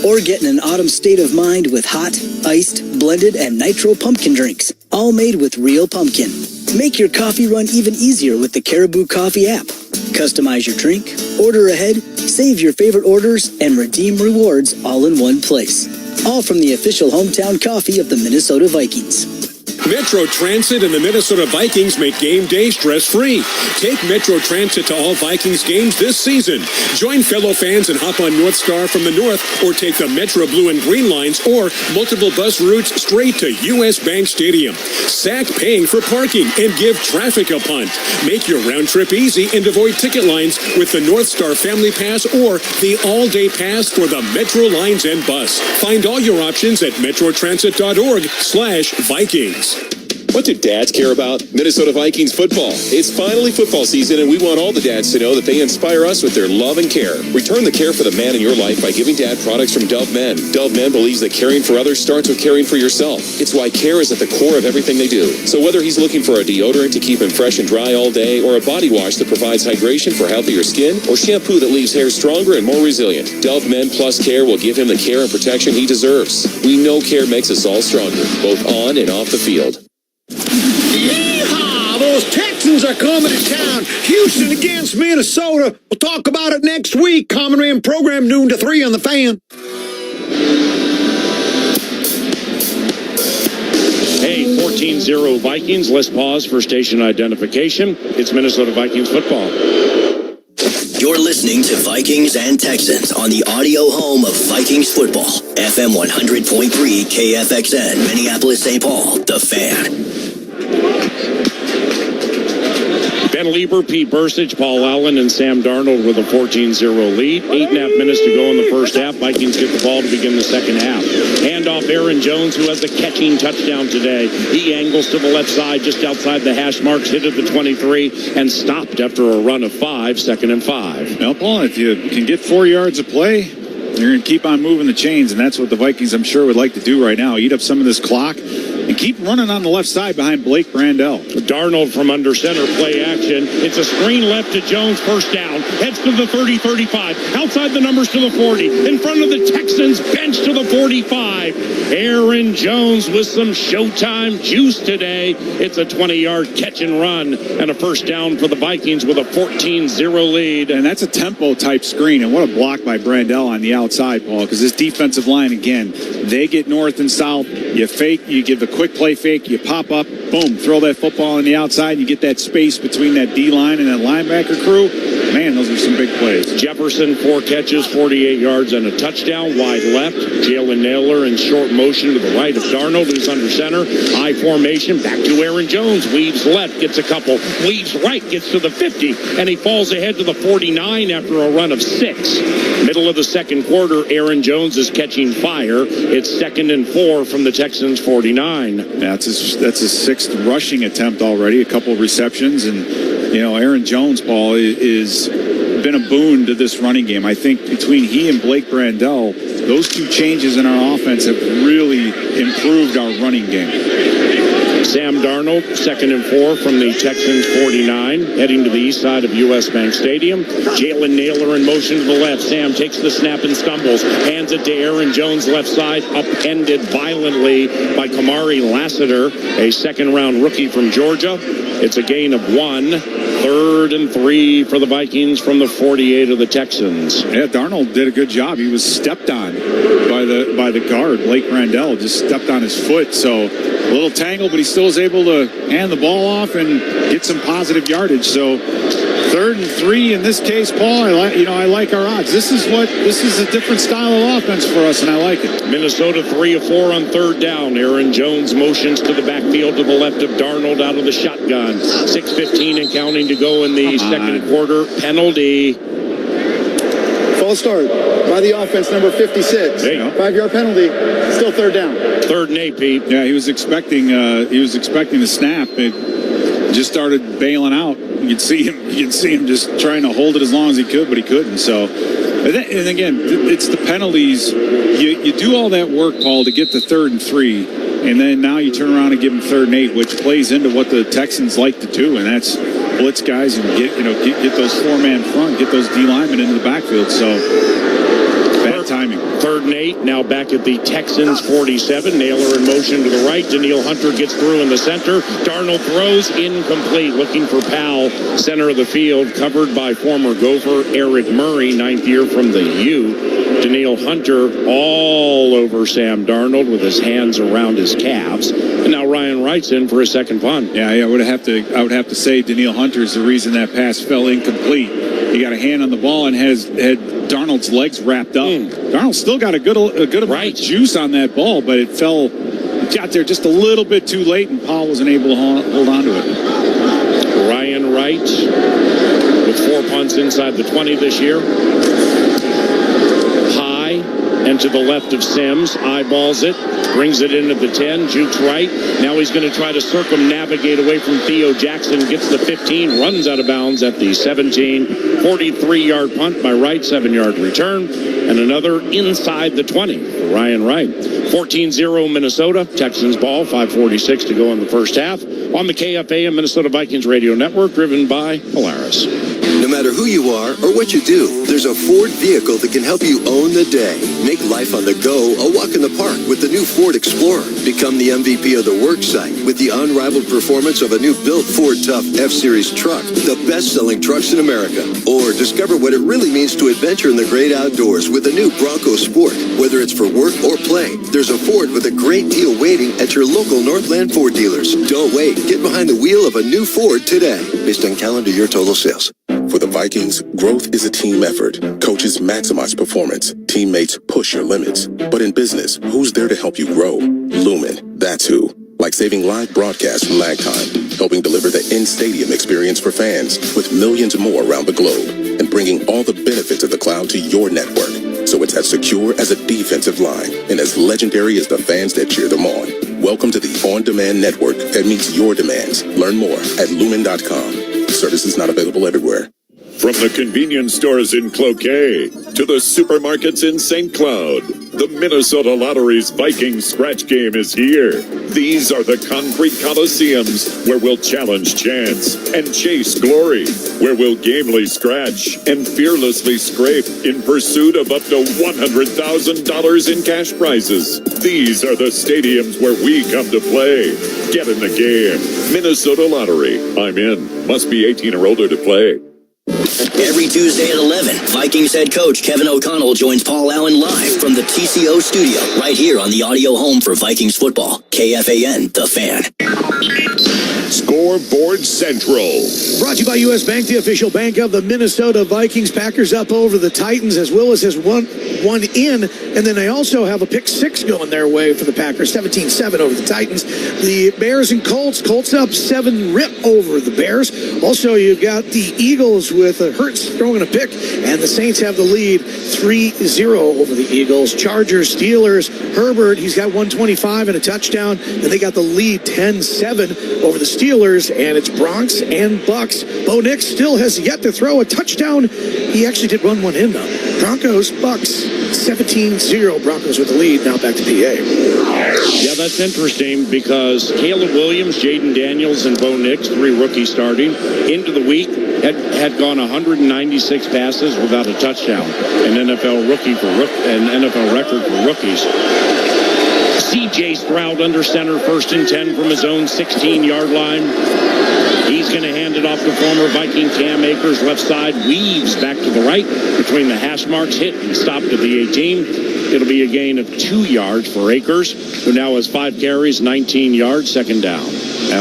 Or get in an autumn state of mind with hot, iced, blended, and nitro pumpkin drinks, all made with real pumpkin. Make your coffee run even easier with the Caribou Coffee app. Customize your drink, order ahead, save your favorite orders, and redeem rewards all in one place. All from the official hometown coffee of the Minnesota Vikings. Metro Transit and the Minnesota Vikings make game day stress-free. Take Metro Transit to all Vikings games this season. Join fellow fans and hop on North Star from the north, or take the Metro Blue and Green lines or multiple bus routes straight to U.S. Bank Stadium. Sack paying for parking and give traffic a punt. Make your round trip easy and avoid ticket lines with the North Star Family Pass or the all-day pass for the Metro lines and bus. Find all your options at metrotransit.org/Vikings. What do dads care about? Minnesota Vikings football. It's finally football season, and we want all the dads to know that they inspire us with their love and care. Return the care for the man in your life by giving dad products from Dove Men. Dove Men believes that caring for others starts with caring for yourself. It's why care is at the core of everything they do. So whether he's looking for a deodorant to keep him fresh and dry all day, or a body wash that provides hydration for healthier skin, or shampoo that leaves hair stronger and more resilient, Dove Men Plus Care will give him the care and protection he deserves. We know care makes us all stronger, both on and off the field. Yeehaw! Those Texans are coming to town. Houston against Minnesota. We'll talk about it next week. Common Man program, noon to 3 on the Fan. Hey, 14-0 Vikings. Let's pause for station identification. It's Minnesota Vikings football. You're listening to Vikings and Texans on the audio home of Vikings football. FM 100.3 KFXN, Minneapolis, St. Paul, The Fan. Ben Lieber, Pete Bursich, Paul Allen, and Sam Darnold with a 14-0 lead. 8.5 minutes to go in the first half. Vikings get the ball to begin the second half. Handoff Aaron Jones, who has the catching touchdown today. He angles to the left side, just outside the hash marks, hit at the 23, and stopped after a run of 5, 2nd and 5. Now, Paul, if you can get 4 yards of play, you're going to keep on moving the chains, and that's what the Vikings, I'm sure, would like to do right now. Eat up some of this clock and keep running on the left side behind Blake Brandel. Darnold from under center, play action. It's a screen left to Jones, first down. Heads to the 30-35. Outside the numbers to the 40. In front of the Texans, bench to the 45. Aaron Jones with some showtime juice today. It's a 20-yard catch and run and a first down for the Vikings with a 14-0 lead. And that's a tempo-type screen. And what a block by Brandel on the outside, Paul, because this defensive line, again, they get north and south. You fake, you give a quick play fake, you pop up, boom, throw that football on the outside, and you get that space between that D-line and that linebacker crew. Man, those are some big plays. Jefferson, 4 catches, 48 yards, and a touchdown. Wide left. Jalen Naylor in short motion to the right of Darnold, who's under center. High formation. Back to Aaron Jones. Weaves left, gets a couple. Weaves right, gets to the 50, and he falls ahead to the 49 after a run of 6. Middle of the second quarter, Aaron Jones is catching fire. It's 2nd and 4 from the Texans' 49. Yeah, that's his 6th rushing attempt already, a couple of receptions, and Aaron Jones, Paul, is been a boon to this running game. I think between he and Blake Brandel, those 2 changes in our offense have really improved our running game. Sam Darnold, 2nd and 4 from the Texans' 49, heading to the east side of U.S. Bank Stadium. Jalen Naylor in motion to the left. Sam takes the snap and stumbles, hands it to Aaron Jones left side, upended violently by Kamari Lassiter, a second-round rookie from Georgia. It's a gain of 1. 3rd and 3 for the Vikings from the 48 of the Texans. Yeah, Darnold did a good job. He was stepped on by the guard. Blake Brandel just stepped on his foot. So a little tangle, but he still was able to hand the ball off and get some positive yardage. So 3rd and 3 in this case, Paul. I like our odds. This is a different style of offense for us, and I like it. Minnesota 3 of 4 on 3rd down. Aaron Jones motions to the backfield to the left of Darnold out of the shotgun. 6:15 and counting to go in the second quarter. Penalty. False start by the offense, number 56. 5-yard penalty. Still 3rd down. 3rd and 8, Pete. Yeah, he was expecting the snap. It just started bailing out. You can see him just trying to hold it as long as he could, but he couldn't. So, and again, it's the penalties. You do all that work, Paul, to get to 3rd and 3, and then now you turn around and give them 3rd and 8, which plays into what the Texans like to do, and that's blitz guys and get those 4-man front, get those D linemen into the backfield. So bad timing. 3rd and 8, now back at the Texans' 47. Naylor in motion to the right. Daniil Hunter gets through in the center. Darnold throws incomplete, looking for Powell, center of the field, covered by former Gopher Eric Murray, 9th year from the U. Daniil Hunter all over Sam Darnold with his hands around his calves. And now Ryan Wright's in for a second punt. Yeah, I would have to say Daniil Hunter is the reason that pass fell incomplete. He got a hand on the ball and had Darnold's legs wrapped up. Darnold still got a good amount of juice on that ball, but it got there just a little bit too late, and Powell wasn't able to hold on to it. Ryan Wright with 4 punts inside the 20 this year. High and to the left of Sims, eyeballs it, brings it into the 10, jukes right. Now he's going to try to circumnavigate away from Theo Jackson, gets the 15, runs out of bounds at the 17. 43-yard punt by Wright, 7-yard return, and another inside the 20 for Ryan Wright. 14-0 Minnesota, Texans ball, 5:46 to go in the first half. On the KFA and Minnesota Vikings radio network, driven by Polaris. No matter who you are or what you do, there's a Ford vehicle that can help you own the day. Make life on the go a walk in the park with the new Ford Explorer. Become the MVP of the work site with the unrivaled performance of a new built Ford Tough F-Series truck, the best-selling trucks in America. Or discover what it really means to adventure in the great outdoors with the new Bronco Sport. Whether it's for work or play, there's a Ford with a great deal waiting at your local Northland Ford dealers. Don't wait. Get behind the wheel of a new Ford today. Based on calendar year total sales. For the Vikings, growth is a team effort. Coaches maximize performance. Teammates push your limits. But in business, who's there to help you grow? Lumen, that's who. Like saving live broadcasts from lag time, helping deliver the in-stadium experience for fans, with millions more around the globe, and bringing all the benefits of the cloud to your network, so it's as secure as a defensive line and as legendary as the fans that cheer them on. Welcome to the on-demand network that meets your demands. Learn more at lumen.com. Services not available everywhere. From the convenience stores in Cloquet to the supermarkets in St. Cloud, the Minnesota Lottery's Vikings scratch game is here. These are the concrete coliseums where we'll challenge chance and chase glory, where we'll gamely scratch and fearlessly scrape in pursuit of up to $100,000 in cash prizes. These are the stadiums where we come to play. Get in the game. Minnesota Lottery. I'm in. Must be 18 or older to play. Every Tuesday at 11, Vikings head coach Kevin O'Connell joins Paul Allen live from the TCO studio right here on the audio home for Vikings football. KFAN, The Fan. Scoreboard Central. Brought to you by U.S. Bank, the official bank of the Minnesota Vikings. Packers up over the Titans as Willis has one in, and then they also have a pick six going their way for the Packers, 17-7 over the Titans. The Bears and Colts up 7-rip over the Bears. Also, you've got the Eagles with Hurts throwing a pick, and the Saints have the lead 3-0 over the Eagles. Chargers, Steelers, Herbert, he's got 125 and a touchdown, and they got the lead 10-7 over the Steelers, and it's Bronx and Bucks. Bo Nix still has yet to throw a touchdown. He actually did run one in, though. Broncos, Bucks, 17-0. Broncos with the lead. Now back to PA. Yeah, that's interesting because Caleb Williams, Jaden Daniels, and Bo Nix, 3 rookies starting, into the week had gone 196 passes without a touchdown, an NFL record for rookies. C.J. Stroud under center, 1st and 10 from his own 16-yard line. He's going to hand it off to former Viking Cam Akers, left side, weaves back to the right between the hash marks, hit and stopped at the 18. It'll be a gain of 2 yards for Akers, who now has 5 carries, 19 yards, 2nd down.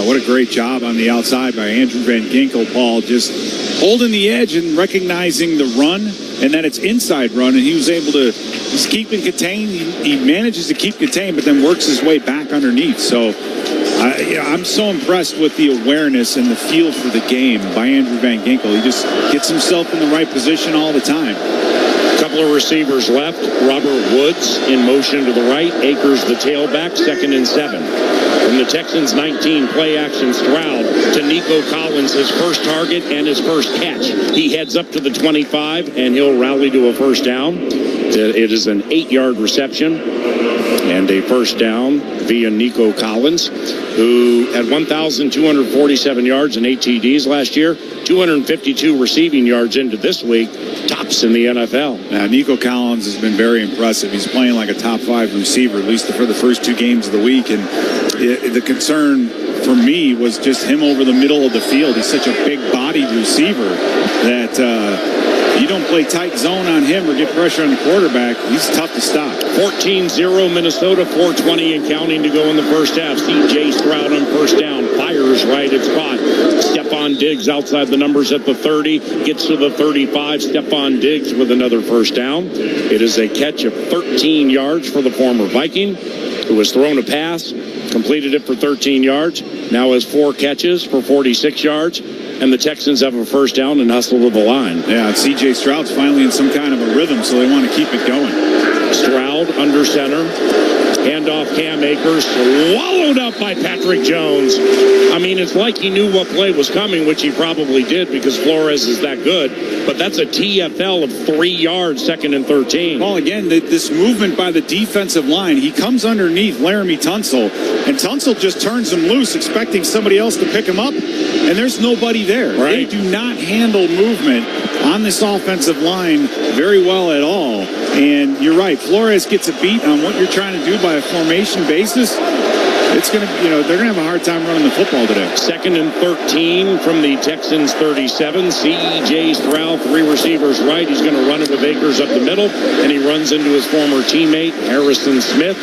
What a great job on the outside by Andrew Van Ginkel, Paul, just holding the edge and recognizing the run, and then it's inside run, and he was able to just keep it contained. He manages to keep contained, but then works his way back underneath. So I'm so impressed with the awareness and the feel for the game by Andrew Van Ginkel. He just gets himself in the right position all the time. Couple of receivers left. Robert Woods in motion to the right. Akers the tailback, 2nd and 7. From the Texans 19, play action Stroud to Nico Collins, his first target and his first catch. He heads up to the 25 and he'll rally to a first down. It is an 8-yard reception and a first down via Nico Collins, who had 1,247 yards and 8 TDs last year, 252 receiving yards into this week, tops in the NFL. Now, Nico Collins has been very impressive. He's playing like a top 5 receiver, at least for the first 2 games of the week. And the concern for me was just him over the middle of the field. He's such a big-bodied receiver that you don't play tight zone on him or get pressure on the quarterback, he's tough to stop. 14-0 Minnesota, 4:20 and counting to go in the first half. C.J. Stroud on first down, fires right at spot. Stephon Diggs outside the numbers at the 30, gets to the 35. Stephon Diggs with another first down. It is a catch of 13 yards for the former Viking, who has thrown a pass, completed it for 13 yards, now has 4 catches for 46 yards. And the Texans have a first down and hustle to the line. Yeah, C.J. Stroud's finally in some kind of a rhythm, so they want to keep it going. Stroud under center. Handoff Cam Akers, swallowed up by Patrick Jones. I mean, it's like he knew what play was coming, which he probably did because Flores is that good. But that's a TFL of 3 yards, 2nd and 13. Well, again, this movement by the defensive line, he comes underneath Laramie Tunsil, and Tunsil just turns him loose, expecting somebody else to pick him up, and there's nobody there. Right. They do not handle movement on this offensive line very well at all. And you're right, Flores gets a beat on what you're trying to do by a formation basis. It's going to, they're going to have a hard time running the football today. 2nd and 13 from the Texans 37. C.J. Stroud, 3 receivers right. He's going to run it with Akers up the middle, and he runs into his former teammate, Harrison Smith,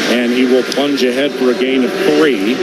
and he will plunge ahead for a gain of 3.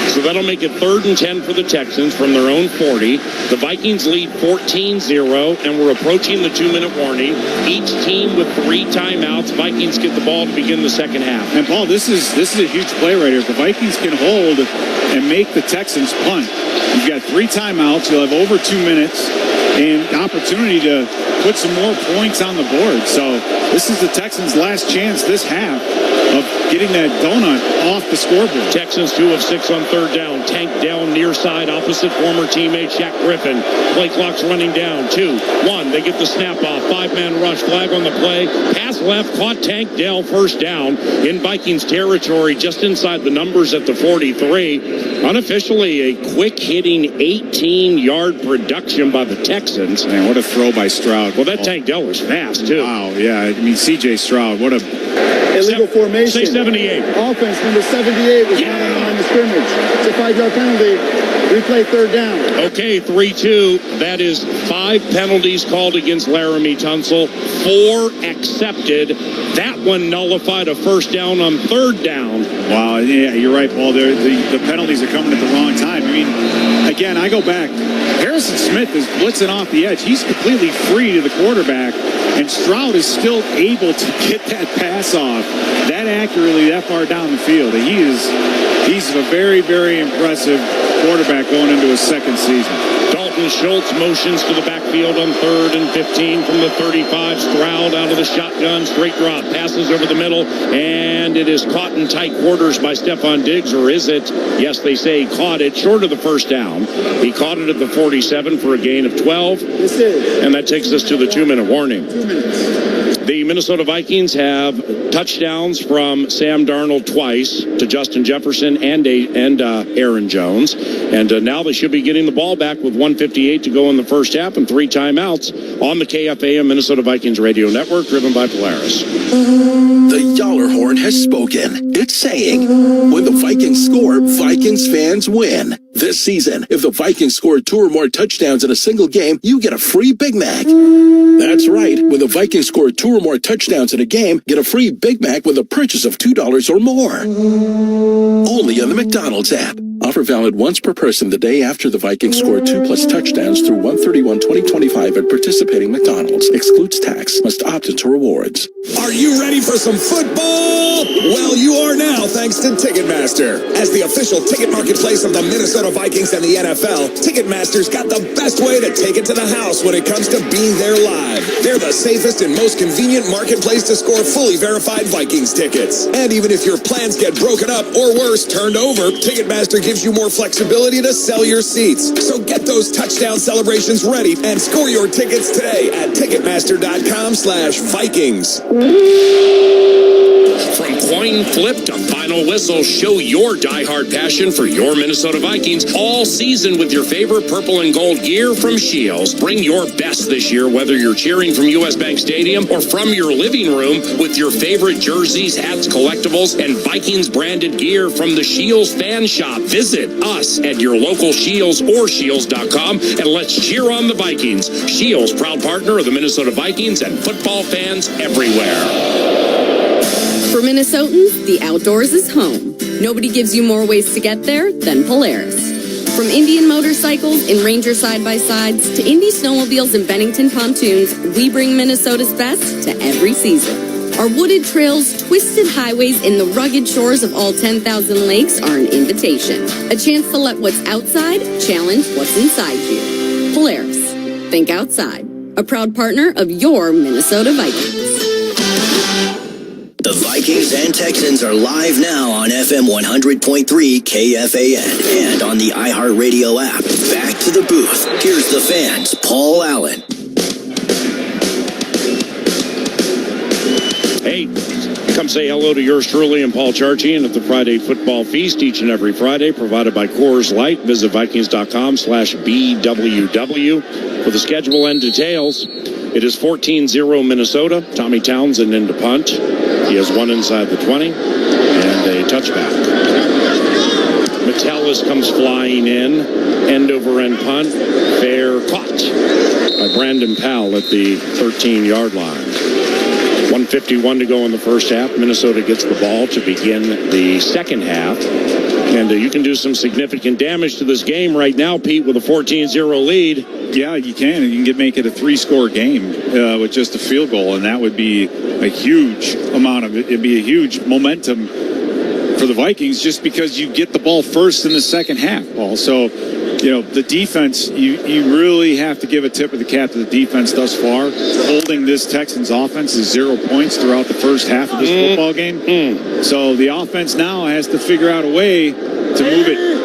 So that'll make it 3rd and 10 for the Texans from their own 40. The Vikings lead 14-0, and we're approaching the 2-minute warning. Each team with 3 timeouts. Vikings get the ball to begin the second half. And Paul, this is a huge play right here. If the Vikings can hold and make the Texans punt, you've got 3 timeouts. You'll have over 2 minutes and opportunity to put some more points on the board. So this is the Texans' last chance this half of getting that donut off the scoreboard. Texans 2 of 6 on third down. Tank down near side, opposite former teammate Shaq Griffin. Play clock's running down. 2-1. They get the snap off. 5-man rush. Flag on the play. Pass left. Caught Tank Dell. First down in Vikings territory, just inside the numbers at the 43. Unofficially, a quick hitting 18-yard production by the Texans. Man, what a throw by Stroud. Well, that Tank Dell was fast, too. Wow, yeah. I mean, C.J. Stroud, what a... Illegal formation. Say 78. Offense, number 78 was not on the line of scrimmage. It's a 5-yard penalty. Replay third down. Okay, 3-2. That is 5 penalties called against Laramie Tunsil. 4 accepted. That one nullified a first down on third down. Wow, yeah, you're right, Paul. The penalties are coming at the wrong time. I mean, again, I go back. Harrison Smith is blitzing off the edge. He's completely free to the quarterback, and Stroud is still able to get that pass off that accurately, that far down the field. He's a very, very impressive quarterback going into his second season. Dalton Schultz motions to the backfield on 3rd and 15 from the 35. Stroud out of the shotgun, straight drop, passes over the middle, and it is caught in tight quarters by Stephon Diggs, or is it? Yes, they say he caught it short of the first down. He caught it at the 47 for a gain of 12. This is. And that takes us to the 2-minute warning. 2 minutes. The Minnesota Vikings have touchdowns from Sam Darnold twice to Justin Jefferson and Aaron Jones. And now they should be getting the ball back with 1:58 to go in the first half and 3 timeouts on the KFAM Minnesota Vikings radio network, driven by Polaris. The Yaller horn has spoken. It's saying, when the Vikings score, Vikings fans win. This season, if the Vikings score 2 or more touchdowns in a single game, you get a free Big Mac. That's right. When the Vikings score 2 or more touchdowns in a game, get a free Big Mac with a purchase of $2 or more. Only on the McDonald's app. Offer valid once per person the day after the Vikings score 2+ touchdowns through 1/31/2025 at participating McDonald's. Excludes tax. Must opt into rewards. Are you ready for some football? Well, you are now, thanks to Ticketmaster. As the official ticket marketplace of the Minnesota Vikings and the NFL, Ticketmaster's got the best way to take it to the house when it comes to being there live. They're the safest and most convenient marketplace to score fully verified Vikings tickets. And even if your plans get broken up or worse, turned over, Ticketmaster gives you more flexibility to sell your seats. So get those touchdown celebrations ready and score your tickets today at Ticketmaster.com/Vikings. From coin flip to final whistle, show your diehard passion for your Minnesota Vikings all season with your favorite purple and gold gear from Shields. Bring your best this year, whether you're cheering from US Bank Stadium or from your living room with your favorite jerseys, hats, collectibles, and Vikings branded gear from the Shields Fan Shop. Visit us at your local Shields or Shields.com and let's cheer on the Vikings. Shields, proud partner of the Minnesota Vikings and football fans everywhere. For Minnesotans, the outdoors is home. Nobody gives you more ways to get there than Polaris. From Indian motorcycles and Ranger side-by-sides to Indy snowmobiles and Bennington pontoons, we bring Minnesota's best to every season. Our wooded trails, twisted highways, and the rugged shores of all 10,000 lakes are an invitation. A chance to let what's outside challenge what's inside you. Polaris. Think outside. A proud partner of your Minnesota Vikings. The Vikings and Texans are live now on FM 100.3 KFAN and on the iHeartRadio app. Back to the booth. Here's the fans, Paul Allen. Hey, come say hello to yours truly and Paul Charchian at the Friday Football Feast each and every Friday, provided by Coors Light. Visit Vikings.com/BWW for the schedule and details. It is 14-0 Minnesota. Tommy Townsend into punt. He has one inside the 20 and a touchback. Metellus comes flying in. End over end punt. Fair caught by Brandon Powell at the 13-yard line. 1:51 to go in the first half. Minnesota gets the ball to begin the second half. And you can do some significant damage to this game right now, Pete, with a 14-0 lead. Yeah, you can. You can make it a 3-score game with just a field goal, and that would be a huge amount of it. It'd be a huge momentum for the Vikings just because you get the ball first in the second half, Paul. So the defense, you really have to give a tip of the cap to the defense thus far. Holding this Texans offense is 0 points throughout the first half of this football game. So the offense now has to figure out a way to move it.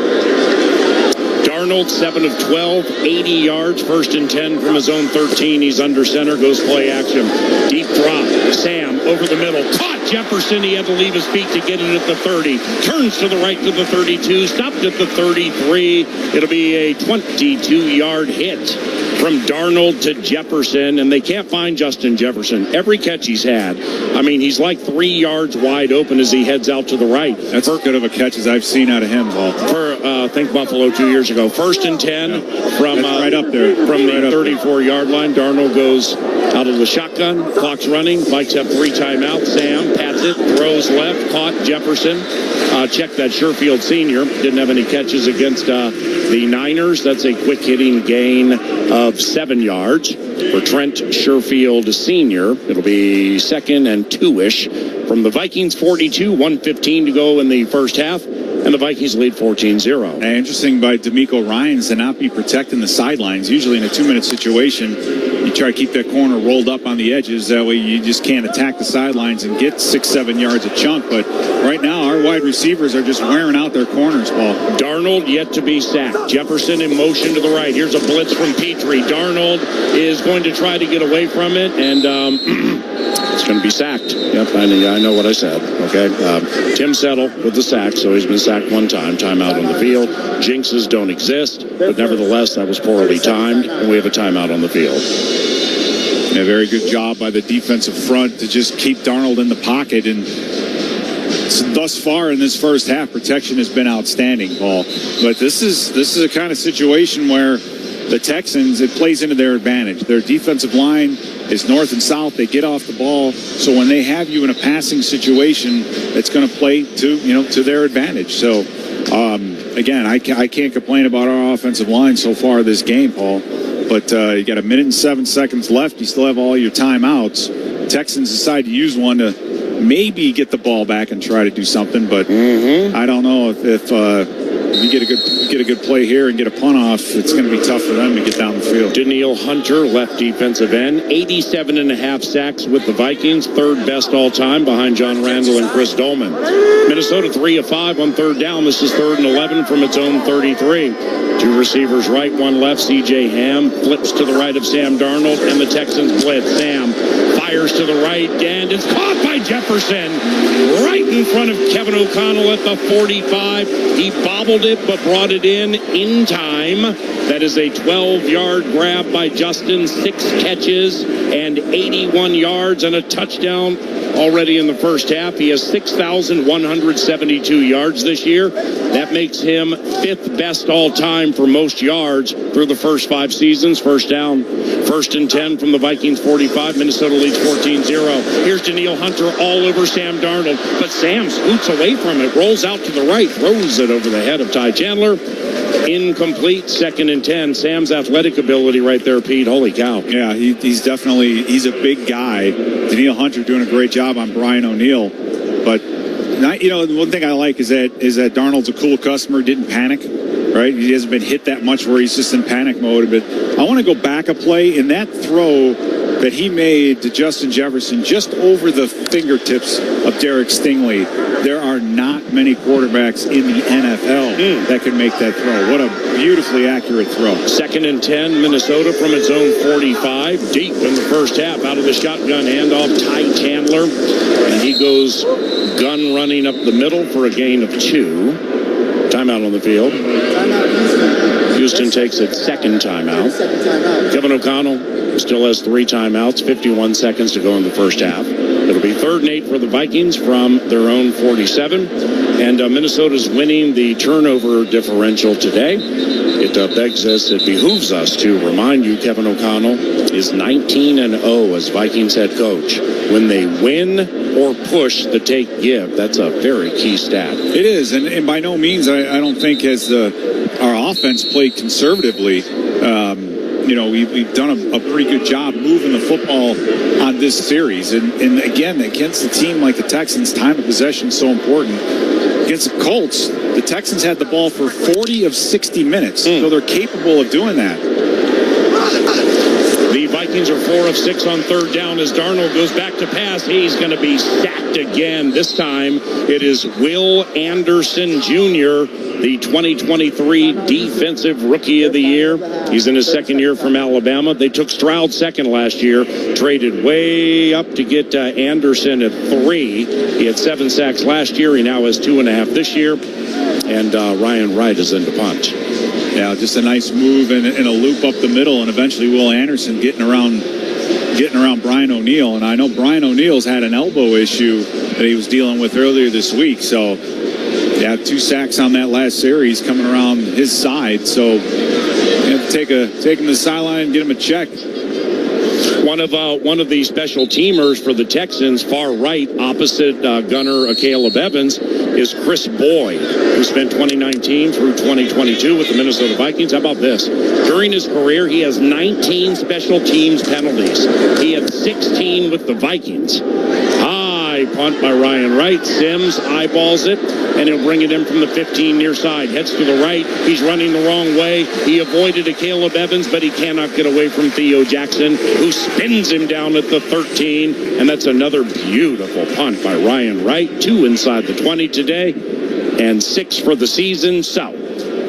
Darnold, 7 of 12, 80 yards, 1st and 10 from his own 13. He's under center, goes play action. Deep drop, Sam over the middle, caught Jefferson. He had to leave his feet to get it at the 30. Turns to the right to the 32, stopped at the 33. It'll be a 22-yard hit from Darnold to Jefferson, and they can't find Justin Jefferson. Every catch he's had, I mean, he's like 3 yards wide open as he heads out to the right. That's as good of a catch as I've seen out of him, Paul. For, think Buffalo 2 years ago. 1st and 10 from right up there. From the 34-yard line. Darnold goes out of the shotgun. Clock's running. Vikes have 3 timeouts. Sam pats it, throws left, caught Jefferson. Check that Sherfield Sr. Didn't have any catches against the Niners. That's a quick hitting gain of 7 yards for Trent Sherfield Sr. It'll be 2nd and 2-ish from the Vikings 42, 1:15 to go in the first half. And the Vikings lead 14-0. Interesting by D'Amico Ryans to not be protecting the sidelines. Usually in a 2-minute situation, you try to keep that corner rolled up on the edges. That way you just can't attack the sidelines and get 6-7 yards a chunk. But right now, our wide receivers are just wearing out their corners, Paul. Darnold yet to be sacked. Jefferson in motion to the right. Here's a blitz from Petrie. Darnold is going to try to get away from it, and it's going to be sacked. Yep, I know what I said. Okay. Tim Settle with the sack, so he's been sacked 1 time. Timeout on the field. Jinxes don't exist, but nevertheless, that was poorly timed, and we have a timeout on the field. A very good job by the defensive front to just keep Darnold in the pocket. And thus far in this first half, protection has been outstanding, Paul. But this is a kind of situation where the Texans, it plays into their advantage. Their defensive line is north and south. They get off the ball. So when they have you in a passing situation, it's going to play to their advantage. So, again, I can't complain about our offensive line so far this game, Paul. But you got 1 minute and 7 seconds left. You still have all your timeouts. Texans decide to use one to maybe get the ball back and try to do something. But I don't know if you get a good play here and get a punt off, it's going to be tough for them to get down the field. Daniil Hunter, left defensive end, 87.5 sacks with the Vikings, 3rd best all time behind John Randall and Chris Dolman. Minnesota 3 of 5 on 3rd down. This is 3rd and 11 from its own 33. 2 receivers right, 1 left. C.J. Ham flips to the right of Sam Darnold, and the Texans blitz. Sam fires to the right, and it's caught by Jefferson right in front of Kevin O'Connell at the 45. He bobbled it, but brought it in time. That is a 12-yard grab by Justin, 6 catches and 81 yards and a touchdown already in the first half. He has 6,172 yards this year. That makes him 5th best all time for most yards through the first 5 seasons. First down, 1st and 10 from the Vikings 45. Minnesota leads 14-0. Here's Daniil Hunter all over Sam Darnold, but Sam scoots away from it, rolls out to the right, throws it over the head of Ty Chandler. Incomplete, 2nd and 10. Sam's athletic ability right there, Pete. Holy cow. Yeah, he's a big guy. Daniil Hunter doing a great job on Brian O'Neill. But, one thing I like is that Darnold's a cool customer, didn't panic, right? He hasn't been hit that much where he's just in panic mode. But I want to go back a play. In that throw that he made to Justin Jefferson just over the fingertips of Derek Stingley, there are not many quarterbacks in the NFL that can make that throw. What a beautifully accurate throw. 2nd and 10, Minnesota from its own 45. Deep in the first half, out of the shotgun handoff, Ty Chandler. And he goes gun running up the middle for a gain of 2. Timeout on the field. Houston takes its 2nd timeout. Kevin O'Connell still has 3 timeouts, 51 seconds to go in the first half. It'll be 3rd and 8 for the Vikings from their own 47. And Minnesota's winning the turnover differential today. It behooves us to remind you Kevin O'Connell is 19-0 as Vikings head coach. When they win or push the take-give, that's a very key stat. It is, and by no means I don't think as our offense played conservatively. We've done a pretty good job moving the football on this series. And again, against a team like the Texans, time of possession is so important. Against the Colts, The Texans had the ball for 40 of 60 minutes, so they're capable of doing that. The Vikings are 4 of 6 on third down as Darnold goes back to pass. He's going to be sacked again. This time it is Will Anderson Jr., the 2023 Defensive Rookie of the Year. He's in his second year from Alabama. They took Stroud second last year, traded way up to get Anderson at 3. He had 7 sacks last year. He now has 2.5 this year. And Ryan Wright is in to punch. Yeah, just a nice move and a loop up the middle, and eventually Will Anderson getting around Brian O'Neill. And I know Brian O'Neill's had an elbow issue that he was dealing with earlier this week. So, yeah, 2 sacks on that last series coming around his side. So, you have to take him to the sideline and get him a check. One of the special teamers for the Texans, far right, opposite gunner Caleb Evans, is Chris Boyd, who spent 2019 through 2022 with the Minnesota Vikings. How about this? During his career, he has 19 special teams penalties. He had 16 with the Vikings. High punt by Ryan Wright. Sims eyeballs it, and he'll bring it in from the 15 near side. Heads to the right. He's running the wrong way. He avoided a Caleb Evans, but he cannot get away from Theo Jackson, who spins him down at the 13. And that's another beautiful punt by Ryan Wright. 2 inside the 20 today, and 6 for the season. So,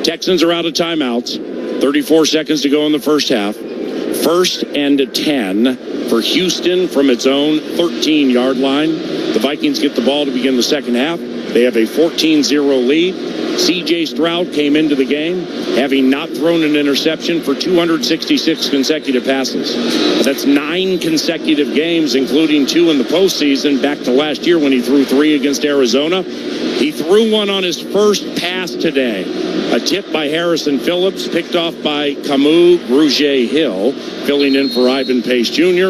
Texans are out of timeouts. 34 seconds to go in the first half. 1st and 10 for Houston from its own 13-yard line. The Vikings get the ball to begin the second half. They have a 14-0 lead. C.J. Stroud came into the game having not thrown an interception for 266 consecutive passes. That's 9 consecutive games, including 2 in the postseason, back to last year when he threw 3 against Arizona. He threw one on his first pass today. A tip by Harrison Phillips, picked off by Camus Grugier-Hill, filling in for Ivan Pace Jr.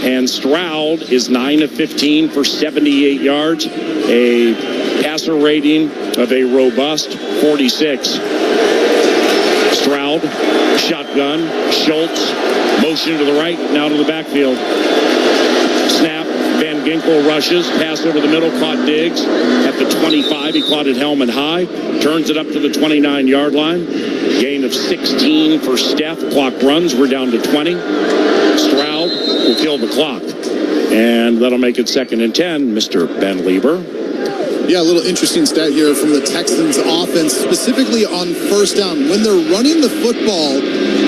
And Stroud is 9 of 15 for 78 yards, a passer rating of a robust 46. Stroud, shotgun, Schultz, motion to the right, now to the backfield. Snap, Van Ginkel rushes, pass over the middle, caught Diggs at the 25. He caught it helmet high, turns it up to the 29-yard line. Gain of 16 for Steph. Clock runs, we're down to 20. Stroud will kill the clock. And that'll make it 2nd and 10, Mr. Ben Lieber. Yeah, a little interesting stat here from the Texans offense, specifically on first down. When they're running the football,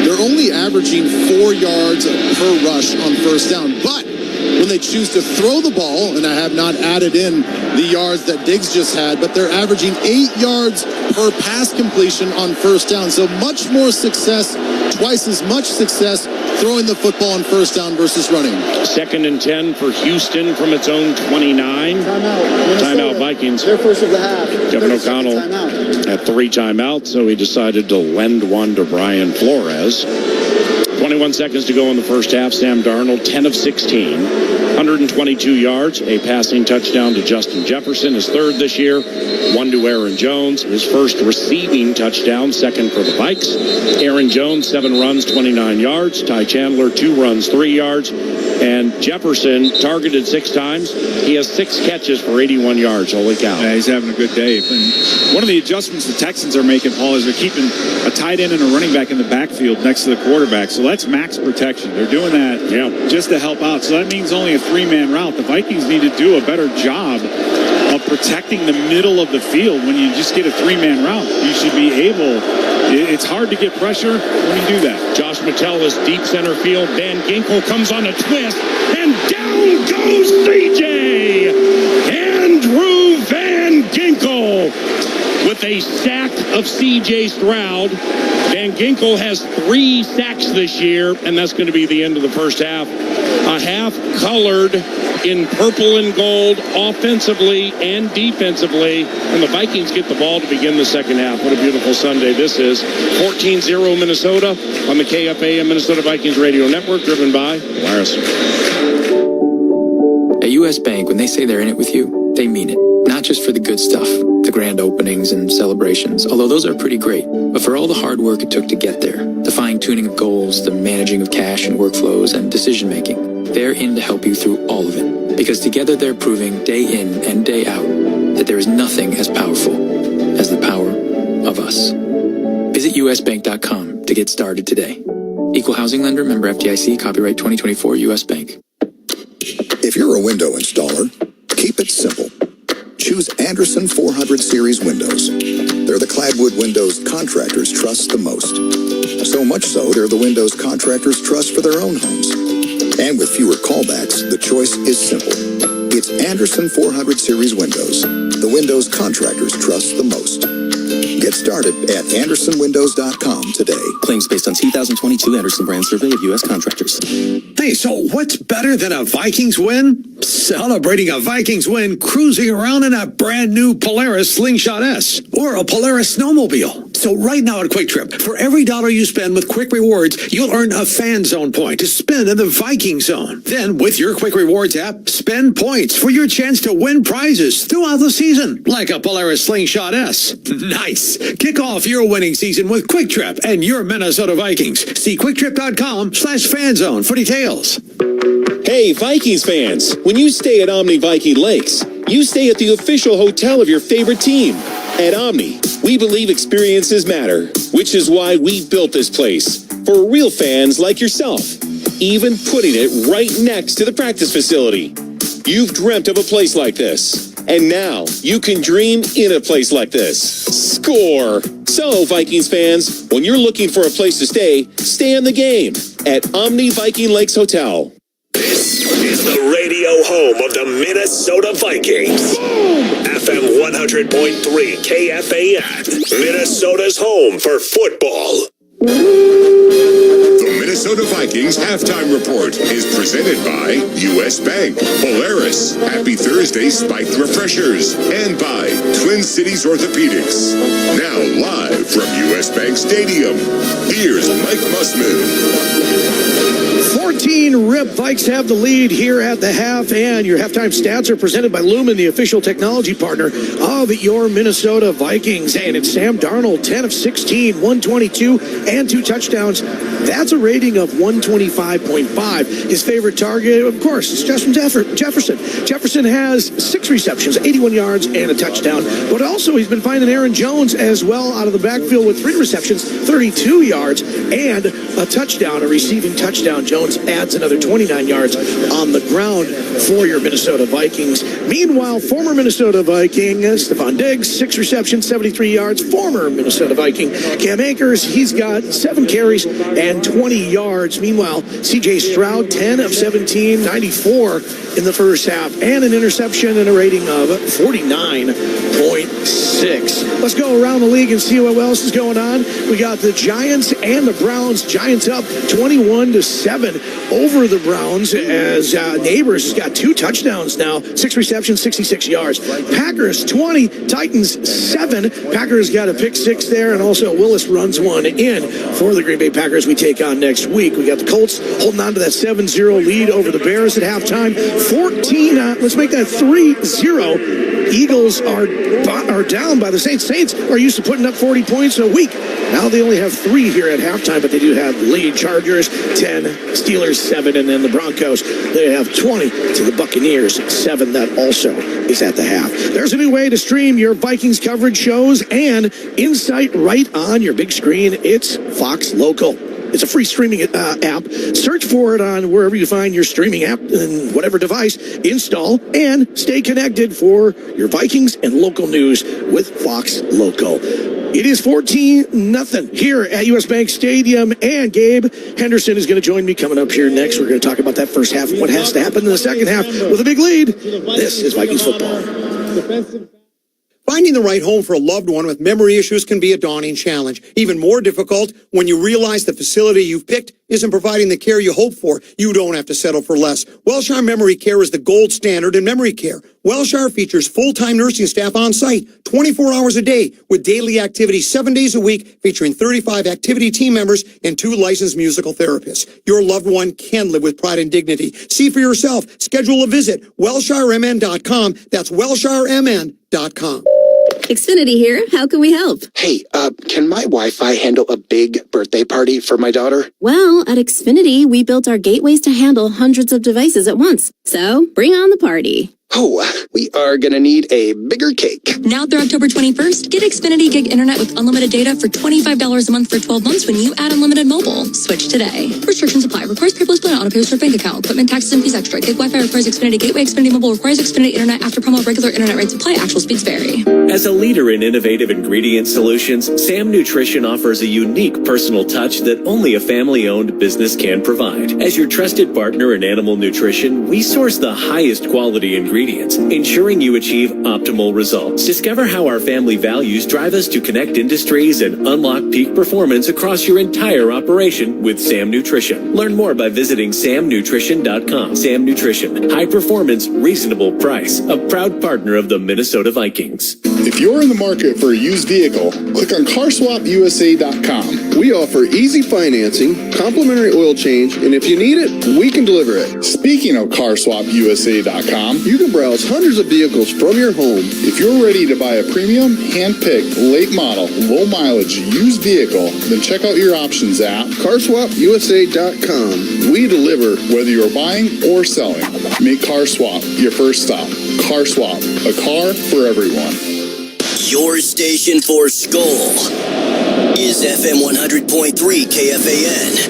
they're only averaging 4 yards per rush on first down. But when they choose to throw the ball, and I have not added in the yards that Diggs just had, but they're averaging 8 yards per pass completion on first down. So much more success, twice as much success throwing the football on first down versus running. 2nd and 10 for Houston from its own 29. Timeout Vikings. Their first of the half. Kevin O'Connell had 3 timeouts, so he decided to lend one to Brian Flores. 21 seconds to go in the first half. Sam Darnold, 10 of 16, 122 yards, a passing touchdown to Justin Jefferson, his 3rd this year, 1 to Aaron Jones, his 1st receiving touchdown, 2nd for the Vikes. Aaron Jones, 7 runs, 29 yards. Ty Chandler, 2 runs, 3 yards. And Jefferson targeted 6 times. He has 6 catches for 81 yards. Holy cow. Yeah, he's having a good day. And one of the adjustments the Texans are making, Paul, is they're keeping a tight end and a running back in the backfield next to the quarterback. So that's max protection. They're doing that just to help out. So that means only a 3-man route. The Vikings need to do a better job of protecting the middle of the field. When you just get a 3-man route, you should be able. It's hard to get pressure when you do that. Josh Metellus, deep center field. Van Ginkel comes on a twist, and down goes C.J. Andrew Van Ginkel with a sack of C.J. Stroud. Van Ginkel has 3 sacks this year, and that's going to be the end of the first half. A half colored in purple and gold offensively and defensively, and the Vikings get the ball to begin the second half. What a beautiful Sunday this is. 14-0 Minnesota on the KFAN Minnesota Vikings Radio Network, driven by Polaris. At U.S. Bank, when they say they're in it with you, they mean it. Not just for the good stuff, the grand openings and celebrations, although those are pretty great, but for all the hard work it took to get there, the fine-tuning of goals, the managing of cash and workflows, and decision-making. They're in to help you through all of it, because together they're proving day in and day out that there is nothing as powerful as the power of us. Visit usbank.com to get started today. Equal housing lender, member FDIC, copyright 2024 U.S. Bank. If you're a window installer, keep it simple. Choose Anderson 400 Series windows. They're the cladwood windows contractors trust the most. So much so, they're the windows contractors trust for their own homes. And with fewer callbacks, the choice is simple. It's Anderson 400 Series windows. The windows contractors trust the most. Get started at AndersonWindows.com today. Claims based on 2022 Anderson brand survey of U.S. contractors. Hey, so what's better than a Vikings win? Celebrating a Vikings win cruising around in a brand new Polaris Slingshot S or a Polaris snowmobile. So right now at Quick Trip, for every $1 you spend with Quick Rewards, you'll earn a fan zone point to spend in the Viking zone. Then with your Quick Rewards app, spend points for your chance to win prizes throughout the season, like a Polaris Slingshot S. Nice. Kick off your winning season with Quick Trip and your Minnesota Vikings. See quicktrip.com/fanzone for details. Hey, Vikings fans, when you stay at Omni Viking Lakes, you stay at the official hotel of your favorite team. At Omni, we believe experiences matter, which is why we built this place for real fans like yourself, even putting it right next to the practice facility. You've dreamt of a place like this, and now you can dream in a place like this. Score! So, Vikings fans, when you're looking for a place to stay in the game at Omni Viking Lakes Hotel. This is the radio home of the Minnesota Vikings. FM 100.3 KFAN. Minnesota's home for football. The Minnesota Vikings halftime report is presented by U.S. Bank, Polaris, Happy Thursday Spiked Refreshers, and by Twin Cities Orthopedics. Now live from U.S. Bank Stadium, here's Mike Mussman. 14 rip. Vikes have the lead here at the half, and your halftime stats are presented by Lumen, the official technology partner of your Minnesota Vikings. And it's Sam Darnold, 10 of 16, 122, and 2 touchdowns. That's a rating of 125.5. His favorite target, of course, is Justin Jefferson. Jefferson has 6 receptions, 81 yards, and a touchdown. But also, he's been finding Aaron Jones as well out of the backfield with 3 receptions, 32 yards, and a touchdown, a receiving touchdown. Jones adds another 29 yards on the ground for your Minnesota Vikings. Meanwhile, former Minnesota Viking Stephon Diggs, 6 receptions, 73 yards. Former Minnesota Viking Cam Akers, he's got 7 carries and 20 yards. Meanwhile, CJ Stroud, 10 of 17, 94 in the first half, and an interception and a rating of 49.6. Let's go around the league and see what else is going on. We got the Giants and the Browns. Giants up 21-7 over the Browns as Neighbors has got 2 touchdowns now, 6 receptions, 66 yards. Packers 20, Titans 7. Packers got a pick 6 there, and also Willis runs one in for the Green Bay Packers we take on next week. We got the Colts holding on to that 7-0 lead over the Bears at halftime. 14, let's make that 3-0. Eagles are down by the Saints. Saints are used to putting up 40 points a week. Now they only have 3 here at halftime, but they do have the lead. Chargers 10, Steelers 7, and then the Broncos, they have 20 to the Buccaneers 7. That also is at the half. There's a new way to stream your Vikings coverage shows and insight right on your big screen. It's Fox Local. It's a free streaming app. Search for it on wherever you find your streaming app and whatever device. Install and stay connected for your Vikings and local news with Fox Local. It is 14-0 here at U.S. Bank Stadium, and Gabe Henderson is going to join me coming up here next. We're going to talk about that first half and what has to happen in the second half with a big lead. This is Vikings football. Finding the right home for a loved one with memory issues can be a daunting challenge. Even more difficult when you realize the facility you've picked isn't providing the care you hope for. You don't have to settle for less. Welshire Memory Care is the gold standard in memory care. Welshire features full-time nursing staff on site 24 hours a day with daily activity 7 days a week, featuring 35 activity team members and 2 licensed musical therapists. Your loved one can live with pride and dignity. See for yourself. Schedule a visit. WelshireMN.com. That's WelshireMN.com. Xfinity here. How can we help? Hey, can my Wi-Fi handle a big birthday party for my daughter? Well, at Xfinity, we built our gateways to handle hundreds of devices at once. So, bring on the party. Oh, we are gonna need a bigger cake. Now through October 21st, get Xfinity Gig Internet with unlimited data for $25 a month for 12 months when you add unlimited mobile. Switch today. Restrictions apply. Requires paperless plan, auto pay with bank account. Equipment, taxes, and fees extra. Gig Wi-Fi requires Xfinity Gateway. Xfinity Mobile requires Xfinity Internet. After promo, regular internet rates apply. Actual speeds vary. As a leader in innovative ingredient solutions, Sam Nutrition offers a unique personal touch that only a family-owned business can provide. As your trusted partner in animal nutrition, we source the highest quality ingredients, ensuring you achieve optimal results. Discover how our family values drive us to connect industries and unlock peak performance across your entire operation with Sam Nutrition. Learn more by visiting samnutrition.com. Sam Nutrition, high performance, reasonable price, a proud partner of the Minnesota Vikings. If you're in the market for a used vehicle, click on carswapusa.com. We offer easy financing, complimentary oil change, and if you need it, we can deliver it. Speaking of carswapusa.com, you can browse hundreds of vehicles from your home. If you're ready to buy a premium, hand-picked, late model, low mileage used vehicle, then check out your options at carswapusa.com. We deliver whether you're buying or selling. Make CarSwap your first stop. CarSwap, a car for everyone. Your station for Skull is FM 100.3 KFAN.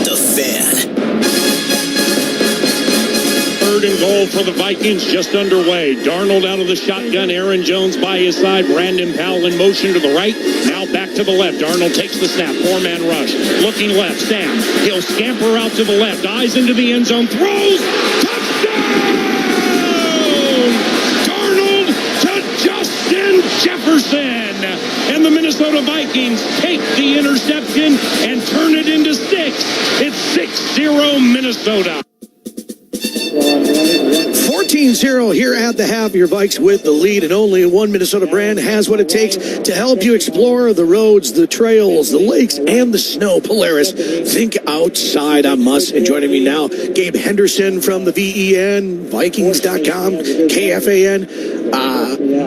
The Fan. Third and goal for the Vikings just underway. Darnold out of the shotgun. Aaron Jones by his side. Brandon Powell in motion to the right. Now back to the left. Darnold takes the snap. Four-man rush. Looking left. Sam. He'll scamper out to the left. Eyes into the end zone. Throws. Touchdown! Darnold to Justin Jefferson. And the Minnesota Vikings take the interception and turn it into 6. It's 6-0 Minnesota. 14-0 here at the half. Your Vikes with the lead, and only one Minnesota brand has what it takes to help you explore the roads, the trails, the lakes, and the snow. Polaris. Think outside. I'm Muss, and joining me now, Gabe Henderson from the VEN, Vikings.com, KFAN.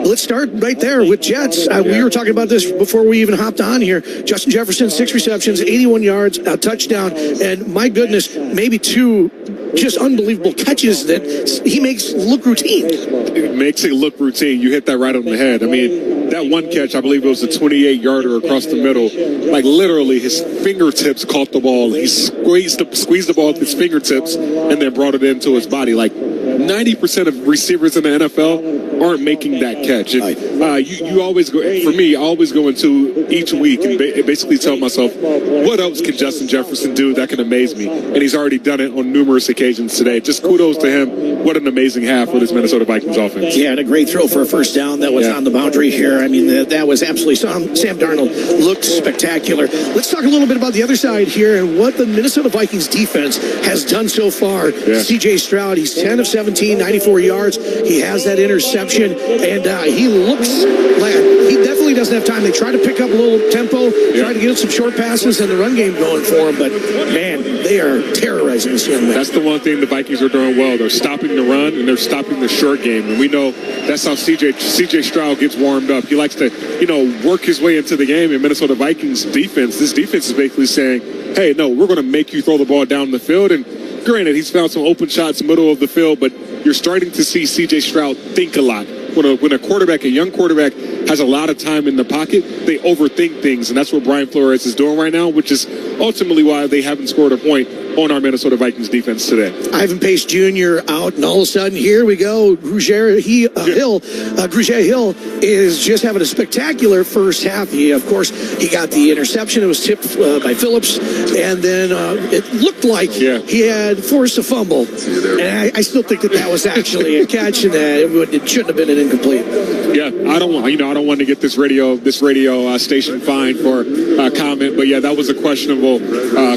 Let's start right there with Jets. We were talking about this before we even hopped on here. Justin Jefferson, 6 receptions, 81 yards, a touchdown, and my goodness, maybe 2 just unbelievable catches that he makes look routine. It makes it look routine. You hit that right on the head. I mean, that one catch, I believe it was a 28-yarder across the middle. Like, literally, his fingertips caught the ball. He squeezed the ball with his fingertips and then brought it into his body. Like, 90% of receivers in the NFL aren't making that catch. And, you always go, for me, I always go into each week and basically tell myself, what else can Justin Jefferson do that can amaze me? And he's already done it on numerous occasions today. Just kudos to him. What an amazing half for this Minnesota Vikings offense. Yeah, and a great throw for a first down that was on the boundary here. I mean, that was absolutely Sam Darnold looked spectacular. Let's talk a little bit about the other side here and what the Minnesota Vikings defense has done so far. CJ Stroud, he's 10 of 17, 94 yards. He has that interception, and he looks like he definitely doesn't have time. They try to pick up a little tempo, try to get some short passes and the run game going for him, but man, they are terrorizing this young man. That's the one thing the Vikings are doing well. They're stopping the run and they're stopping the short game, and we know that's how CJ Stroud gets warmed up. He likes to, work his way into the game. And Minnesota Vikings defense, this defense is basically saying, hey, no, we're going to make you throw the ball down the field. And granted, he's found some open shots middle of the field, but you're starting to see CJ Stroud think a lot. When a young quarterback has a lot of time in the pocket, they overthink things, and that's what Brian Flores is doing right now, which is ultimately why they haven't scored a point on our Minnesota Vikings defense today. Ivan Pace Jr. out, and all of a sudden, here we go. Grugier Hill is just having a spectacular first half. He got the interception. It was tipped by Phillips, and then it looked like he had forced a fumble. And I still think that was actually a catch, and it shouldn't have been an incomplete. Yeah, I don't want to get this radio station fined for comment, but that was a questionable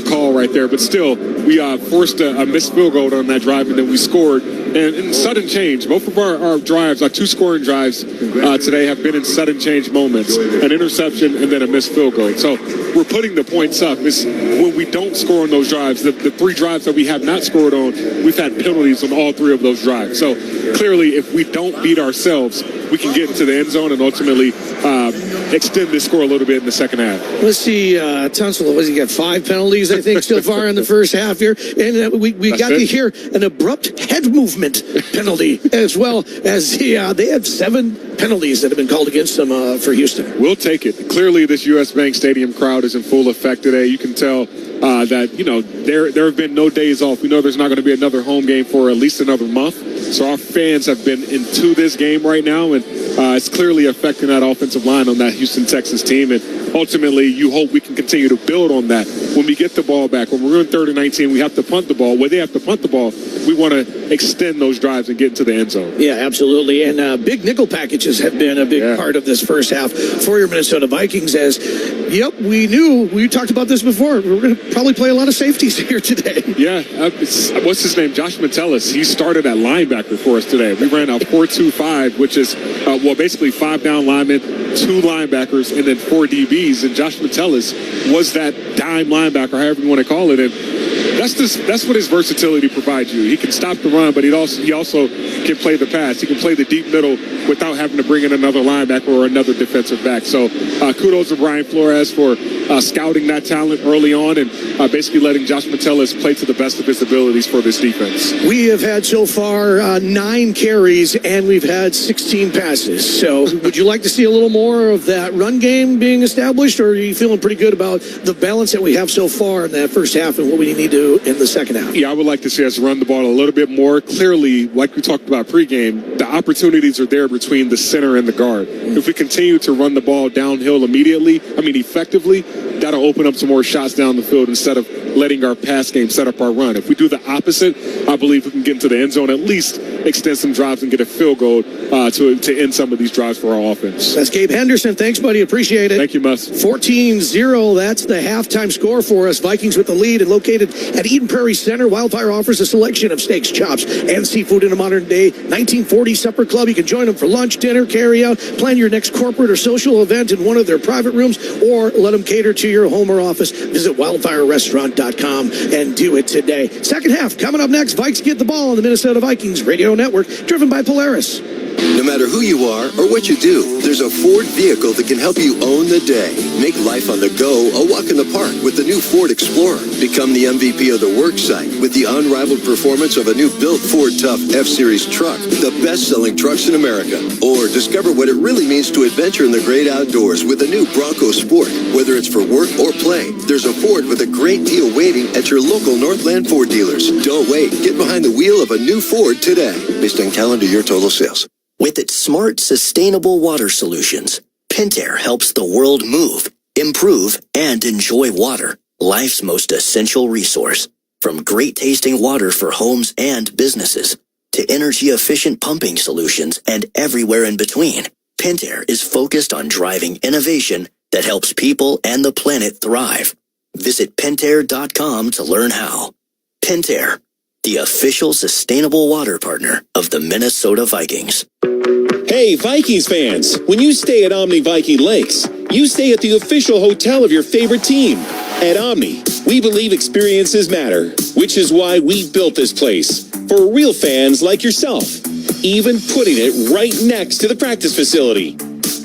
call right there. But still, we forced a missed field goal on that drive, and then we scored. And in sudden change, both of our drives, our 2 scoring drives today have been in sudden change moments. An interception and then a missed field goal. So we're putting the points up. It's when we don't score on those drives, the 3 drives that we have not scored on, we've had penalties on all 3 of those drives. So clearly, if we don't beat ourselves, we can get into the end zone and ultimately extend this score a little bit in the second half. Let's see, Tunsil, he got 5 penalties, I think, so far in the first half here. And we got to hear an abrupt head movement penalty as well as they have 7 penalties that have been called against them for Houston. We'll take it. Clearly, this U.S. Bank Stadium crowd is in full effect today. You can tell that, there have been no days off. We know there's not going to be another home game for at least another month. So our fans have been into this game right now, and it's clearly affecting that offensive line on that Houston Texans team. And ultimately, you hope we can continue to build on that. When we get the ball back, when we're in 3rd and 19, we have to punt the ball. Where they have to punt the ball, we want to extend those drives and get into the end zone. Yeah, absolutely. And big nickel packages have been a big part of this first half for your Minnesota Vikings. As, we talked about this before. We're going to probably play a lot of safeties here today. Yeah, what's his name? Josh Metellus. He started at linebacker for us today. We ran a 4-2-5, which is, basically 5 down linemen, 2 linebackers, and then 4 DBs. And Josh Metellus was that dime linebacker, however you want to call it. And that's what his versatility provides you. He can stop the run, but he also can play the pass. He can play the deep middle without having to bring in another linebacker or another defensive back. So kudos to Brian Flores for scouting that talent early on and basically letting Josh Metellus play to the best of his abilities for this defense. We have had so far 9 carries and we've had 16 passes. So would you like to see a little more of that run game being established, or are you feeling pretty good about the balance that we have so far in that first half and what we need to do in the second half? Yeah, I would like to see us run the ball a little bit more. Clearly, like we talked about pregame, the opportunities are there between the center and the guard. If we continue to run the ball downhill effectively, that'll open up some more shots down the field instead of letting our pass game set up our run. If we do the opposite, I believe we can get into the end zone, at least extend some drives and get a field goal to end some of these drives for our offense. That's Gabe Henderson. Thanks, buddy. Appreciate it. Thank you, Mus. 14-0. That's the halftime score for us. Vikings with the lead, and located at Eden Prairie Center, Wildfire offers a selection of steaks, chops, and seafood in a modern-day 1940s supper club. You can join them for lunch, dinner, carry-out, plan your next corporate or social event in one of their private rooms, or let them cater to your home or office. Visit wildfirerestaurant.com and do it today. Second half coming up next. Vikes get the ball on the Minnesota Vikings Radio Network, driven by Polaris. No matter who you are or what you do, there's a Ford vehicle that can help you own the day. Make life on the go a walk in the park with the new Ford Explorer. Become the MVP of the work site with the unrivaled performance of a new built Ford Tough F-Series truck, the best-selling trucks in America. Or discover what it really means to adventure in the great outdoors with the new Bronco Sport. Whether it's for work or play, there's a Ford with a great deal waiting at your local Northland Ford dealers. Don't wait. Get behind the wheel of a new Ford today. Based on calendar year total sales. With its smart, sustainable water solutions, Pentair helps the world move, improve, and enjoy water, life's most essential resource. From great-tasting water for homes and businesses, to energy-efficient pumping solutions and everywhere in between, Pentair is focused on driving innovation that helps people and the planet thrive. Visit Pentair.com to learn how. Pentair, the official sustainable water partner of the Minnesota Vikings. Hey, Vikings fans, when you stay at Omni Viking Lakes, you stay at the official hotel of your favorite team. At Omni, we believe experiences matter, which is why we built this place for real fans like yourself, even putting it right next to the practice facility.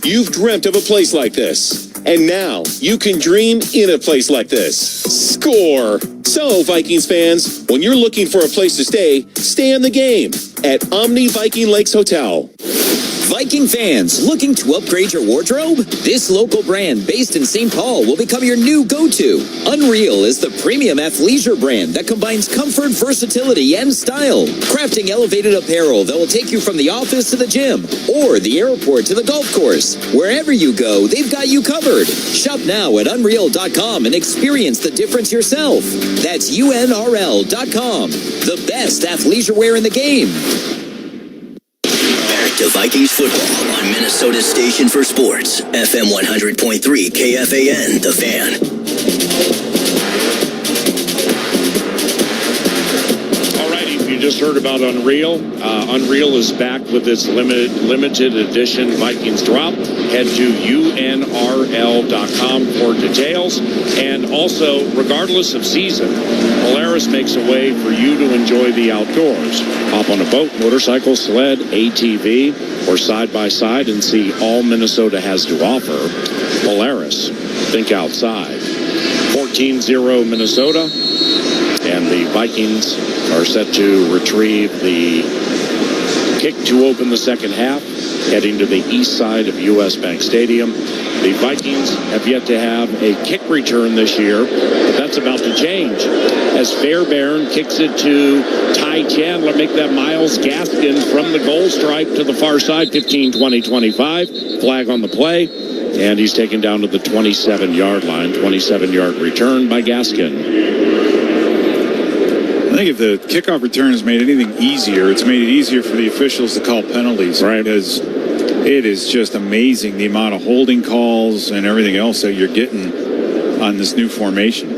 You've dreamt of a place like this, and now you can dream in a place like this. Score! So, Vikings fans, when you're looking for a place to stay in the game at Omni Viking Lakes Hotel. Viking fans, looking to upgrade your wardrobe? This local brand based in St. Paul will become your new go-to. Unreal is the premium athleisure brand that combines comfort, versatility, and style. Crafting elevated apparel that will take you from the office to the gym or the airport to the golf course. Wherever you go, they've got you covered. Shop now at Unreal.com and experience the difference yourself. That's UNRL.com. The best athleisure wear in the game. To Vikings football on Minnesota's station for sports, FM 100.3 KFAN, The Fan. All righty, if you just heard about Unreal. Unreal is back with its limited edition Vikings drop. Head to unrl.com for details. And also, regardless of season, Polaris makes a way for you to enjoy the outdoors. Hop on a boat, motorcycle, sled, ATV, or side-by-side and see all Minnesota has to offer. Polaris, think outside. 14-0 Minnesota, and the Vikings are set to retrieve the kick to open the second half, heading to the east side of U.S. Bank Stadium. The Vikings have yet to have a kick return this year, but that's about to change as Fairbairn kicks it to Ty Chandler, make that Myles Gaskin from the goal stripe to the far side, 15, 20, 25. Flag on the play, and he's taken down to the 27-yard line. 27-yard return by Gaskin. I think if the kickoff return has made anything easier, it's made it easier for the officials to call penalties. Right. Because it is just amazing the amount of holding calls and everything else that you're getting on this new formation.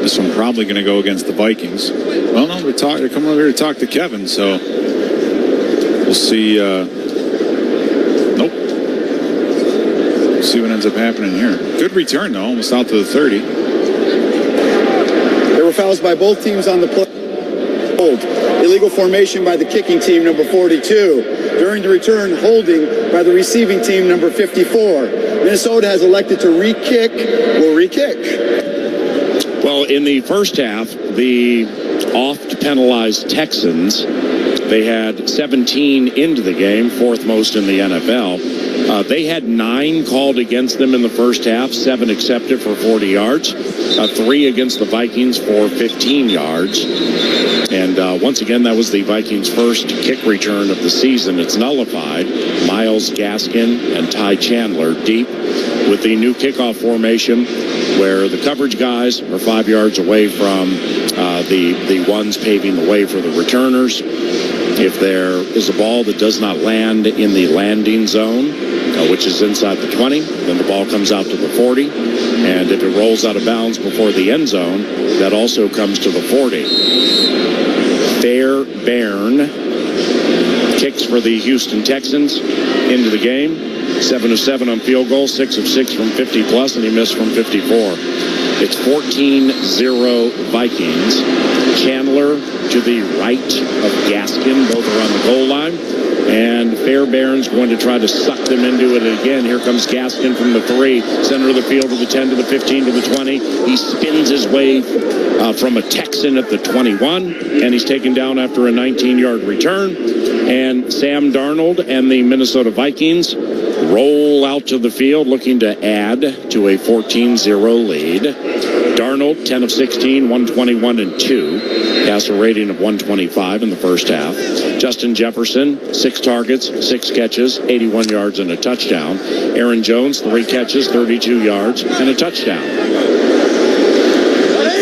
This one probably going to go against the Vikings. Well, no, they're coming over here to talk to Kevin, so we'll see. Nope. We'll see what ends up happening here. Good return, though, almost out to the 30. There were fouls by both teams on the play. Illegal formation by the kicking team, number 42. During the return, holding by the receiving team, number 54. Minnesota has elected to re-kick. Will re-kick. Well, in the first half, the oft-penalized Texans, they had 17 into the game, fourth most in the NFL. They had 9 called against them in the first half, 7 accepted for 40 yards, 3 against the Vikings for 15 yards. And once again, that was the Vikings' first kick return of the season. It's nullified. Myles Gaskin and Ty Chandler deep with the new kickoff formation where the coverage guys are 5 yards away from the ones paving the way for the returners. If there is a ball that does not land in the landing zone, which is inside the 20, then the ball comes out to the 40. And if it rolls out of bounds before the end zone, that also comes to the 40. Fairbairn kicks for the Houston Texans into the game. 7 of 7 on field goal, 6 of 6 from 50 plus, and he missed from 54. It's 14-0 Vikings. Chandler to the right of Gaskin. Both are on the goal line. And Fairbairn's going to try to suck them into it again. Here comes Gaskin from the 3, center of the field to the 10, to the 15, to the 20. He spins his way from a Texan at the 21, and he's taken down after a 19-yard return. And Sam Darnold and the Minnesota Vikings roll out to the field looking to add to a 14-0 lead. Darnold, 10 of 16, 121 and 2. Passer rating of 125 in the first half. Justin Jefferson, 6 targets, 6 catches, 81 yards and a touchdown. Aaron Jones, 3 catches, 32 yards and a touchdown.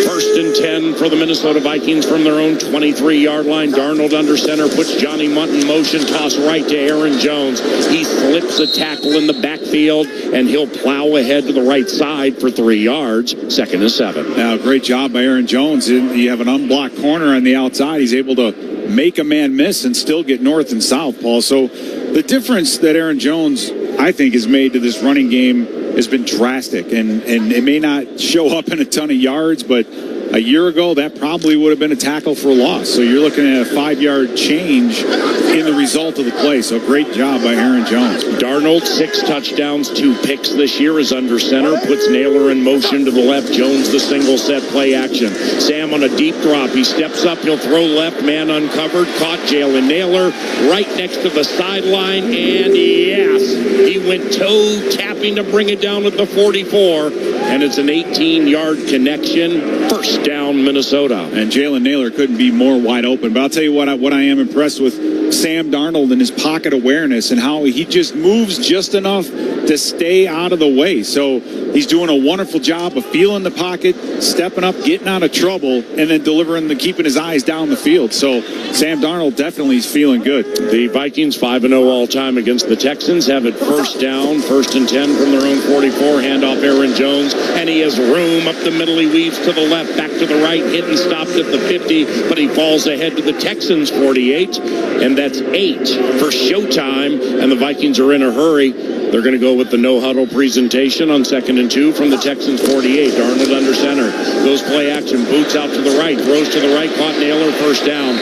First and 10 for the Minnesota Vikings from their own 23-yard line. Darnold under center, puts Johnny Munt in motion, toss right to Aaron Jones. He slips a tackle in the backfield, and he'll plow ahead to the right side for 3 yards. Second and 7. Now, great job by Aaron Jones. You have an unblocked corner on the outside. He's able to make a man miss and still get north and south, Paul. So the difference that Aaron Jones, I think, has made to this running game has been drastic. And it may not show up in a ton of yards, but a year ago, that probably would have been a tackle for a loss. So you're looking at a 5-yard change in the result of the play. So great job by Aaron Jones. Darnold, 6 touchdowns, 2 picks this year, is under center, puts Naylor in motion to the left. Jones, the single set play action. Sam on a deep drop. He steps up. He'll throw left, man uncovered. Caught Jalen Naylor right next to the sideline. And yes, he went toe tapping to bring it down at the 44. And it's an 18-yard connection. First down, Minnesota. And Jalen Naylor couldn't be more wide open. But I'll tell you what I am impressed with Sam Darnold and his pocket awareness and how he just moves just enough to stay out of the way. So He's doing a wonderful job of feeling the pocket, stepping up, getting out of trouble, and then delivering keeping his eyes down the field. So Sam Darnold definitely is feeling good. The Vikings 5-0 all-time against the Texans have it first down, 1st and 10 from their own 44. Handoff Aaron Jones, and he has room up the middle. He weaves to the left, back to the right, hit and stopped at the 50, but he falls ahead to the Texans 48, and that's 8 for showtime, and the Vikings are in a hurry. They're going to go with the no-huddle presentation on 2nd and 2 from the Texans 48. Darnold under center. Goes play action. Boots out to the right. Throws to the right. Caught Naylor. First down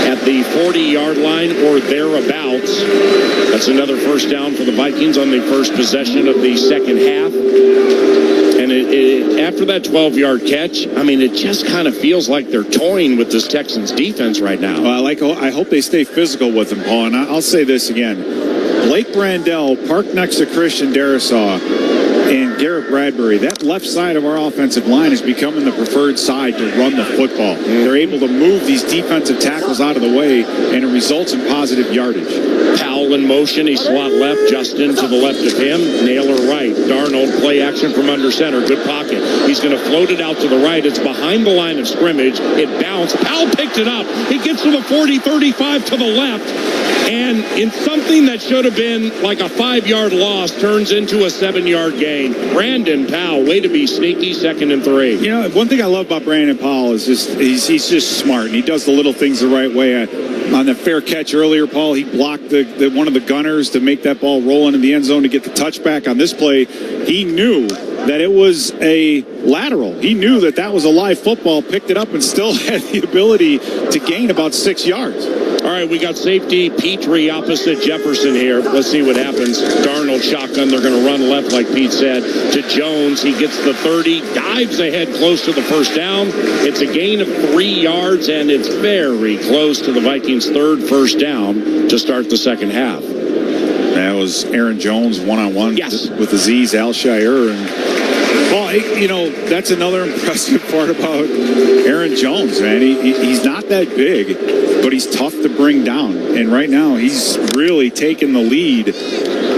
at the 40-yard line or thereabouts. That's another first down for the Vikings on the first possession of the second half. And after that 12-yard catch, I mean, it just kind of feels like they're toying with this Texans defense right now. Well, I hope they stay physical with them, Paul. And I'll say this again. Blake Brandel parked next to Christian Darrisaw and Garrett Bradbury. That left side of our offensive line is becoming the preferred side to run the football. They're able to move these defensive tackles out of the way, and it results in positive yardage. Powell in motion. He slot left. Justin to the left of him. Naylor right. Darnold play action from under center. Good pocket. He's going to float it out to the right. It's behind the line of scrimmage. It bounced. Powell picked it up. He gets to the 40, 35 to the left. And in something that should have been like a 5-yard loss turns into a 7-yard gain. Brandon Powell, way to be sneaky, 2nd and 3. You know, one thing I love about Brandon Powell is just he's just smart, and he does the little things the right way. On the fair catch earlier, Paul, he blocked the one of the gunners to make that ball roll into the end zone to get the touchback. On this play, he knew that it was a lateral. He knew that was a live football, picked it up, and still had the ability to gain about 6 yards. All right, we got safety Petrie opposite Jefferson here. Let's see what happens. Darnold shotgun. They're going to run left, like Pete said, to Jones. He gets the 30, dives ahead close to the first down. It's a gain of 3 yards, and it's very close to the Vikings' third first down to start the second half. That was Aaron Jones one-on-one with Azeez Al-Shaair. And, well, you know, that's another impressive part about Aaron Jones, man. He's not that big, but he's tough to bring down. And right now, he's really taken the lead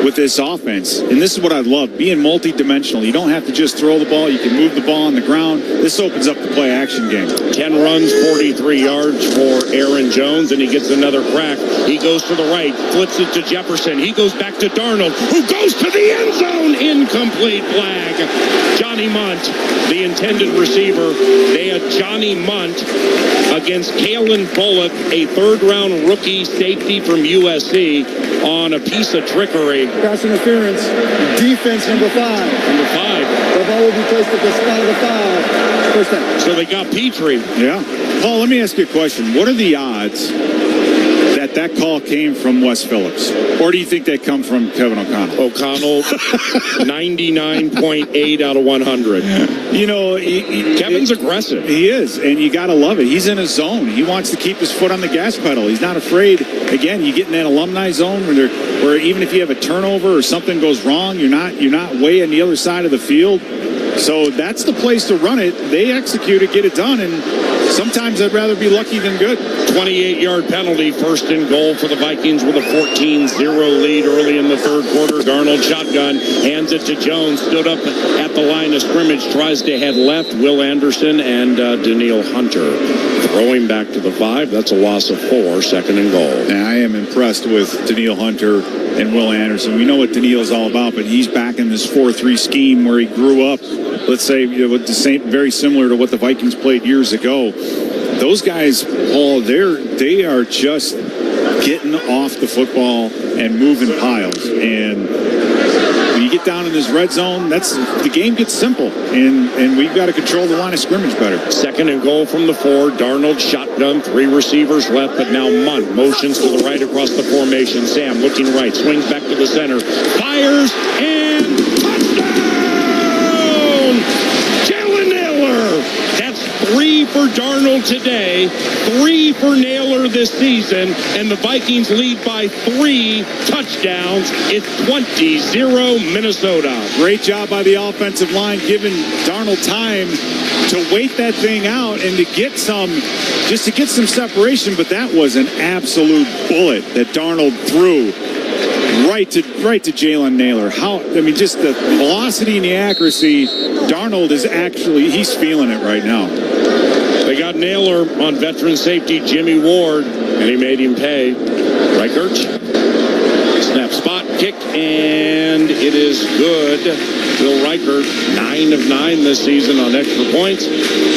with this offense. And this is what I love, being multi-dimensional. You don't have to just throw the ball. You can move the ball on the ground. This opens up the play-action game. 10 runs, 43 yards for Aaron Jones, and he gets another crack. He goes to the right, flips it to Jefferson. He goes back to Darnold, who goes to the end zone. Incomplete flag. Johnny Munt, the intended receiver. They had Johnny Munt against Kalen Bullock, a third-round rookie safety from USC, on a piece of trickery. Pass interference. Defense number 5. Number 5. The ball will be placed at the spot of the 5. First down. So they got Petrie. Yeah. Paul, let me ask you a question. What are the odds that call came from Wes Phillips? Or do you think they come from Kevin O'Connell? O'Connell, 99.8 out of 100. You know, Kevin's aggressive. He is, and you got to love it. He's in a zone. He wants to keep his foot on the gas pedal. He's not afraid. Again, you get in that alumni zone where even if you have a turnover or something goes wrong, you're not way on the other side of the field. So that's the place to run it. They execute it, get it done, and sometimes I'd rather be lucky than good. 28-yard penalty, 1st and goal for the Vikings with a 14-0 lead early in the third quarter. Darnold shotgun, hands it to Jones, stood up at the line of scrimmage, tries to head left. Will Anderson and Daniil Hunter throwing back to the 5. That's a loss of 4, 2nd and goal. And I am impressed with Daniil Hunter and Will Anderson. We know what Daniil's all about, but he's back in this 4-3 scheme where he grew up. Let's say with the same, very similar to what the Vikings played years ago. Those guys, Paul, they are just getting off the football and moving piles. And when you get down in this red zone, the game gets simple, and we've got to control the line of scrimmage better. 2nd and goal from the 4. Darnold shotgun, 3 receivers left, but now Munt motions to the right across the formation. Sam looking right, swings back to the center, fires, and touchdown! Jalen Naylor. That's 3 for Darnold today, 3 for Naylor this season, and the Vikings lead by 3 touchdowns. It's 20-0 Minnesota. Great job by the offensive line, giving Darnold time to wait that thing out and to get some separation. But that was an absolute bullet that Darnold threw right to Jalen Naylor. Just the velocity and the accuracy. Darnold is he's feeling it right now. They got Naylor on veteran safety Jimmy Ward, and he made him pay. Reichert, snap, spot, kick, and it is good. Bill Reichert, 9 of 9 this season on extra points.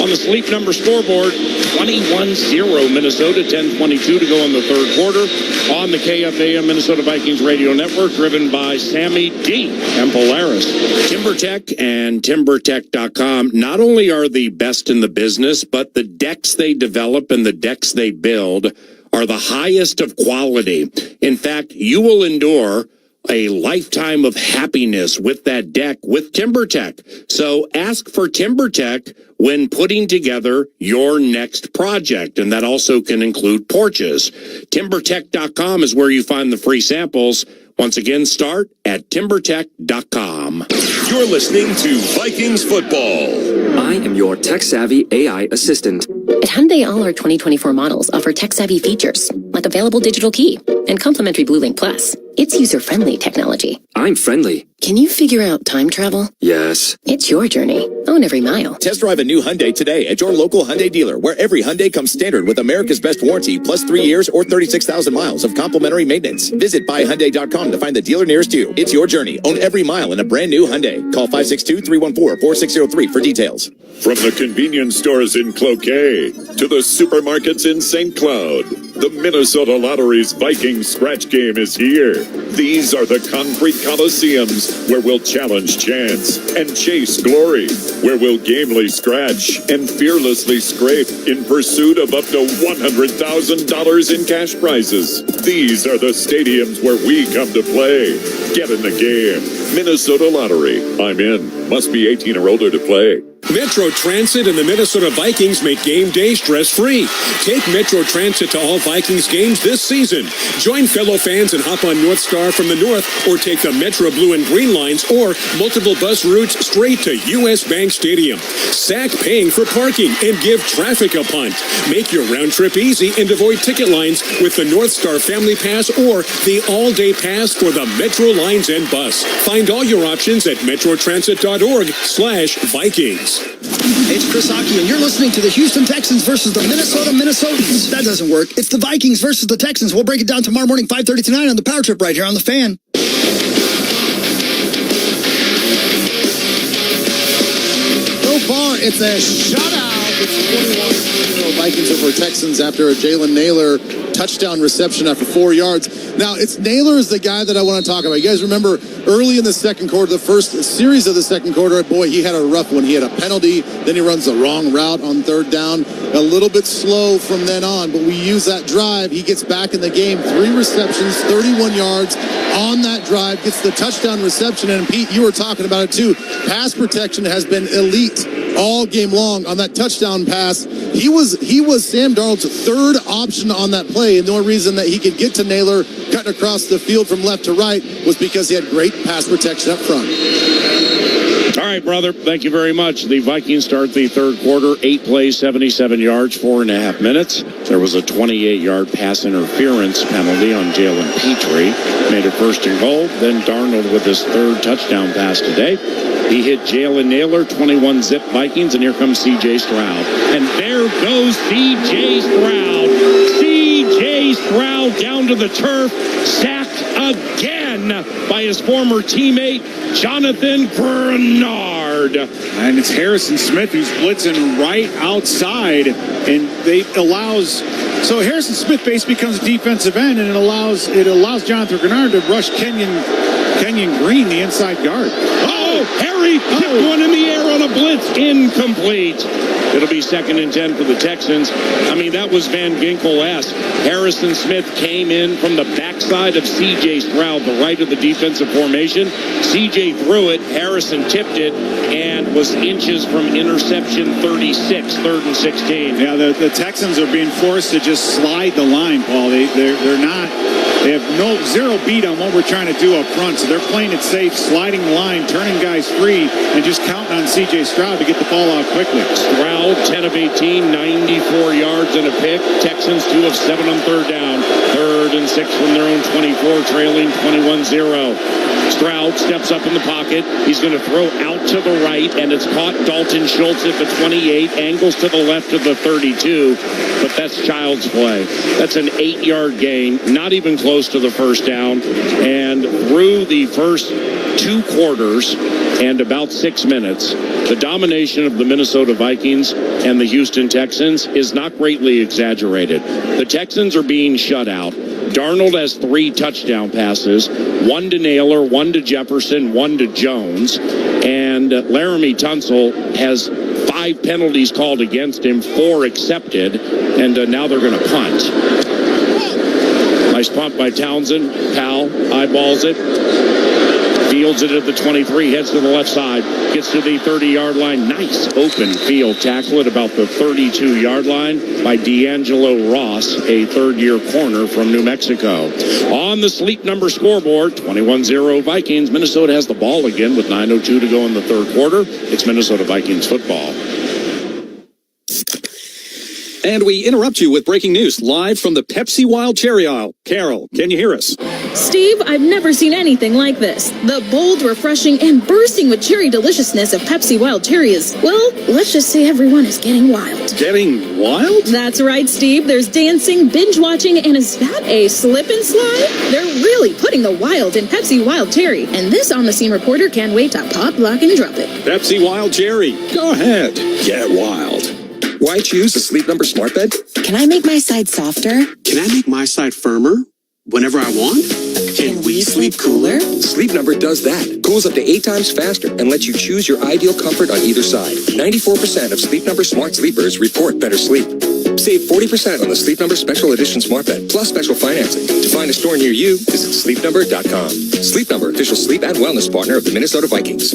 On the Sleep Number scoreboard, 21-0 Minnesota, 10:22 to go in the third quarter. On the KFAM Minnesota Vikings radio network, driven by Sammy D. and Polaris. TimberTech and TimberTech.com not only are the best in the business, but the decks they develop and the decks they build are the highest of quality. In fact, you will endure a lifetime of happiness with that deck with TimberTech. So ask for TimberTech when putting together your next project. And that also can include porches. TimberTech.com is where you find the free samples. Once again, start at TimberTech.com. You're listening to Vikings football. I am your tech-savvy AI assistant. At Hyundai, all our 2024 models offer tech-savvy features, like available digital key and complimentary BlueLink Plus. It's user-friendly technology. I'm friendly. Can you figure out time travel? Yes. It's your journey. Own every mile. Test drive a new Hyundai today at your local Hyundai dealer, where every Hyundai comes standard with America's best warranty, plus 3 years or 36,000 miles of complimentary maintenance. Visit buyhyundai.com to find the dealer nearest you. It's your journey. Own every mile in a brand new Hyundai. Call 562-314-4603 for details. From the convenience stores in Cloquet to the supermarkets in St. Cloud, the Minnesota Lottery's Vikings scratch game is here. These are the concrete coliseums where we'll challenge chance and chase glory, where we'll gamely scratch and fearlessly scrape in pursuit of up to $100,000 in cash prizes. These are the stadiums where we come to play. Get in the game. Minnesota Lottery. I'm in. Must be 18 or older to play. Metro Transit and the Minnesota Vikings make game day stress-free. Take Metro Transit to all Vikings games this season. Join fellow fans and hop on North Star from the north, or take the Metro Blue and Green lines or multiple bus routes straight to U.S. Bank Stadium. Sack paying for parking and give traffic a punt. Make your round trip easy and avoid ticket lines with the North Star Family Pass or the all-day pass for the Metro lines and bus. Find all your options at metrotransit.org/Vikings. It's Chris Hockey, and you're listening to the Houston Texans versus the Minnesota Minnesotans. That doesn't work. It's the Vikings versus the Texans. We'll break it down tomorrow morning, 5:30 to 9 on the Power Trip right here on The Fan. So far, it's a shutout. It's 21-0 Vikings over Texans after a Jalen Naylor touchdown reception after 4 yards. Now, Naylor is the guy that I want to talk about. You guys remember early in the second quarter, the first series of the second quarter, boy, he had a rough one. He had a penalty, then he runs the wrong route on third down. A little bit slow from then on, but we use that drive. He gets back in the game. 3 receptions, 31 yards on that drive, gets the touchdown reception. And Pete, you were talking about it too. Pass protection has been elite all game long on that touchdown pass. He was Sam Darnold's third option on that play, and the only reason that he could get to Naylor cutting across the field from left to right was because he had great pass protection up front. All right, brother. Thank you very much. The Vikings start the third quarter, 8 plays, 77 yards, 4.5 minutes. There was a 28-yard pass interference penalty on Jalen Petrie. Made it 1st and goal. Then Darnold with his third touchdown pass today. He hit Jalen Naylor, 21-zip Vikings, and here comes C.J. Stroud. And there goes C.J. Stroud. C.J. Stroud down to the turf, sacked again by his former teammate, Jonathan Bernard. And it's Harrison Smith who's blitzing right outside, and so Harrison Smith basically becomes a defensive end, and it allows Jonathan Bernard to rush Kenyon Green, the inside guard. Oh, Harry tipped one in the air on a blitz, incomplete. It'll be 2nd and 10 for the Texans. I mean, that was Van Ginkel-esque. Harrison Smith came in from the backside of C.J. Stroud, the right of the defensive formation. C.J. threw it, Harrison tipped it, and was inches from interception 36, 3rd and 16. Yeah, the Texans are being forced to just slide the line, Paul. They have zero beat on what we're trying to do up front, so they're they're playing it safe, sliding the line, turning guys free, and just counting on C.J. Stroud to get the ball out quickly. Stroud, 10 of 18, 94 yards and a pick. Texans 2 of 7 on third down. 3rd and 6 from their own 24, trailing 21-0. Stroud steps up in the pocket. He's going to throw out to the right, and it's caught Dalton Schultz at the 28, angles to the left of the 32, but that's child's play. That's an 8-yard gain, not even close to the first down, and through the first 2 quarters and about 6 minutes, the domination of the Minnesota Vikings and the Houston Texans is not greatly exaggerated. The Texans are being shut out. Darnold has 3 touchdown passes, 1 to Naylor, 1 to Jefferson, 1 to Jones, and Laramie Tunsil has 5 penalties called against him, 4 accepted, and now they're going to punt. Nice punt by Townsend. Powell eyeballs it. Fields it at the 23, heads to the left side, gets to the 30-yard line. Nice open field tackle at about the 32-yard line by D'Angelo Ross, a third-year corner from New Mexico. On the Sleep Number scoreboard, 21-0 Vikings. Minnesota has the ball again with 9:02 to go in the third quarter. It's Minnesota Vikings football. And we interrupt you with breaking news live from the Pepsi Wild Cherry aisle. Carol, can you hear us? Steve, I've never seen anything like this. The bold, refreshing, and bursting with cherry deliciousness of Pepsi Wild Cherry is, well, let's just say everyone is getting wild. Getting wild? That's right, Steve. There's dancing, binge-watching, and is that a slip and slide? They're really putting the wild in Pepsi Wild Cherry, and this on-the-scene reporter can't wait to pop, lock, and drop it. Pepsi Wild Cherry. Go ahead. Get wild. Why choose the Sleep Number smart bed? Can I make my side softer? Can I make my side firmer whenever I want? Can we sleep cooler? Sleep Number does that. Cools up to 8 times faster and lets you choose your ideal comfort on either side. 94% of Sleep Number smart sleepers report better sleep. Save 40% on the Sleep Number Special Edition smart bed, plus special financing. To find a store near you, visit sleepnumber.com. Sleep Number, official sleep and wellness partner of the Minnesota Vikings.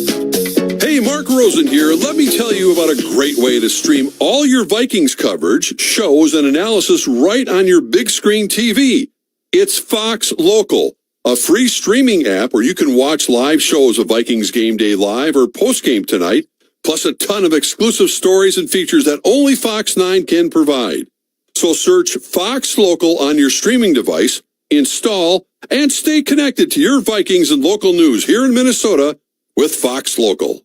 Hey, Mark Rosen here. Let me tell you about a great way to stream all your Vikings coverage, shows, and analysis right on your big screen TV. It's Fox Local, a free streaming app where you can watch live shows of Vikings Game Day Live or Postgame Tonight, plus a ton of exclusive stories and features that only Fox 9 can provide. So search Fox Local on your streaming device, install, and stay connected to your Vikings and local news here in Minnesota with Fox Local.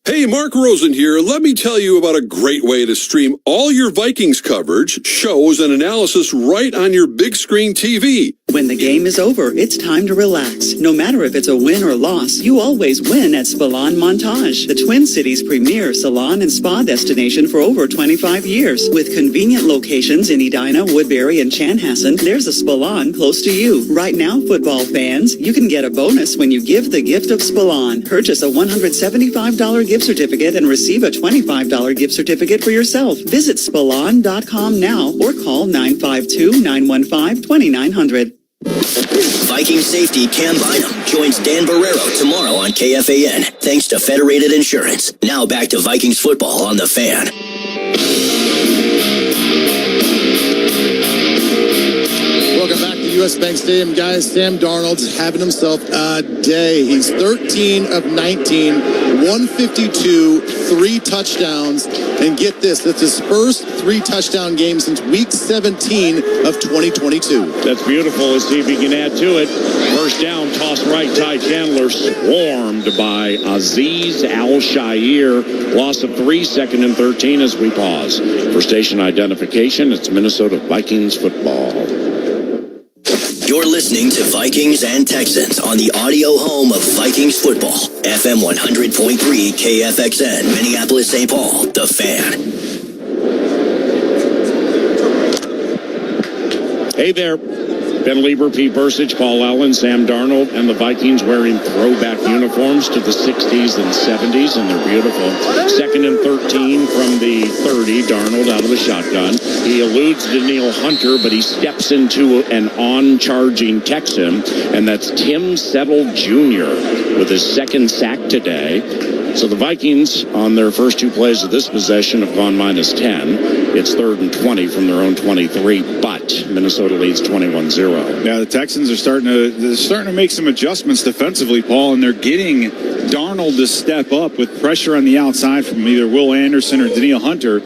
Hey, Mark Rosen here. Let me tell you about a great way to stream all your Vikings coverage, shows, and analysis right on your big screen TV. When the game is over, it's time to relax. No matter if it's a win or loss, you always win at Spalon Montage, the Twin Cities' premier salon and spa destination for over 25 years. With convenient locations in Edina, Woodbury, and Chanhassen, there's a Spalon close to you. Right now, football fans, you can get a bonus when you give the gift of Spalon. Purchase a $175 gift certificate and receive a $25 gift certificate for yourself. Visit Spalon.com now or call 952-915-2900. Viking safety Cam Bynum joins Dan Barrero tomorrow on KFAN, thanks to Federated Insurance. Now back to Vikings football on The Fan. Welcome back to U.S. Bank Stadium, guys. Sam Darnold's having himself a day. He's 13 of 19, 152, 3 touchdowns. And get this, that's his first 3 touchdown game since week 17 of 2022. That's beautiful. Let's see if he can add to it. First down, toss right, Ty Chandler swarmed by Azeez Al-Shaair. Loss of 3, 2nd and 13 as we pause. For station identification, it's Minnesota Vikings football. You're listening to Vikings and Texans on the audio home of Vikings football. FM 100.3 KFXN, Minneapolis, St. Paul, The Fan. Hey there. Ben Lieber, Pete Bursich, Paul Allen, Sam Darnold, and the Vikings wearing throwback uniforms to the 60s and 70s, and they're beautiful. 2nd and 13 from the 30, Darnold out of the shotgun. He eludes Daniil Hunter, but he steps into an on-charging Texan, and that's Tim Settle Jr. with his 2nd sack today. So the Vikings, on their first two plays of this possession, have gone -10. It's 3rd and 20 from their own 23, but Minnesota leads 21-0. Yeah, the Texans are starting to make some adjustments defensively, Paul, and they're getting Darnold to step up with pressure on the outside from either Will Anderson or Danielle Hunter.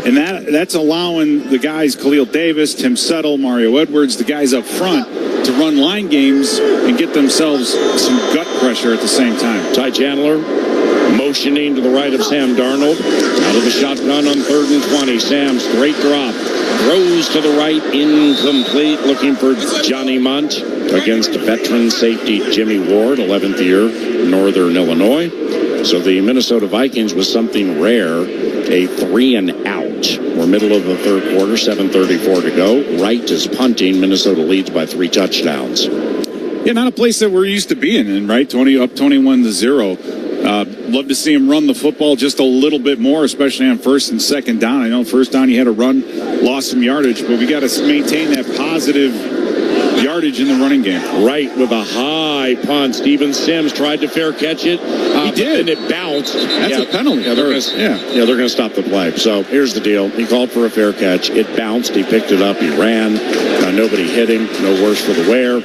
And that's allowing the guys, Khalil Davis, Tim Settle, Mario Edwards, the guys up front to run line games and get themselves some gut pressure at the same time. Ty Chandler motioning to the right of Sam Darnold. Out of the shotgun on 3rd and 20. Sam, straight drop. Throws to the right, incomplete. Looking for Johnny Munt against veteran safety Jimmy Ward, 11th year, Northern Illinois. So the Minnesota Vikings, with something rare, a 3-and-out. We're middle of the third quarter, 7:34 to go. Wright is punting. Minnesota leads by 3 touchdowns. Yeah, not a place that we're used to being in, right? 21-0. Love to see him run the football just a little bit more, especially on 1st and 2nd down. I know first down he had a run, lost some yardage, but we got to maintain that positive yardage in the running game. Right, with a high punt. Steven Sims tried to fair catch it. He did. And it bounced. That's a penalty. Yeah, they're going to stop the play. So here's the deal. He called for a fair catch. It bounced. He picked it up. He ran. Nobody hit him. No worse for the wear.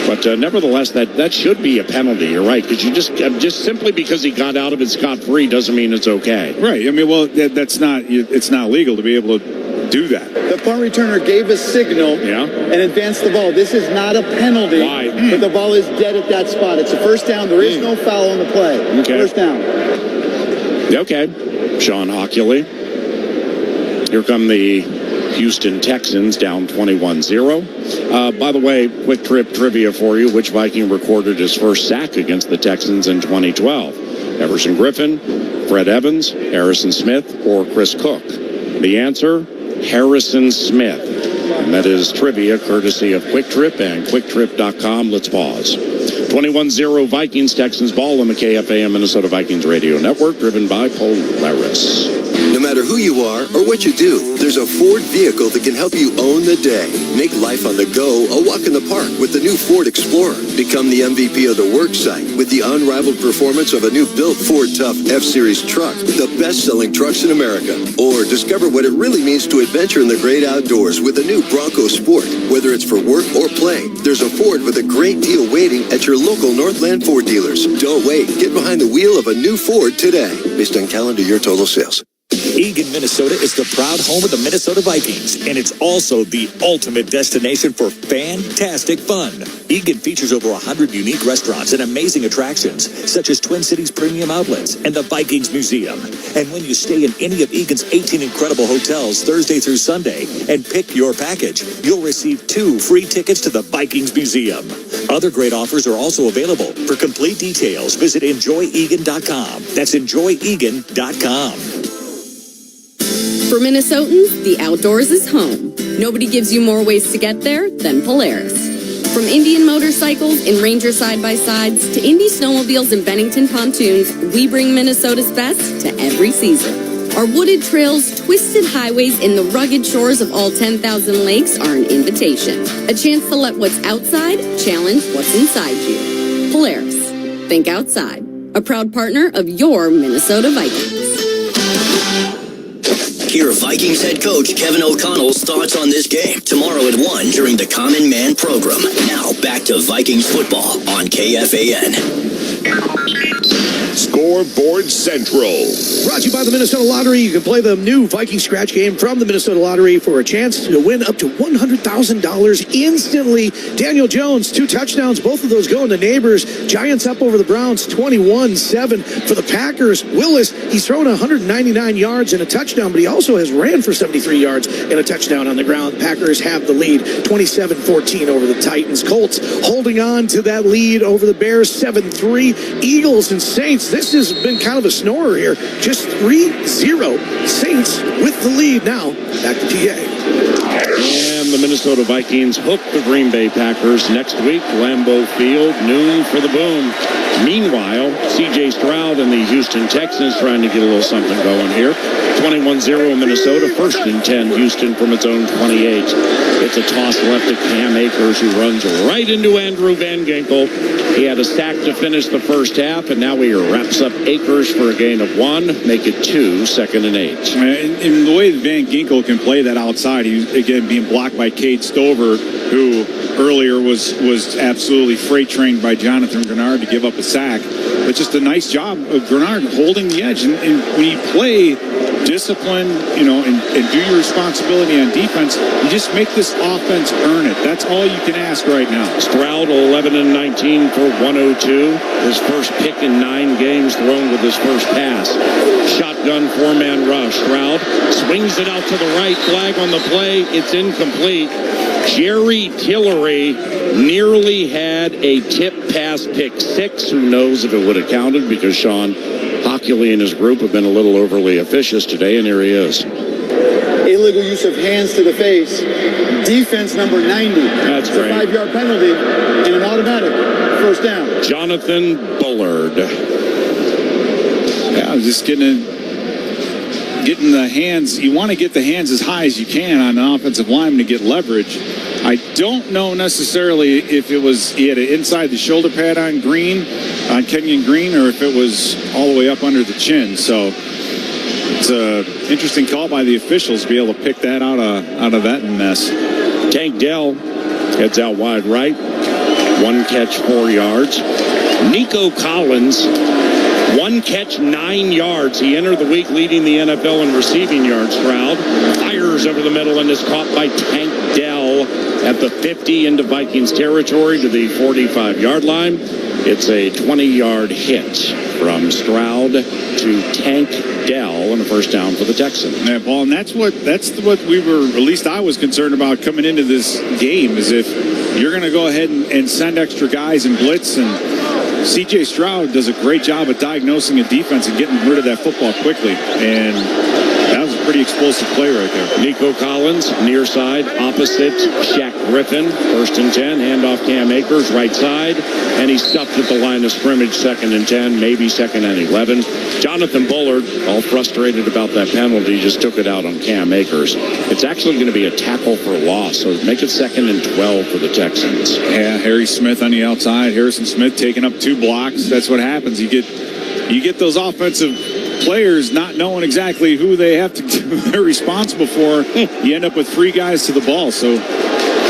But nevertheless, that should be a penalty. You're right, because you just simply because he got out of it scot-free doesn't mean it's okay. Right. I mean, well, it's not legal to be able to do that. The punt returner gave a signal and advanced the ball. This is not a penalty. Why? But the ball is dead at that spot. It's a first down. There is no foul on the play. Okay. First down. Okay. Sean Hockley. Here come the Houston Texans down 21-0. By the way, quick trip trivia for you. Which Viking recorded his first sack against the Texans in 2012? Everson Griffin, Fred Evans, Harrison Smith, or Chris Cook? The answer, Harrison Smith. And that is trivia courtesy of Quick Trip and QuickTrip.com. Let's pause. 21-0 Vikings Texans ball on the KFAN Minnesota Vikings Radio Network, driven by Polaris. No matter who you are or what you do, there's a Ford vehicle that can help you own the day. Make life on the go a walk in the park with the new Ford Explorer. Become the MVP of the work site with the unrivaled performance of a new built Ford Tough F-Series truck, the best-selling trucks in America. Or discover what it really means to adventure in the great outdoors with the new Bronco Sport. Whether it's for work or play, there's a Ford with a great deal waiting at your local Northland Ford dealers. Don't wait. Get behind the wheel of a new Ford today. Based on calendar year total sales. Eagan, Minnesota is the proud home of the Minnesota Vikings, and it's also the ultimate destination for fantastic fun. Eagan features over 100 unique restaurants and amazing attractions, such as Twin Cities Premium Outlets and the Vikings Museum. And when you stay in any of Eagan's 18 incredible hotels Thursday through Sunday and pick your package, you'll receive 2 free tickets to the Vikings Museum. Other great offers are also available. For complete details, visit enjoyegan.com. That's enjoyegan.com. For Minnesotans, the outdoors is home. Nobody gives you more ways to get there than Polaris. From Indian motorcycles and Ranger side-by-sides to Indy snowmobiles and Bennington pontoons, we bring Minnesota's best to every season. Our wooded trails, twisted highways, and the rugged shores of all 10,000 lakes are an invitation. A chance to let what's outside challenge what's inside you. Polaris. Think outside. A proud partner of your Minnesota Vikings. Hear Vikings head coach Kevin O'Connell's thoughts on this game tomorrow at 1 during the Common Man program. Now back to Vikings football on KFAN. Scoreboard Central. Brought to you by the Minnesota Lottery. You can play the new Viking scratch game from the Minnesota Lottery for a chance to win up to $100,000 instantly. Daniel Jones, 2 touchdowns. Both of those going to Neighbors. Giants up over the Browns, 21-7. For the Packers, Willis, he's thrown 199 yards and a touchdown, but he also has ran for 73 yards and a touchdown on the ground. Packers have the lead, 27-14 over the Titans. Colts holding on to that lead over the Bears, 7-3. Eagles and Saints, this has been kind of a snorer here. Just 3-0. Saints with the lead now. Back to PA. And the Minnesota Vikings hook the Green Bay Packers next week. Lambeau Field, noon for the boom. Meanwhile, C.J. Stroud and the Houston Texans trying to get a little something going here. 21-0 Minnesota, 1st and 10 Houston from its own 28. It's a toss left to Cam Akers, who runs right into Andrew Van Ginkel. He had a sack to finish the first half, and now he wraps up Akers for a gain of 1, make it 2, 2nd and 8. And the way Van Ginkel can play that outside, he's again being blocked by Cade Stover, who earlier was absolutely freight trained by Jonathan Grenard to give up a sack. But just a nice job of Grenard holding the edge. And when you play discipline, and do your responsibility on defense, you just make this offense earn it. That's all you can ask right now. Stroud, 11 and 19 for 102. His first pick in 9 games thrown with his first pass. Shotgun 4-man rush. Stroud swings it out to the right. Flag on the play. It's incomplete. Jerry Tillery nearly had a tip pass pick 6. Who knows if it would have counted, because Sean Hockley and his group have been a little overly officious today, and here he is. Illegal use of hands to the face. Defense number 90. That's it's great. A 5-yard penalty and an automatic first down. Jonathan Bullard. Yeah, just getting the hands. You want to get the hands as high as you can on an offensive lineman to get leverage. I don't know necessarily if he had an inside the shoulder pad on Kenyon Green, or if it was all the way up under the chin. So it's an interesting call by the officials to be able to pick that out of that mess. Tank Dell heads out wide right. 1 catch, 4 yards. Nico Collins, 1 catch, 9 yards. He entered the week leading the NFL in receiving yards. Stroud fires over the middle and is caught by Tank Dell at the 50 into Vikings territory to the 45-yard line. It's a 20-yard hit from Stroud to Tank Dell and a first down for the Texans. Yeah, Paul, and that's what we were, at least I was concerned about coming into this game, is if you're going to go ahead and send extra guys and blitz, and C.J. Stroud does a great job of diagnosing a defense and getting rid of that football quickly, and that was a pretty explosive play right there. Nico Collins, near side, opposite Shaq Griffin. 1st and 10, handoff Cam Akers, right side, and he's stuffed at the line of scrimmage, 2nd and 10, maybe 2nd and 11. Jonathan Bullard, all frustrated about that penalty, just took it out on Cam Akers. It's actually going to be a tackle for loss, so make it 2nd and 12 for the Texans. Yeah, Harry Smith on the outside, Harrison Smith taking up 2 blocks. That's what happens. You get those offensive players not knowing exactly who they're responsible for. You end up with 3 guys to the ball. So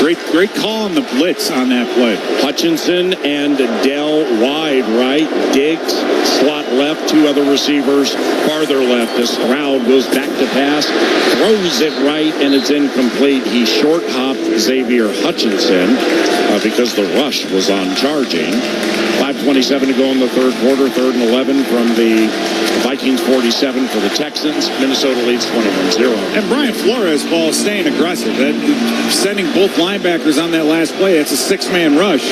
great call on the blitz on that play. Hutchinson and Dell wide right. Diggs slot left. 2 other receivers farther left as Stroud goes back to pass, throws it right, and it's incomplete. He short hopped Xavier Hutchinson because the rush was on charging. 5:27 to go in the third quarter. 3rd and 11 from the Vikings 47 for the Texans. Minnesota leads 21-0. And Brian Flores, ball staying aggressive. Sending both linebackers on that last play. That's a 6-man rush.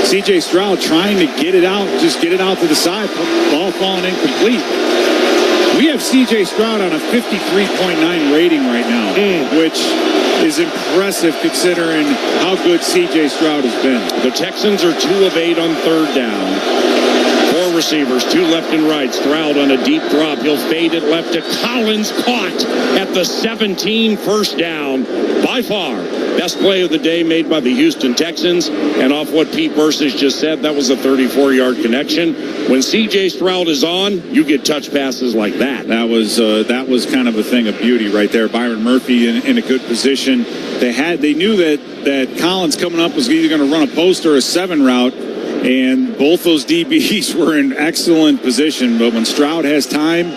C.J. Stroud trying to get it out to the side. Ball falling incomplete. We have C.J. Stroud on a 53.9 rating right now, which is impressive considering how good C.J. Stroud has been. The Texans are 2 of 8 on 3rd down. 4 receivers, 2 left and right. Stroud on a deep drop. He'll fade it left to Collins. Caught at the 17, first down. By far, best play of the day made by the Houston Texans. And off what Pete Versus just said, that was a 34-yard connection. When C.J. Stroud is on, you get touch passes like that. That was kind of a thing of beauty right there. Byron Murphy in a good position. They knew that Collins coming up was either going to run a post or a 7 route, and both those DBs were in excellent position. But when Stroud has time,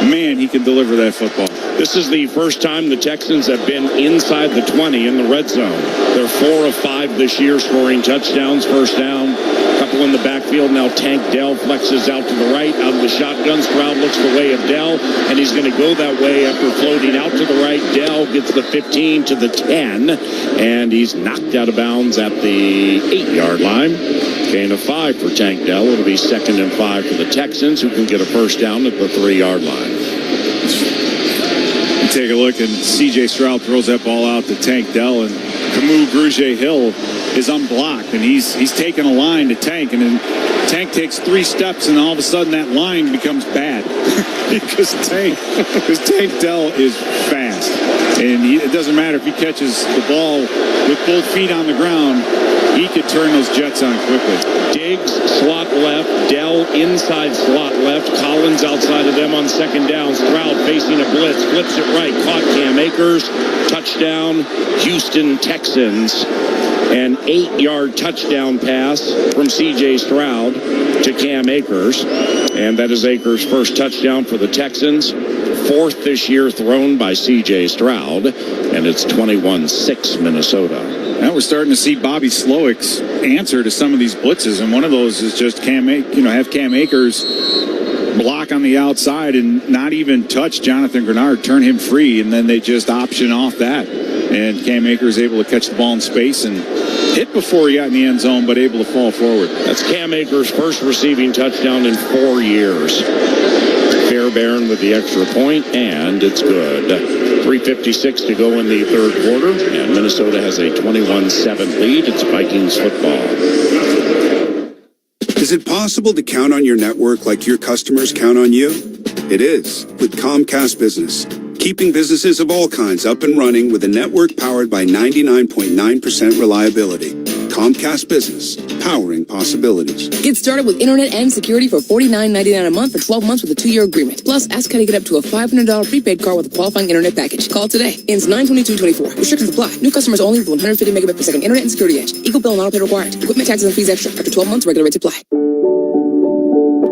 man, he can deliver that football. This is the first time the Texans have been inside the 20 in the red zone. They're 4 of 5 this year, scoring touchdowns, first down. Couple in the backfield. Now Tank Dell flexes out to the right, out of the shotgun. Stroud looks the way of Dell, and he's going to go that way after floating out to the right. Dell gets the 15 to the 10, and he's knocked out of bounds at the 8-yard line. Gain of 5 for Tank Dell. It'll be 2nd and 5 for the Texans, who can get a first down at the 3-yard line. You take a look, and C.J. Stroud throws that ball out to Tank Dell, and Camus Grugier-Hill is unblocked, and he's taking a line to Tank, and then Tank takes 3 steps, and all of a sudden that line becomes bad. because Tank Dell is fast. And it doesn't matter if he catches the ball with both feet on the ground, he could turn those Jets on quickly. Diggs, slot left. Dell, inside slot left. Collins outside of them on second down. Stroud facing a blitz. Flips it right. Caught Cam Akers. Touchdown, Houston Texans. An 8-yard touchdown pass from C.J. Stroud to Cam Akers. And that is Akers' first touchdown for the Texans. Fourth this year thrown by C.J. Stroud. And it's 21-6 Minnesota. Now we're starting to see Bobby Slowick's answer to some of these blitzes. And one of those is just have Cam Akers block on the outside and not even touch Jonathan Grenard, turn him free, and then they just option off that. And Cam Akers able to catch the ball in space and hit before he got in the end zone, but able to fall forward. That's Cam Akers' first receiving touchdown in 4 years. Fairbairn with the extra point, and it's good. 3:56 to go in the third quarter, and Minnesota has a 21-7 lead. It's Vikings football. Is it possible to count on your network like your customers count on you? It is, with Comcast Business. Keeping businesses of all kinds up and running with a network powered by 99.9% reliability. Comcast Business, powering possibilities. Get started with internet and security for $49.99 a month for 12 months with a 2-year agreement. Plus, ask how to get up to a $500 prepaid card with a qualifying internet package. Call today. Ends 9/22/24. Restrictions apply. New customers only with 150 megabit per second internet and security edge. Equal bill and auto pay required. Equipment, taxes, and fees extra. After 12 months, regular rates apply.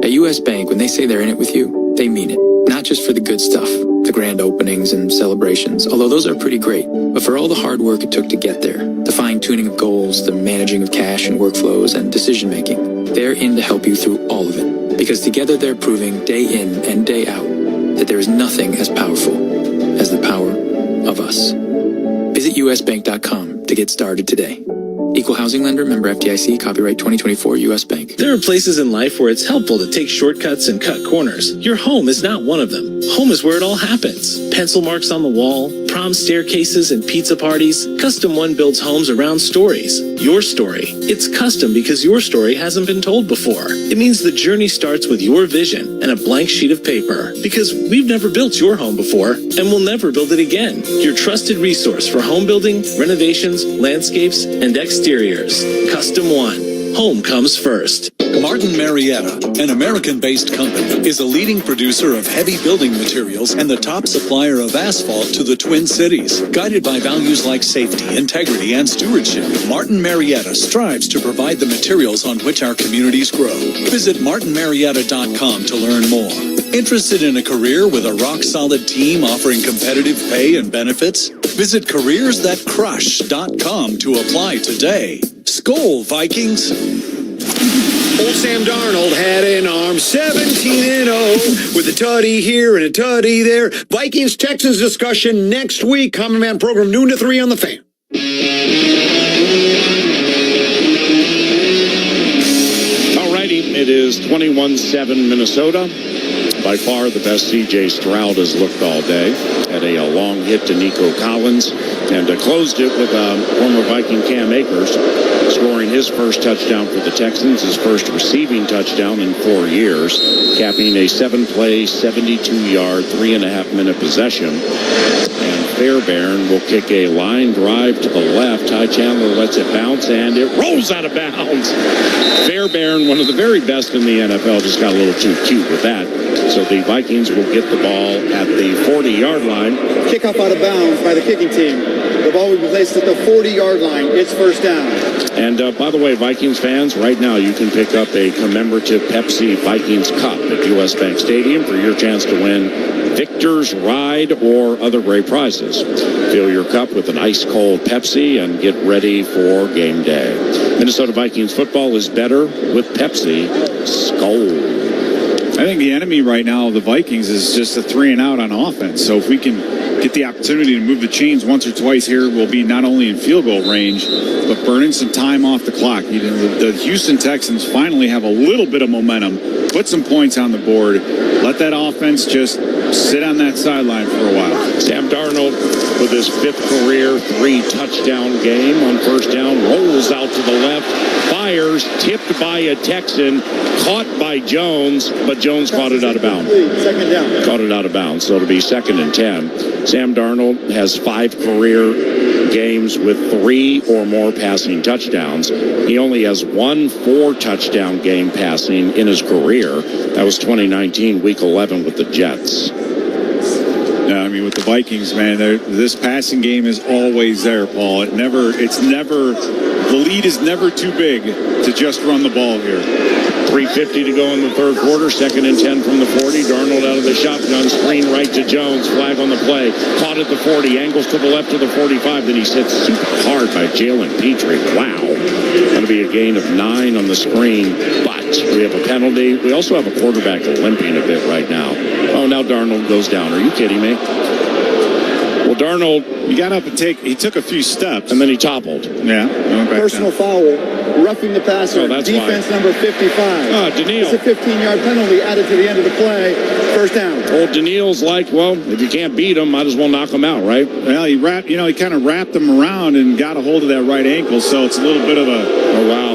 At U.S. Bank, when they say they're in it with you, they mean it. Not just for the good stuff, the grand openings and celebrations, although those are pretty great, but for all the hard work it took to get there, the fine-tuning of goals, the managing of cash and workflows, and decision-making. They're in to help you through all of it, because together they're proving day in and day out that there is nothing as powerful as the power of us. Visit usbank.com to get started today. Equal housing lender, member FDIC, copyright 2024 U.S. Bank. There are places in life where it's helpful to take shortcuts and cut corners. Your home is not one of them. Home is where it all happens. Pencil marks on the wall, prom staircases and pizza parties. Custom One builds homes around stories. Your story. It's custom because your story hasn't been told before. It means the journey starts with your vision and a blank sheet of paper. Because we've never built your home before, and we'll never build it again. Your trusted resource for home building, renovations, landscapes, and exteriors. Custom One. Home comes first. Martin Marietta, an American-based company, is a leading producer of heavy building materials and the top supplier of asphalt to the Twin Cities. Guided by values like safety, integrity, and stewardship, Martin Marietta strives to provide the materials on which our communities grow. Visit martinmarietta.com to learn more. Interested in a career with a rock-solid team offering competitive pay and benefits? Visit careersthatcrush.com to apply today. Skol, Vikings! Old Sam Darnold had an arm, 17-0, with a tutty here and a tutty there. Vikings Texans discussion next week. Common Man program noon to 3 on the Fan. Alrighty, it is 21-7 Minnesota. By far the best C.J. Stroud has looked all day. Had a long hit to Nico Collins and closed it with former Viking Cam Akers scoring his first touchdown for the Texans, his first receiving touchdown in 4 years, capping a 7-play, 72-yard, 3.5-minute possession. And Fairbairn will kick a line drive to the left. Ty Chandler lets it bounce, and it rolls out of bounds. Fairbairn, one of the very best in the NFL, just got a little too cute with that. So the Vikings will get the ball at the 40-yard line. Kickoff out of bounds by the kicking team. The ball will be placed at the 40-yard line. It's first down. And by the way, Vikings fans, right now you can pick up a commemorative Pepsi Vikings Cup at U.S. Bank Stadium for your chance to win Victor's Ride or other great prizes. Fill your cup with an ice-cold Pepsi and get ready for game day. Minnesota Vikings football is better with Pepsi. Skol. I think the enemy right now of the Vikings is just a 3-and-out on offense. So if we can get the opportunity to move the chains once or twice here, we'll be not only in field goal range, but burning some time off the clock. You know, the Houston Texans finally have a little bit of momentum, put some points on the board, let that offense just sit on that sideline for a while. Sam Darnold with his 5th career 3-touchdown game on first down. Rolls out to the left, fires, tipped by a Texan, caught by Jones, but Jones caught it out of bounds. Second down. Caught it out of bounds, so it'll be 2nd and 10. Sam Darnold has 5 career games with 3 or more passing touchdowns. He only has 1 4-touchdown game passing in his career. That was 2019, Week 11 with the Jets. Yeah, I mean, with the Vikings, man, this passing game is always there, Paul. The lead is never too big to just run the ball here. 3:50 to go in the third quarter, 2nd and 10 from the 40. Darnold out of the shotgun, screen right to Jones, flag on the play. Caught at the 40, angles to the left to the 45. Then he's hit super hard by Jalen Petrie. Wow. Going to be a gain of 9 on the screen, but we have a penalty. We also have a quarterback limping a bit right now. Oh, now Darnold goes down. Are you kidding me? Well, Darnold, he got up and he took a few steps. And then he toppled. Yeah. Personal foul, roughing the passer, Oh, that's defense why. number 55. Daniil. It's a 15-yard penalty added to the end of the play. First down. Well, Daniil's like, well, if you can't beat him, might as well knock him out, right? Well, he kind of wrapped him around and got a hold of that right ankle, so it's a little bit of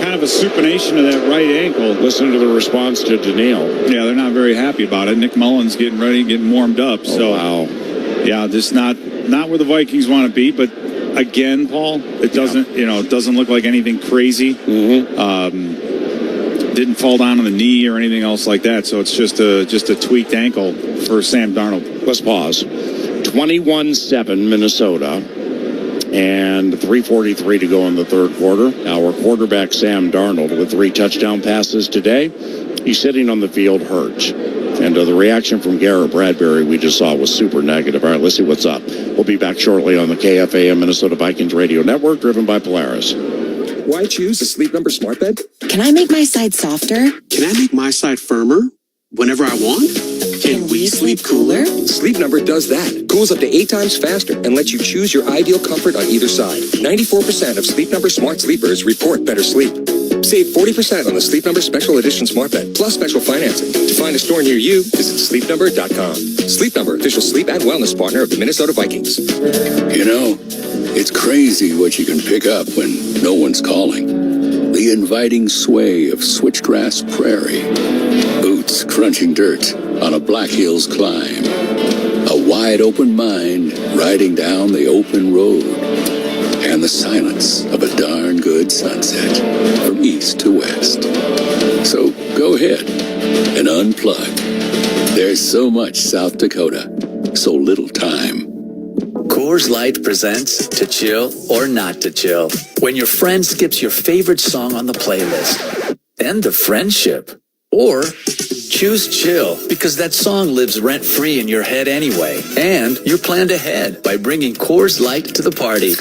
kind of a supination of that right ankle. Listen to the response to Daniil. Yeah, they're not very happy about it. Nick Mullins getting ready, getting warmed up. Yeah, just not where the Vikings want to be, but again, Paul, it doesn't look like anything crazy. Didn't fall down on the knee or anything else like that, so it's just a tweaked ankle for Sam Darnold. Let's pause. 21-7 Minnesota, and 3:43 to go in the third quarter. Our quarterback Sam Darnold with 3 touchdown passes today. He's sitting on the field hurt. And the reaction from Garrett Bradbury we just saw was super negative. All right, let's see what's up. We'll be back shortly on the KFAN Minnesota Vikings Radio Network, driven by Polaris. Why choose a Sleep Number smart bed? Can I make my side softer? Can I make my side firmer whenever I want? Can we sleep cooler? Sleep Number does that. Cools up to 8 times faster and lets you choose your ideal comfort on either side. 94% of Sleep Number smart sleepers report better sleep. Save 40% on the Sleep Number Special Edition Smart Bed, plus special financing. To find a store near you, visit sleepnumber.com. Sleep Number, official sleep and wellness partner of the Minnesota Vikings. You know, it's crazy what you can pick up when no one's calling. The inviting sway of switchgrass prairie. Boots crunching dirt on a Black Hills climb. A wide open mind riding down the open road. And the silence of a darn good sunset from east to west. So go ahead and unplug. There's so much South Dakota, so little time. Coors Light presents To Chill or Not to Chill. When your friend skips your favorite song on the playlist. End the friendship. Or choose chill, because that song lives rent-free in your head anyway. And you're planned ahead by bringing Coors Light to the party.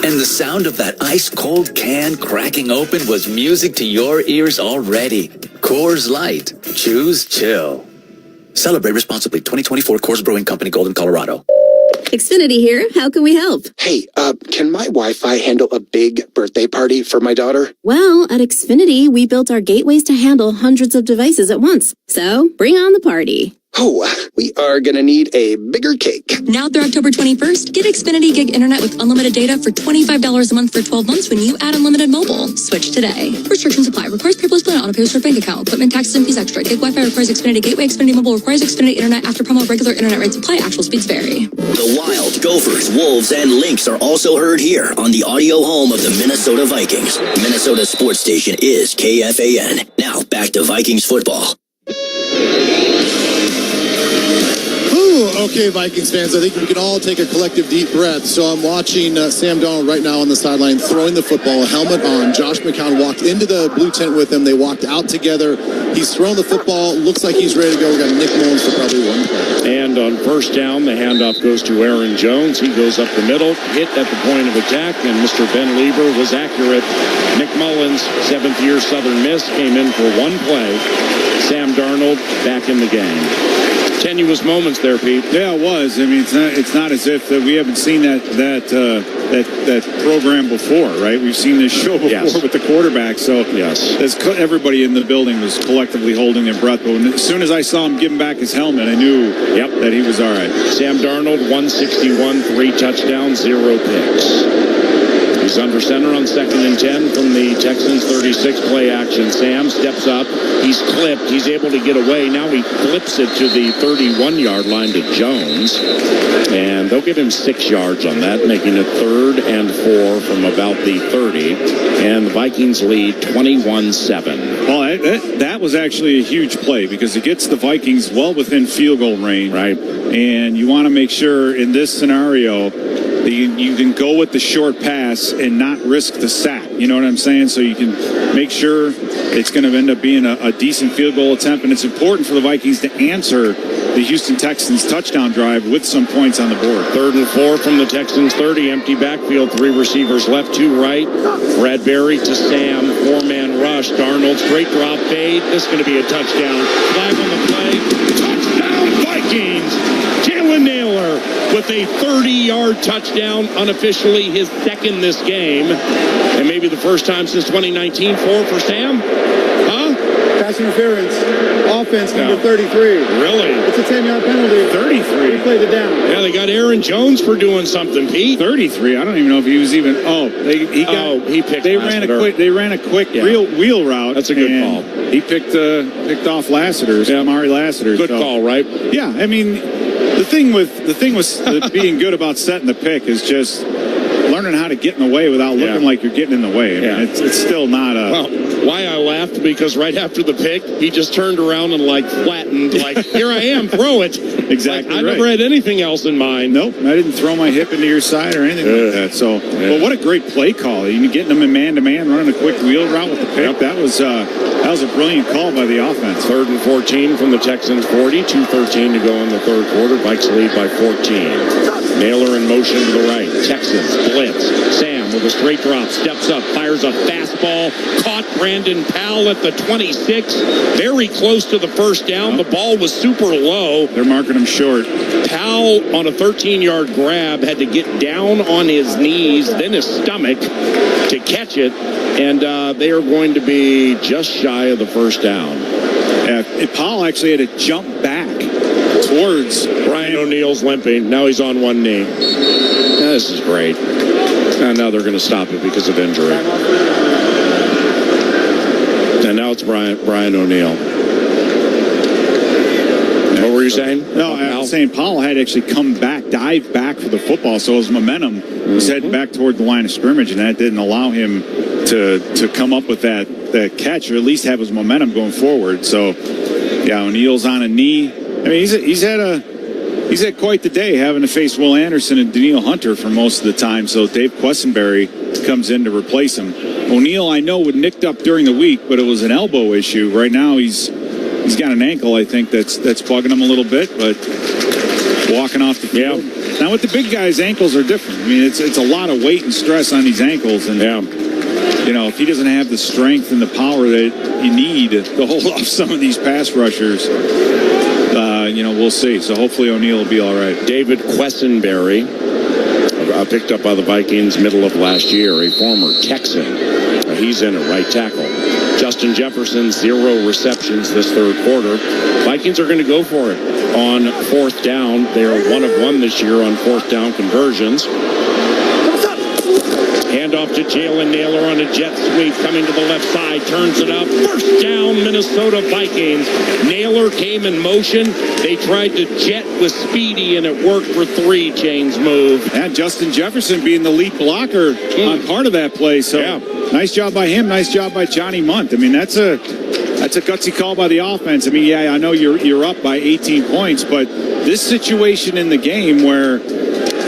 And the sound of that ice-cold can cracking open was music to your ears already. Coors Light. Choose chill. Celebrate responsibly. 2024 Coors Brewing Company, Golden, Colorado. Xfinity here. How can we help? Hey, can my Wi-Fi handle a big birthday party for my daughter? Well, at Xfinity, we built our gateways to handle hundreds of devices at once. So, bring on the party. Oh, we are going to need a bigger cake. Now through October 21st, get Xfinity Gig Internet with unlimited data for $25 a month for 12 months when you add unlimited mobile. Switch today. Restrictions apply. Requires paperless plan on a pay bank account. Equipment, taxes, and fees extra. Gig Wi-Fi requires Xfinity Gateway. Xfinity Mobile requires Xfinity Internet. After promo, regular internet rates apply. Actual speeds vary. The Wild, Gophers, Wolves, and Lynx are also heard here on the audio home of the Minnesota Vikings. Minnesota sports station is KFAN. Now back to Vikings football. Okay, Vikings fans, I think we can all take a collective deep breath. So I'm watching Sam Darnold right now on the sideline throwing the football, helmet on. Josh McCown walked into the blue tent with him. They walked out together. He's thrown the football. Looks like he's ready to go. We got Nick Mullins for probably one play. And on first down, the handoff goes to Aaron Jones. He goes up the middle, hit at the point of attack, and Mr. Ben Lieber was accurate. Nick Mullins, 7th-year Southern Miss, came in for one play. Sam Darnold back in the game. tenuous moments there, Pete. Yeah, it was. I mean, it's not as if that we haven't seen that program before, right? We've seen this show before with the quarterback. So everybody in the building was collectively holding their breath. But as soon as I saw him giving back his helmet, I knew that he was all right. Sam Darnold, 161, 3 touchdowns, 0 picks. He's under center on 2nd and 10 from the Texans' 36 play action. Sam steps up. He's clipped. He's able to get away. Now he flips it to the 31-yard line to Jones. And they'll give him 6 yards on that, making it 3rd and 4 from about the 30. And the Vikings lead 21-7. Well, that was actually a huge play because it gets the Vikings well within field goal range. Right. And you want to make sure in this scenario you can go with the short pass and not risk the sack. You know what I'm saying? So you can make sure it's going to end up being a decent field goal attempt. And it's important for the Vikings to answer the Houston Texans touchdown drive with some points on the board. 3rd and 4 from the Texans' 30. Empty backfield. 3 receivers left, 2 right. Bradbury to Sam. 4-man rush. Darnold straight drop fade. This is going to be a touchdown. Flag on the play. Touchdown Vikings. Jalen Naylor with a 30-yard touchdown, unofficially his 2nd this game, and maybe the first time since 2019. 4 for Sam? Huh? Pass interference. Offense, number 33. Really? It's a 10-yard penalty. 33. He played it down. Yeah, they got Aaron Jones for doing something, Pete. 33. I don't even know if he was even. He picked. They ran a quick real wheel route. That's a good call. He picked off Lassiter's. Yeah, Amari Lassiter's. Good call, right? Yeah, I mean, the thing with being good about setting the pick is just learning how to get in the way without looking like you're getting in the way. I mean, it's still not a. Well, why I laughed because right after the pick, he just turned around and flattened, here I am, throw it. Exactly. I never had anything else in mind. Nope, I didn't throw my hip into your side or anything like that. So, but what a great play call! You getting them in man-to-man, running a quick wheel route with the pick. That was a brilliant call by the offense. 3rd and 14 from the Texans' 40. 2:13 to go in the 3rd quarter. Vikes lead by 14. Naylor in motion to the right. Texans blitz. Sam with a straight drop, steps up, fires a fastball, caught Brandon Powell at the 26, very close to the first down. The ball was super low. They're marking him short. Powell on a 13-yard grab had to get down on his knees, then his stomach to catch it, and they are going to be just shy of the first down. Powell actually had to jump back towards Brian O'Neill's limping. Now he's on one knee. This is great. And now they're going to stop it because of injury. And now it's Brian O'Neill. What were you saying? No, I was saying Powell had actually dive back for the football, so his momentum was heading back toward the line of scrimmage, and that didn't allow him to come up with that catch, or at least have his momentum going forward. So, yeah, O'Neill's on a knee. I mean, he's had quite the day having to face Will Anderson and Daniil Hunter for most of the time. So Dave Quessenberry comes in to replace him. O'Neill, I know, was nicked up during the week, but it was an elbow issue. Right now, he's got an ankle, I think, that's bugging him a little bit, but walking off the field. Yeah. Now, with the big guys, ankles are different. I mean, it's a lot of weight and stress on these ankles, and if he doesn't have the strength and the power that you need to hold off some of these pass rushers, we'll see. So hopefully O'Neill will be all right. David Quessenberry, picked up by the Vikings middle of last year, a former Texan. He's in at right tackle. Justin Jefferson, 0 receptions this 3rd quarter. Vikings are going to go for it on 4th down. They are 1 of 1 this year on 4th down conversions. Handoff to Jalen Naylor on a jet sweep, coming to the left side, turns it up. First down, Minnesota Vikings. Naylor came in motion. They tried to jet with Speedy, and it worked for 3. Chains move. And Justin Jefferson being the lead blocker on part of that play. So nice job by him. Nice job by Johnny Munt. I mean, that's a gutsy call by the offense. I mean, I know you're up by 18 points, but this situation in the game where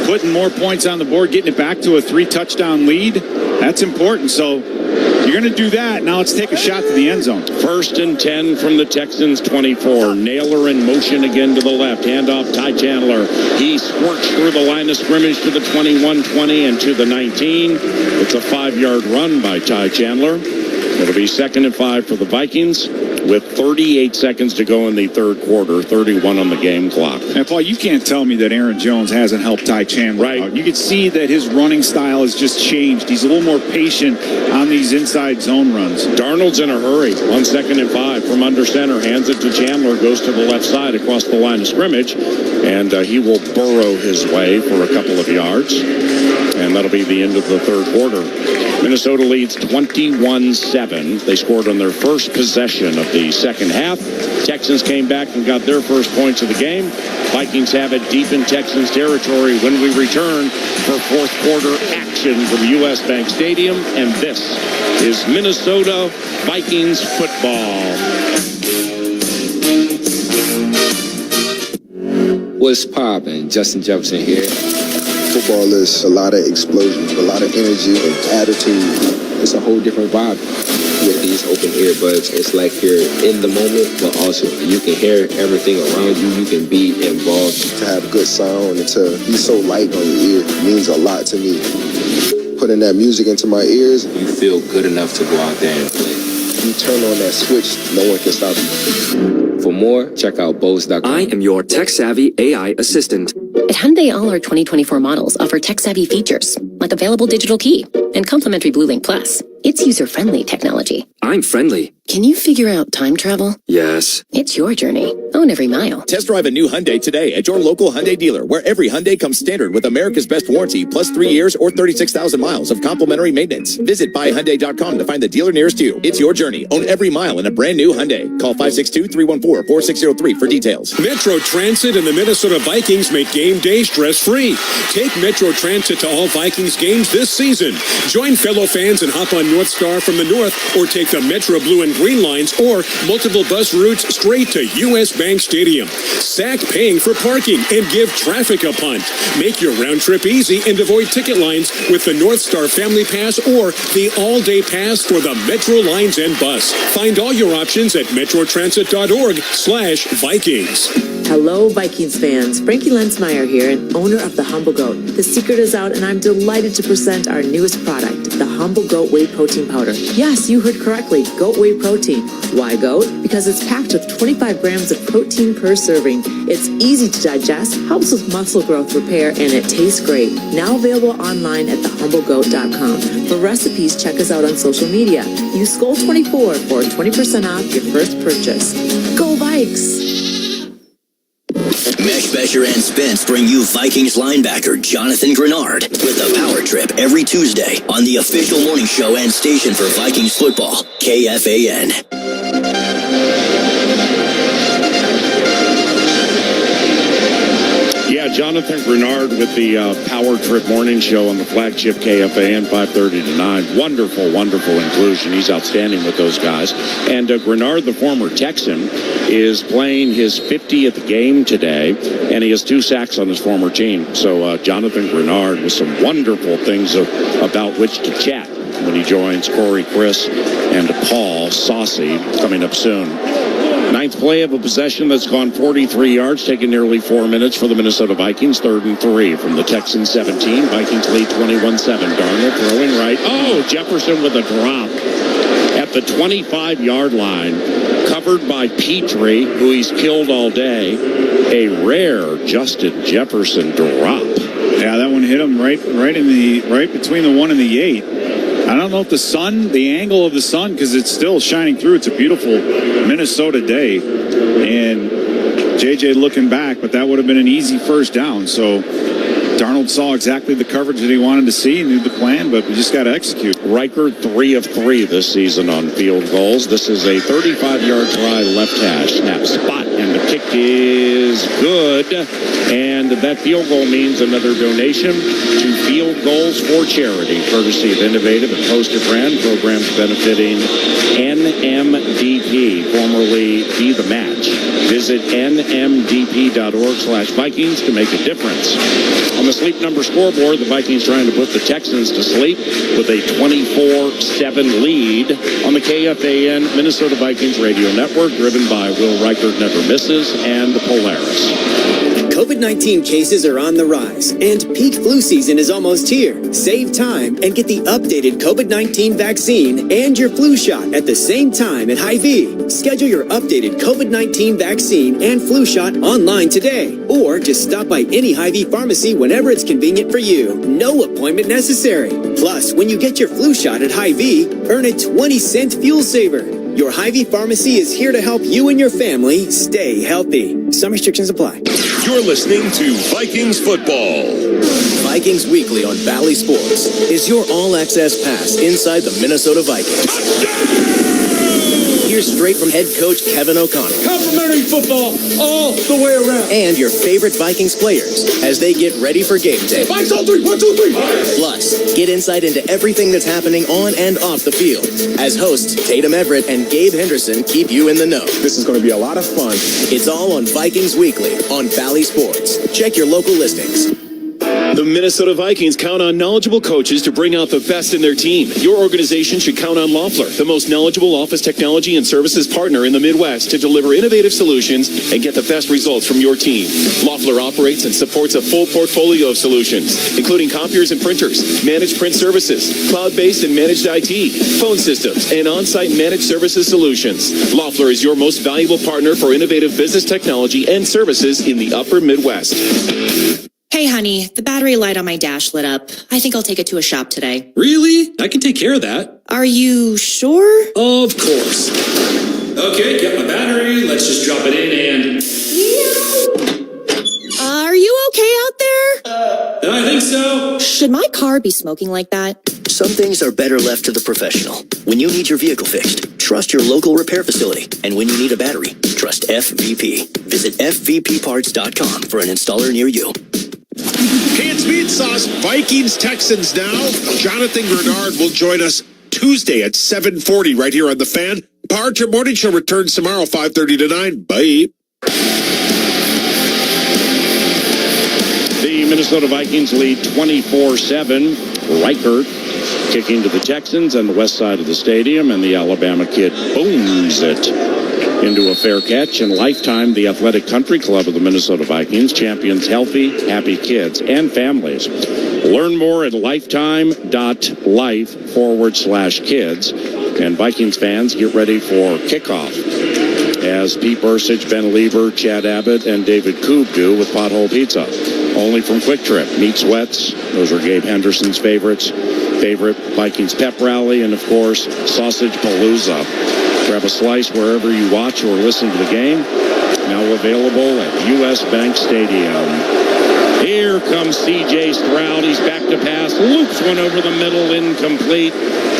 putting more points on the board, getting it back to a 3-touchdown lead, that's important. So you're going to do that. Now let's take a shot to the end zone. 1st and 10 from the Texans' 24. Naylor in motion again to the left. Handoff, Ty Chandler. He squirts through the line of scrimmage to the 21-20 and to the 19. It's a 5-yard run by Ty Chandler. It'll be 2nd and 5 for the Vikings. with 38 seconds to go in the third quarter, 31 on the game clock. And Paul, you can't tell me that Aaron Jones hasn't helped Ty Chandler out. You can see that his running style has just changed. He's a little more patient on these inside zone runs. Darnold's in a hurry. 1 second and 5 from under center. Hands it to Chandler. Goes to the left side across the line of scrimmage. And he will burrow his way for a couple of yards. And that'll be the end of the third quarter. Minnesota leads 21-7. They scored on their first possession of the second half. Texans came back and got their first points of the game. Vikings have it deep in Texans territory when we return for fourth quarter action from U.S. Bank Stadium. And this is Minnesota Vikings football. What's poppin'? Justin Jefferson here. Football is a lot of explosions, a lot of energy and attitude. It's a whole different vibe with these open earbuds. It's like you're in the moment, but also you can hear everything around you. You can be involved. To have good sound and to be so light on your ear means a lot to me. Putting that music into my ears. You feel good enough to go out there and play. You turn on that switch, no one can stop you. For more, check out Bose.com. I am your tech-savvy AI assistant. At Hyundai, all our 2024 models offer tech-savvy features, like available digital key and complimentary BlueLink Plus. It's user-friendly technology. I'm friendly. Can you figure out time travel? Yes. It's your journey. Own every mile. Test drive a new Hyundai today at your local Hyundai dealer, where every Hyundai comes standard with America's best warranty, plus 3 years or 36,000 miles of complimentary maintenance. Visit buyhyundai.com to find the dealer nearest you. It's your journey. Own every mile in a brand new Hyundai. Call 562-314-4603 for details. Metro Transit and the Minnesota Vikings make game day stress-free. Take Metro Transit to all Vikings games this season. Join fellow fans and hop on North Star from the north, or take the Metro Blue and Green lines or multiple bus routes straight to U.S. Bank Stadium. Sack paying for parking and give traffic a punt. Make your round trip easy and avoid ticket lines with the North Star Family Pass or the all-day pass for the Metro Lines and Bus. Find all your options at metrotransit.org/Vikings. Hello, Vikings fans. Frankie Lensmeyer here, and owner of The Humble Goat. The secret is out, and I'm delighted to present our newest product, the Humble Goat Whey Protein Powder. Yes, you heard correctly, goat whey protein. Why goat? Because it's packed with 25 grams of protein per serving. It's easy to digest, helps with muscle growth repair, and it tastes great. Now available online at thehumblegoat.com. For recipes, check us out on social media. Use SKOL24 for 20% off your first purchase. Go Vikes! Mesh Besher and Spence bring you Vikings linebacker Jonathan Grenard with the Power Trip every Tuesday on the official morning show and station for Vikings football, KFAN. Yeah, Jonathan Grenard with the Power Trip morning show on the flagship KFAN 5:30 to 9. Wonderful, wonderful inclusion. He's outstanding with those guys. And Grenard, the former Texan, is playing his 50th game today, and he has 2 sacks on his former team. So Jonathan Grenard with some wonderful things about which to chat when he joins Corey, Chris, and Paul Saucy coming up soon. Ninth play of a possession that's gone 43 yards, taking nearly 4 minutes for the Minnesota Vikings. 3rd and 3 from the Texans 17. Vikings lead 21-7. Darnold throwing right. Oh, Jefferson with a drop at the 25-yard line. Covered by Petrie, who he's killed all day. A rare Justin Jefferson drop. Yeah, that one hit him right between the 1 and the 8. I don't know if the angle of the sun, because it's still shining through. It's a beautiful Minnesota day. And JJ looking back, but that would have been an easy first down. So Darnold saw exactly the coverage that he wanted to see, knew the plan, but we just got to execute. Riker 3 of 3 this season on field goals. This is a 35-yard try left hash. Snap spot, and the kick is good. And that field goal means another donation to Field Goals for Charity, courtesy of Innovative and Post-it Brand, programs benefiting NMDP, formerly Be the Match. Visit nmdp.org/Vikings to make a difference. On the Sleep Number scoreboard, the Vikings trying to put the Texans to sleep with a 24-7 lead on the KFAN Minnesota Vikings radio network, driven by Will Reichert Never Misses and Polaris. COVID-19 cases are on the rise, and peak flu season is almost here. Save time and get the updated COVID-19 vaccine and your flu shot at the same time at Hy-Vee. Schedule your updated COVID-19 vaccine and flu shot online today, or just stop by any Hy-Vee pharmacy whenever it's convenient for you. No appointment necessary. Plus, when you get your flu shot at Hy-Vee, earn a 20-cent fuel saver. Your Hy-Vee pharmacy is here to help you and your family stay healthy. Some restrictions apply. You're listening to Vikings football. Vikings Weekly on Valley Sports is your all-access pass inside the Minnesota Vikings. Hear straight from head coach Kevin O'Connell. Complimentary football all the way around. And your favorite Vikings players as they get ready for game day. Vikes on three, 1, 2, 3. Plus, get insight into everything that's happening on and off the field as hosts Tatum Everett and Gabe Henderson keep you in the know. This is going to be a lot of fun. It's all on Vikings Weekly on Valley Sports. Check your local listings. The Minnesota Vikings count on knowledgeable coaches to bring out the best in their team. Your organization should count on Loeffler, the most knowledgeable office technology and services partner in the Midwest, to deliver innovative solutions and get the best results from your team. Loeffler operates and supports a full portfolio of solutions, including copiers and printers, managed print services, cloud-based and managed IT, phone systems, and on-site managed services solutions. Loeffler is your most valuable partner for innovative business technology and services in the upper Midwest. Hey, honey, the battery light on my dash lit up. I think I'll take it to a shop today. Really? I can take care of that. Are you sure? Of course. Okay, get my battery. Let's just drop it in and... Are you okay out there? I think so. Should my car be smoking like that? Some things are better left to the professional. When you need your vehicle fixed, trust your local repair facility. And when you need a battery, trust FVP. Visit FVPparts.com for an installer near you. Hey, it's Meat Sauce. Vikings Texans now. Jonathan Grenard will join us Tuesday at 7:40 right here on The Fan. Power Trip Morning Show returns tomorrow 5:30 to 9. Bye. The Minnesota Vikings lead 24-7. Reichert kicking to the Texans on the west side of the stadium, and the Alabama kid booms it into a fair catch. And Lifetime, the athletic country club of the Minnesota Vikings, champions healthy, happy kids and families. Learn more at lifetime.life/kids. And Vikings fans, get ready for kickoff as Pete Bursich, Ben Lieber, Chad Abbott, and David Koob do with Pothole Pizza. Only from Quick Trip. Meat Sweats, those are Gabe Henderson's favorite Vikings pep rally, and of course, Sausage Palooza. Grab a slice wherever you watch or listen to the game. Now available at U.S. Bank Stadium. Here comes C.J. Stroud. He's back to pass. Loops one over the middle, incomplete.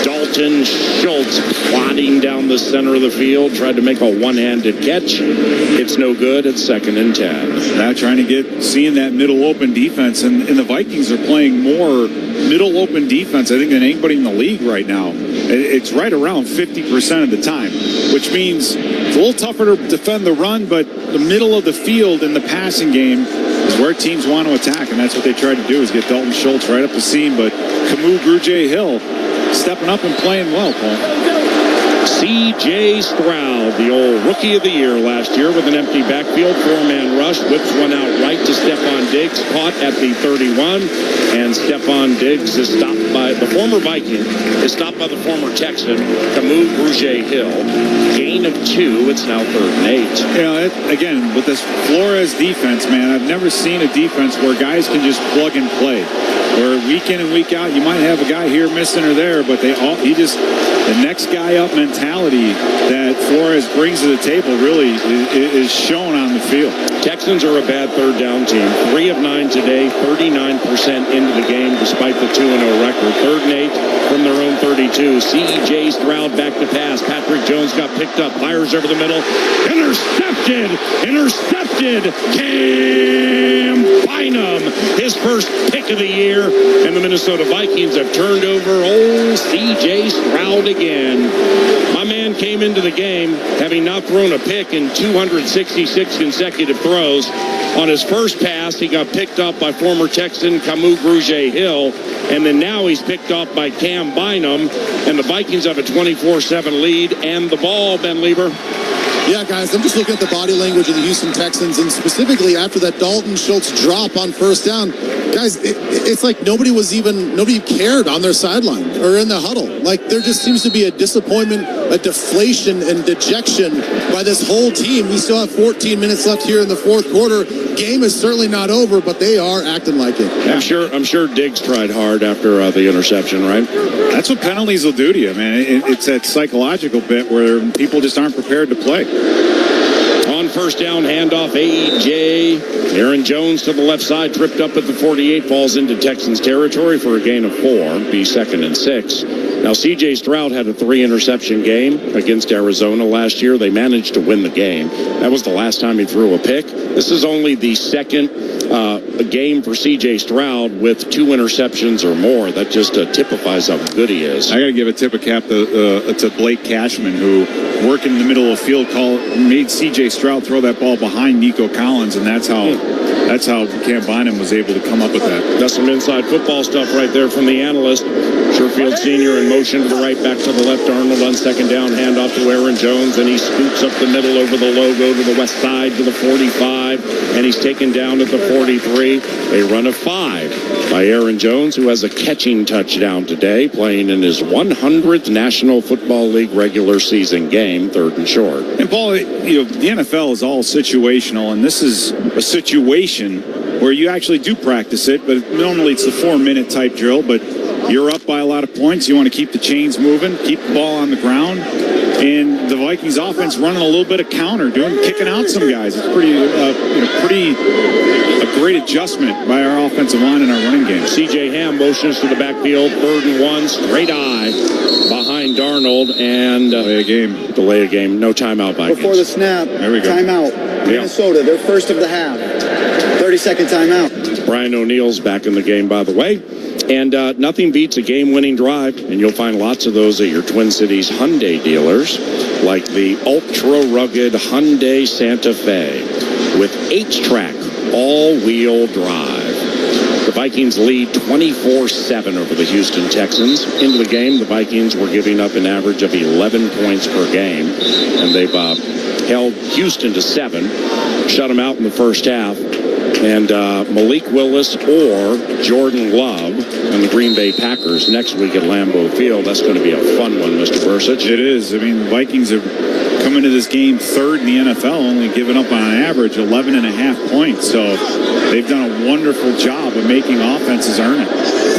Dalton Schultz plodding down the center of the field. Tried to make a one-handed catch. It's no good. It's 2nd and 10. Now trying to seeing that middle open defense, and the Vikings are playing more middle open defense, I think, than anybody in the league right now. It's right around 50% of the time, which means it's a little tougher to defend the run, but the middle of the field in the passing game is where teams want to attack, and that's what they try to do, is get Dalton Schultz right up the seam. But Camus Grugier-Hill stepping up and playing well, Paul. C.J. Stroud, the old rookie of the year last year with an empty backfield, 4-man rush, whips one out right to Stephon Diggs, caught at the 31, and Stephon Diggs is stopped by the former Viking, is stopped by the former Texan, Camus Grugier-Hill. Gain of 2, it's now 3rd and 8. You know, again, with this Flores defense, man, I've never seen a defense where guys can just plug and play. Where week in and week out, you might have a guy here missing or there, but the next guy up mentality that Flores brings to the table really is shown on the field. Texans are a bad third down team. 3 of 9 today, 39% into the game despite the 2-0 record. 3rd and 8 from their own 32. C.J. Stroud back to pass. Patrick Jones got picked up, fires over the middle. Intercepted! Cam Bynum, his first pick of the year. And the Minnesota Vikings have turned over old C.J. Stroud again. My man came into the game having not thrown a pick in 266 consecutive throws. On his first pass, he got picked up by former Texan Camus Grugier-Hill, and then now he's picked up by Cam Bynum, and the Vikings have a 24-7 lead and the ball, Ben Lieber. Yeah, guys, I'm just looking at the body language of the Houston Texans, and specifically after that Dalton Schultz drop on first down, guys, it's like nobody cared on their sideline or in the huddle. Like, there just seems to be a disappointment, a deflation, and dejection by this whole team. We still have 14 minutes left here in the fourth quarter. Game is certainly not over, but they are acting like it. I'm sure Diggs tried hard after the interception, right? That's what penalties will do to you, man. It's that psychological bit where people just aren't prepared to play. On first down, handoff, A.J. Aaron Jones to the left side, tripped up at the 48, falls into Texans territory for a gain of 4, be 2nd and 6. Now, C.J. Stroud had a 3-interception game against Arizona last year. They managed to win the game. That was the last time he threw a pick. This is only the second game for C.J. Stroud with 2 interceptions or more. That just typifies how good he is. I got to give a tip of cap to Blake Cashman, who working in the middle of the field made C.J. Stroud throw that ball behind Nico Collins, and that's how Cam Bynum was able to come up with that. That's some inside football stuff right there from the analyst. Sherfield Sr. in motion to the right, back to the left. Darnold on second down, handoff to Aaron Jones, and he scoops up the middle over the logo to the west side to the 45, and he's taken down at the 43. A run of 5 by Aaron Jones, who has a catching touchdown today, playing in his 100th National Football League regular season game, 3rd and short. And Paul, the NFL is all situational, and this is a situation where you actually do practice it, but normally it's the 4-minute type drill, but you're up by a lot of points. You want to keep the chains moving, keep the ball on the ground, and the Vikings offense running a little bit of counter, kicking out some guys. It's pretty a great adjustment by our offensive line and our running game. C.J. Ham motions to the backfield, 3rd and 1, straight eye behind Darnold, and delay a game. No timeout, Vikings. Before the snap, there we go. Timeout. Minnesota, their first of the half. 30-second timeout. Brian O'Neill's back in the game, by the way. And nothing beats a game-winning drive, and you'll find lots of those at your Twin Cities Hyundai dealers, like the ultra-rugged Hyundai Santa Fe with H-Track all-wheel drive. The Vikings lead 24-7 over the Houston Texans. Into the game, the Vikings were giving up an average of 11 points per game, and they've held Houston to 7, shut them out in the first half. And Malik Willis or Jordan Love and the Green Bay Packers next week at Lambeau Field. That's going to be a fun one, Mr. Bursich. It is. I mean, the Vikings are coming to this game 3rd in the NFL, only giving up on an average 11.5 points. So they've done a wonderful job of making offenses earn it.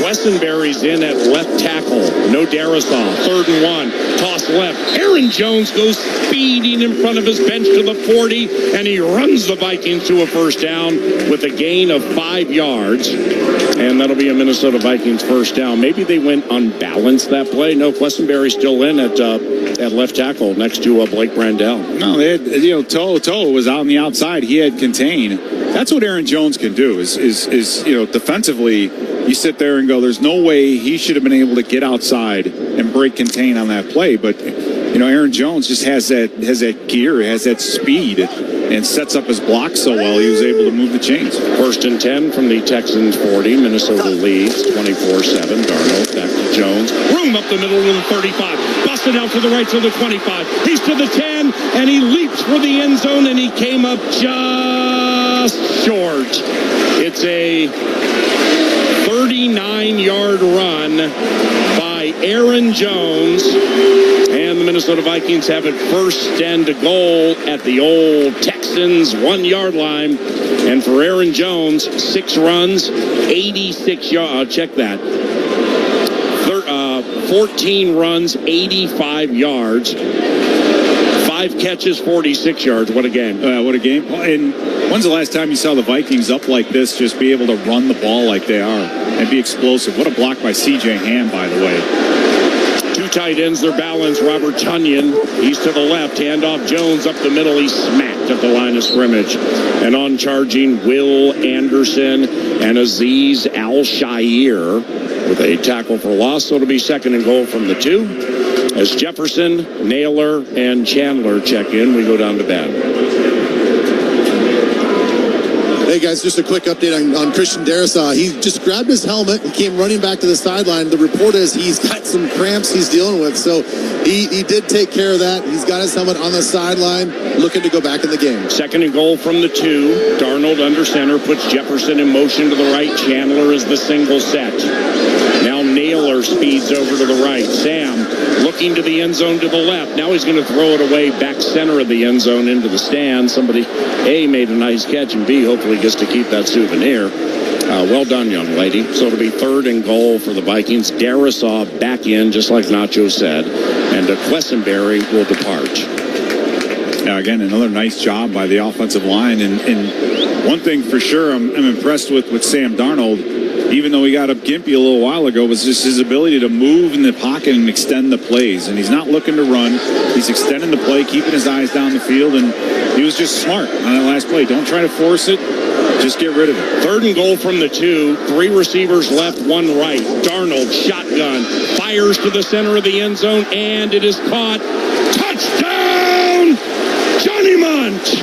Quessenberry's in at left tackle. No Darisaw. 3rd and 1. Toss left. Aaron Jones goes speeding in front of his bench to the 40, and he runs the Vikings to a first down with a gain of 5 yards. And that'll be a Minnesota Vikings first down. Maybe they went unbalanced that play. No, Quessenberry's still in at left tackle next to Blake Brandel. No, they had, Toe was on the outside. He had contain. That's what Aaron Jones can do is defensively, you sit there and go, there's no way he should have been able to get outside and break contain on that play. But, Aaron Jones just has that gear, has that speed, and sets up his block so well he was able to move the chains. 1st and 10 from the Texans 40. Minnesota leads 24-7. Darnold back to Jones. Room up the middle to the 35. Busted out to the right to the 25. He's to the 10, and he leaps for the end zone, and he came up just short. It's a 39-yard run by Aaron Jones. And the Minnesota Vikings have it 1st and goal at the old Texans 1-yard line. And for Aaron Jones, 6 runs, 86 yards. Check that. 14 runs, 85 yards. 5 catches, 46 yards. What a game. What a game. And when's the last time you saw the Vikings up like this, just be able to run the ball like they are and be explosive? What a block by C.J. Ham, by the way. 2 tight ends, they're balanced. Robert Tonyan, he's to the left. Handoff Jones up the middle. He's smacked at the line of scrimmage. And on charging, Will Anderson and Aziz Al-Shair with a tackle for loss. So it'll be 2nd and goal from the 2. As Jefferson, Naylor, and Chandler check in, we go down to bed. Hey guys, just a quick update on Christian Darrisaw. He just grabbed his helmet. He came running back to the sideline. The report is he's got some cramps he's dealing with. So he did take care of that. He's got his helmet on the sideline, looking to go back in the game. 2nd and goal from the 2. Darnold under center, puts Jefferson in motion to the right. Chandler is the single set. Now Naylor speeds over to the right. Sam looking to the end zone to the left. Now he's going to throw it away back center of the end zone into the stand. Somebody, A, made a nice catch, and B, hopefully gets to keep that souvenir. Well done, young lady. So it'll be 3rd and goal for the Vikings. Darrisaw back in, just like Nacho said, and Quessenberry will depart. Now, again, another nice job by the offensive line. And one thing for sure I'm impressed with Sam Darnold, even though he got up gimpy a little while ago, was just his ability to move in the pocket and extend the plays. And he's not looking to run. He's extending the play, keeping his eyes down the field, and he was just smart on that last play. Don't try to force it. Just get rid of it. 3rd and goal from the 2. 3 receivers left, 1 right. Darnold, shotgun, fires to the center of the end zone, and it is caught. Touchdown! Johnny Munt!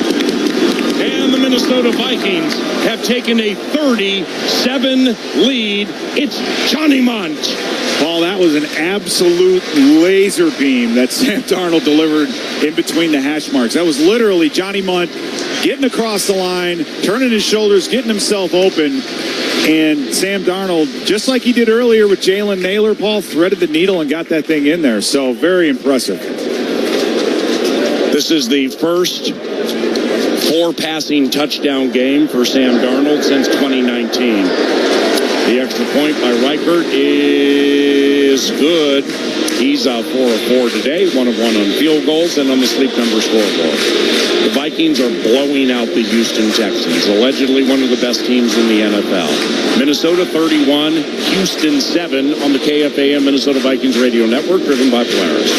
And the Minnesota Vikings have taken a 37 lead. It's Johnny Munt. Paul, that was an absolute laser beam that Sam Darnold delivered in between the hash marks. That was literally Johnny Munt getting across the line, turning his shoulders, getting himself open. And Sam Darnold, just like he did earlier with Jalen Naylor, Paul, threaded the needle and got that thing in there. So very impressive. This is the first 4 passing touchdown game for Sam Darnold since 2019. The extra point by Reichert is good. He's 4 of 4 today, 1 of 1 on field goals and on the sleep number scoreboard. The Vikings are blowing out the Houston Texans, allegedly one of the best teams in the NFL. Minnesota 31, Houston 7 on the KFAN Minnesota Vikings radio network, driven by Polaris.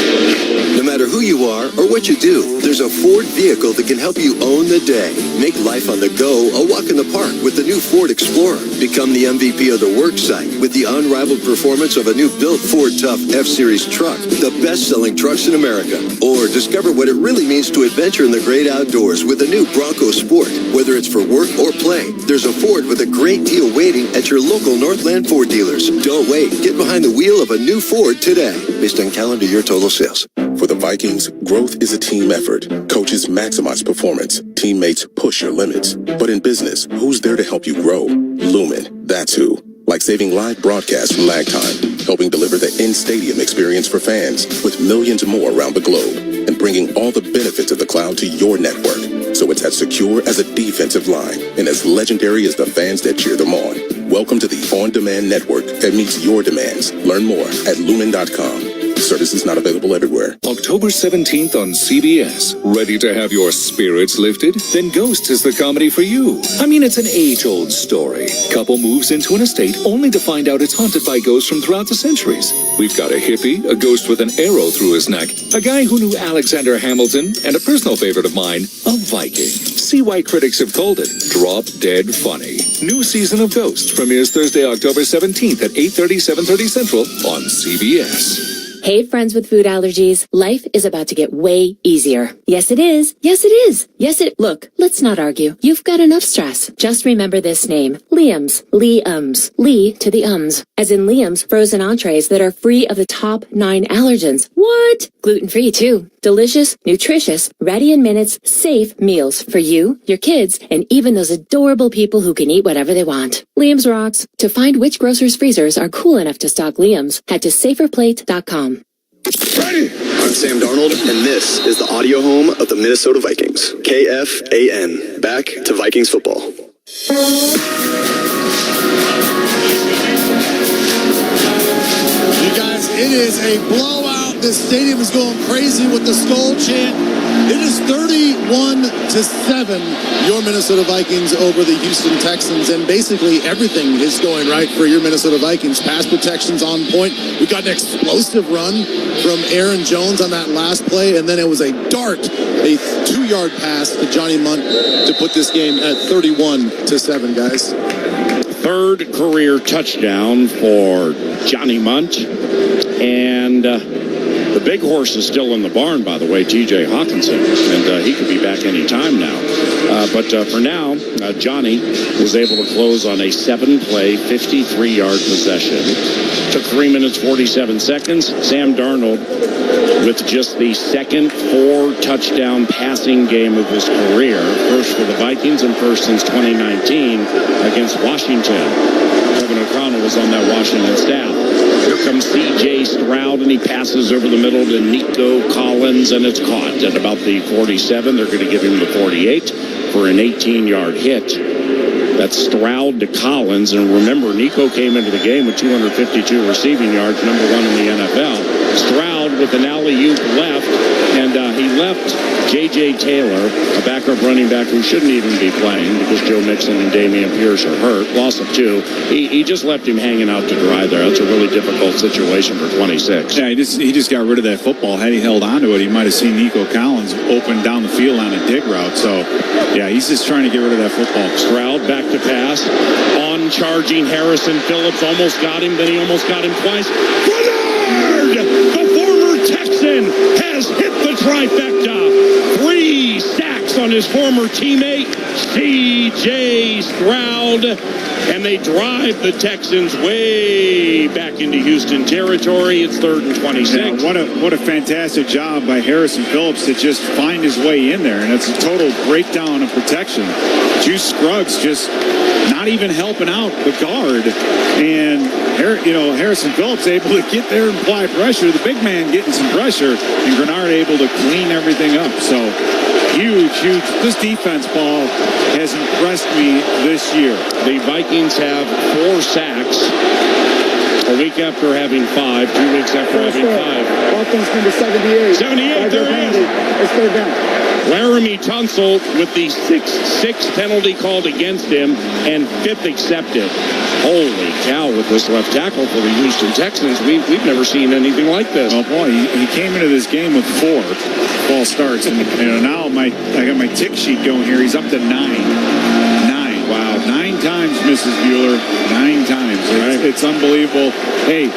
No matter who you are or what you do, there's a Ford vehicle that can help you own the day. Make life on the go a walk in the park with the new Ford Explorer. Become the MVP of the work site with the unrivaled performance of a new built Ford Tough F-Series truck, the best-selling trucks in America. Or discover what it really means to adventure in the great outdoors with a new Bronco Sport. Whether it's for work or play, there's a Ford with a great deal waiting at your local Northland Ford dealers. Don't wait. Get behind the wheel of a new Ford today, based on calendar year total sales. For the Vikings, growth is a team effort. Coaches maximize performance. Teammates push your limits. But in business, who's there to help you grow? Lumen. That's who. Like saving live broadcasts from lag time, helping deliver the in-stadium experience for fans with millions more around the globe, and bringing all the benefits of the cloud to your network, so it's as secure as a defensive line and as legendary as the fans that cheer them on. Welcome to the on-demand network that meets your demands. Learn more at lumen.com. Services not available everywhere. October 17th on CBS. Ready to have your spirits lifted? Then Ghosts is the comedy for you. I mean, it's an age-old story. Couple moves into an estate only to find out it's haunted by ghosts from throughout the centuries. We've got a hippie, a ghost with an arrow through his neck, a guy who knew Alexander Hamilton, and a personal favorite of mine, a Viking. See why critics have called it drop dead funny. New season of Ghosts premieres Thursday, October 17th at 8:30, 7:30 Central on CBS. Hey, friends with food allergies. Life is about to get way easier. Yes, it is. Yes, it is. Look, let's not argue. You've got enough stress. Just remember this name. Liam's. Liam's. Lee to the ums. As in Liam's frozen entrees that are free of the top 9 allergens. What? Gluten-free, too. Delicious, nutritious, ready in minutes, safe meals for you, your kids, and even those adorable people who can eat whatever they want. Liam's rocks. To find which grocer's freezers are cool enough to stock Liam's, head to saferplate.com. Ready! I'm Sam Darnold, and this is the audio home of the Minnesota Vikings. KFAN. Back to Vikings football. You guys, it is a blowout. This stadium is going crazy with the Skull chant. It is 31-7, your Minnesota Vikings over the Houston Texans, and basically everything is going right for your Minnesota Vikings. Pass protection's on point. We got an explosive run from Aaron Jones on that last play, and then it was a dart, a 2-yard pass to Johnny Munt to put this game at 31-7, guys. 3rd career touchdown for Johnny Munt, and The big horse is still in the barn, by the way, T.J. Hawkinson, and he could be back any time now. But for now, Johnny was able to close on a 7-play, 53-yard possession. Took 3 minutes, 47 seconds. Sam Darnold with just the second 4-touchdown passing game of his career. First for the Vikings and first since 2019 against Washington. Kevin O'Connell was on that Washington staff. Here comes C.J. Stroud, and he passes over the middle to Nico Collins, and it's caught at about the 47. They're going to give him the 48 for an 18-yard hit. That's Stroud to Collins, and remember, Nico came into the game with 252 receiving yards, #1 in the NFL. Stroud with an alley-oop left, and he left J.J. Taylor, a backup running back who shouldn't even be playing because Joe Mixon and Damian Pierce are hurt, loss of 2. He just left him hanging out to dry there. That's a really difficult situation for 26. Yeah, he just got rid of that football. Had he held on to it, he might have seen Nico Collins open down the field on a dig route. So, yeah, he's just trying to get rid of that football. Stroud back to pass. On charging Harrison Phillips. Almost got him, then he almost got him twice. Bernard! The former Texan has hit the trifecta. 3 sacks on his former teammate, C.J. Stroud. And they drive the Texans way back into Houston territory. It's 3rd and 26. Yeah, what a fantastic job by Harrison Phillips to just find his way in there. And it's a total breakdown of protection. Juice Scruggs just not even helping out the guard. And, Harrison Phillips able to get there and apply pressure. The big man getting some pressure. And Grenard able to clean everything up. So, huge. This defense, Paul, has impressed me this year. The Vikings have 4 sacks a week after having 5, 2 weeks after having 5. Offense number 78. 78, there it is. It's 3rd down. Laramie Tunsil with the 6th penalty called against him and 5th accepted. Holy cow, with this left tackle for the Houston Texans, we've never seen anything like this. Well, boy, he came into this game with 4 false starts, and now I got my tick sheet going here. He's up to 9. 9. Wow, 9 times, Mrs. Bueller. 9 times. It's unbelievable. Hey,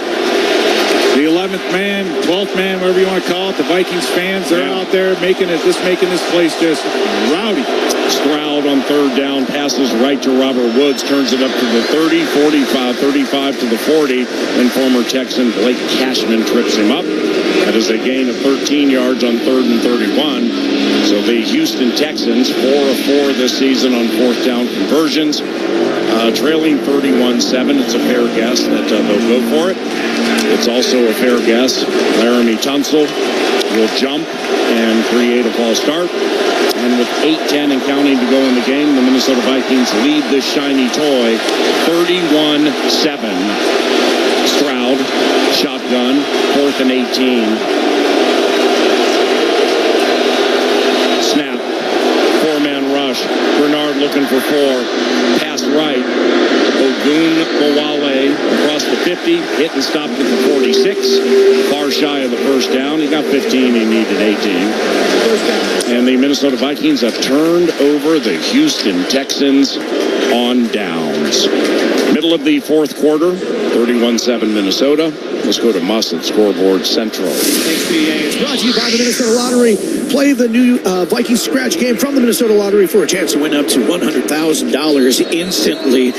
the 11th man, 12th man, whatever you want to call it, the Vikings fans, they're out there making this place just rowdy. Stroud on 3rd down, passes right to Robert Woods, turns it up to the 30, 45, 35 to the 40, and former Texan Blake Cashman trips him up. That is a gain of 13 yards on 3rd and 31. So the Houston Texans, 4 of 4 this season on 4th down conversions, trailing 31-7. It's a fair guess that they'll go for it. It's also a fair guess Laramie Tunsil will jump and create a false start. And with 8:10 and counting to go in the game, the Minnesota Vikings lead this shiny toy 31-7. Stroud, shotgun, 4th and 18. Snap, 4-man rush. Bernard looking for 4. Pass right. Ogun Mawale across the 50, hit and stopped at the 46. Far shy of the 1st down. He got 15, he needed 18. And the Minnesota Vikings have turned over the Houston Texans on downs. Middle of the 4th quarter, 31-7 Minnesota. Let's go to Musset Scoreboard Central. XBA is brought to you by the Minnesota Lottery. Play the new Vikings scratch game from the Minnesota Lottery for a chance to win up to $100,000 instantly.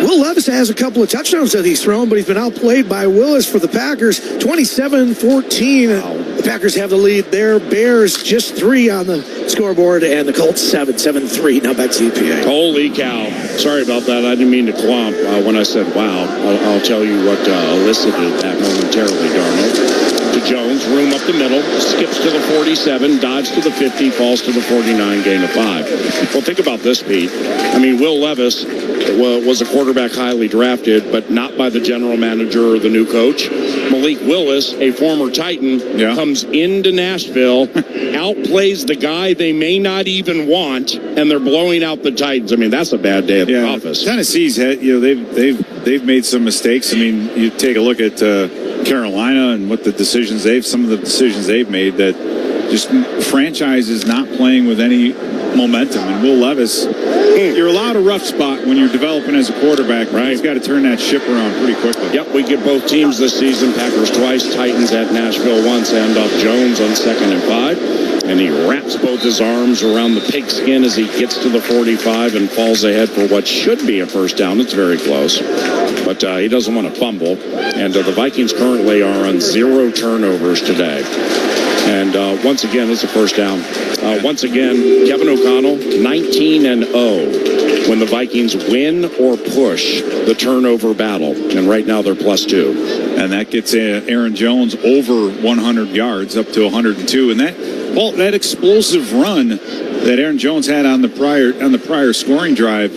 Will Levis has a couple of touchdowns that he's thrown, but he's been outplayed by Willis for the Packers, 27-14. The Packers have the lead there. Bears just 3 on the scoreboard, and the Colts 7-3. Now back to EPA. Holy cow. Sorry about that. I didn't mean to clump when I said wow. I'll tell you what elicited that momentarily, Darnold. To Jones, room up the middle, skips to the 47, dives to the 50, falls to the 49, gain of 5. Well, think about this, Pete. I mean, Will Levis was a quarterback highly drafted, but not by the general manager or the new coach. Malik Willis, a former Titan, comes into Nashville, outplays the guy they may not even want, and they're blowing out the Titans. I mean, that's a bad day at the office. Tennessee's had, they've made some mistakes. I mean, you take a look at Carolina and what some of the decisions they've made that just franchises not playing with any momentum. And Will Levis, You're allowed a rough spot when you're developing as a quarterback. Right. He's got to turn that ship around pretty quickly. Yep, we get both teams this season. Packers twice, Titans at Nashville once. Handoff Jones on 2nd and 5. And he wraps both his arms around the pigskin as he gets to the 45 and falls ahead for what should be a first down. It's very close. But he doesn't want to fumble. And the Vikings currently are on 0 turnovers today. And once again, it's a first down. Once again, Kevin O'Connell, 19-0 when the Vikings win or push the turnover battle. And right now they're +2. And that gets Aaron Jones over 100 yards, up to 102. And that explosive run that Aaron Jones had on the prior scoring drive,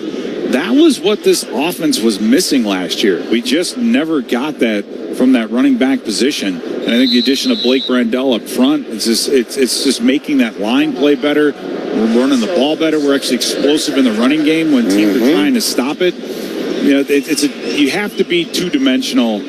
that was what this offense was missing last year. We just never got that from that running back position. And I think the addition of Blake Brandel up front, it's just making that line play better. We're running the ball better. We're actually explosive in the running game when teams are trying to stop it. You know, you have to be two-dimensional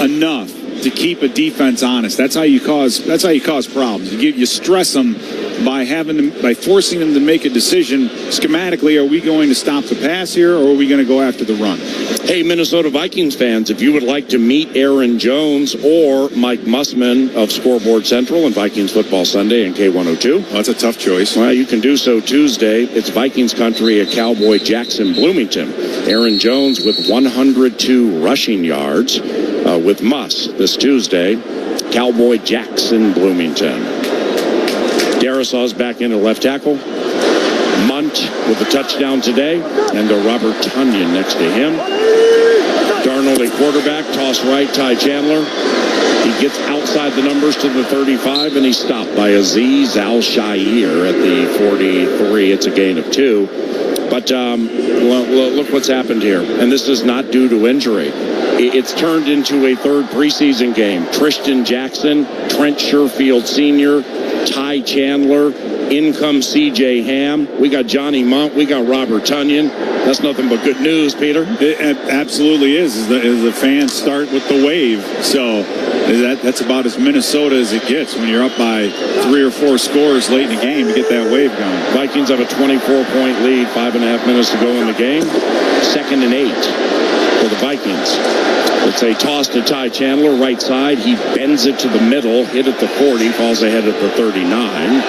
enough to keep a defense honest. That's how you cause problems. You stress them by forcing them to make a decision schematically. Are we going to stop the pass here, or are we going to go after the run? Hey, Minnesota Vikings fans, if you would like to meet Aaron Jones or Mike Mussman of Scoreboard Central and Vikings Football Sunday and K102. Well, that's a tough choice. Well, you can do so Tuesday. It's Vikings country at Cowboy Jackson Bloomington. Aaron Jones with 102 rushing yards with Muss this Tuesday. Cowboy Jackson Bloomington. Darrisaw's back into left tackle. Munt with a touchdown today, and Robert Tonyan next to him. Darnold a quarterback, toss right, Ty Chandler. He gets outside the numbers to the 35, and he's stopped by Azeez Al-Shaair at the 43. It's a gain of 2. But look what's happened here, and this is not due to injury. It's turned into a third preseason game. Tristan Jackson, Trent Sherfield Sr., Ty Chandler, in comes C.J. Ham. We got Johnny Munt. We got Robert Tonyan. That's nothing but good news, Peter. It absolutely is. The fans start with the wave. So that's about as Minnesota as it gets when you're up by 3 or 4 scores late in the game. You get that wave going. Vikings have a 24-point lead, 5.5 minutes to go in the game. 2nd and 8 for the Vikings. It's a toss to Ty Chandler, right side. He bends it to the middle, hit at the 40, falls ahead at the 39.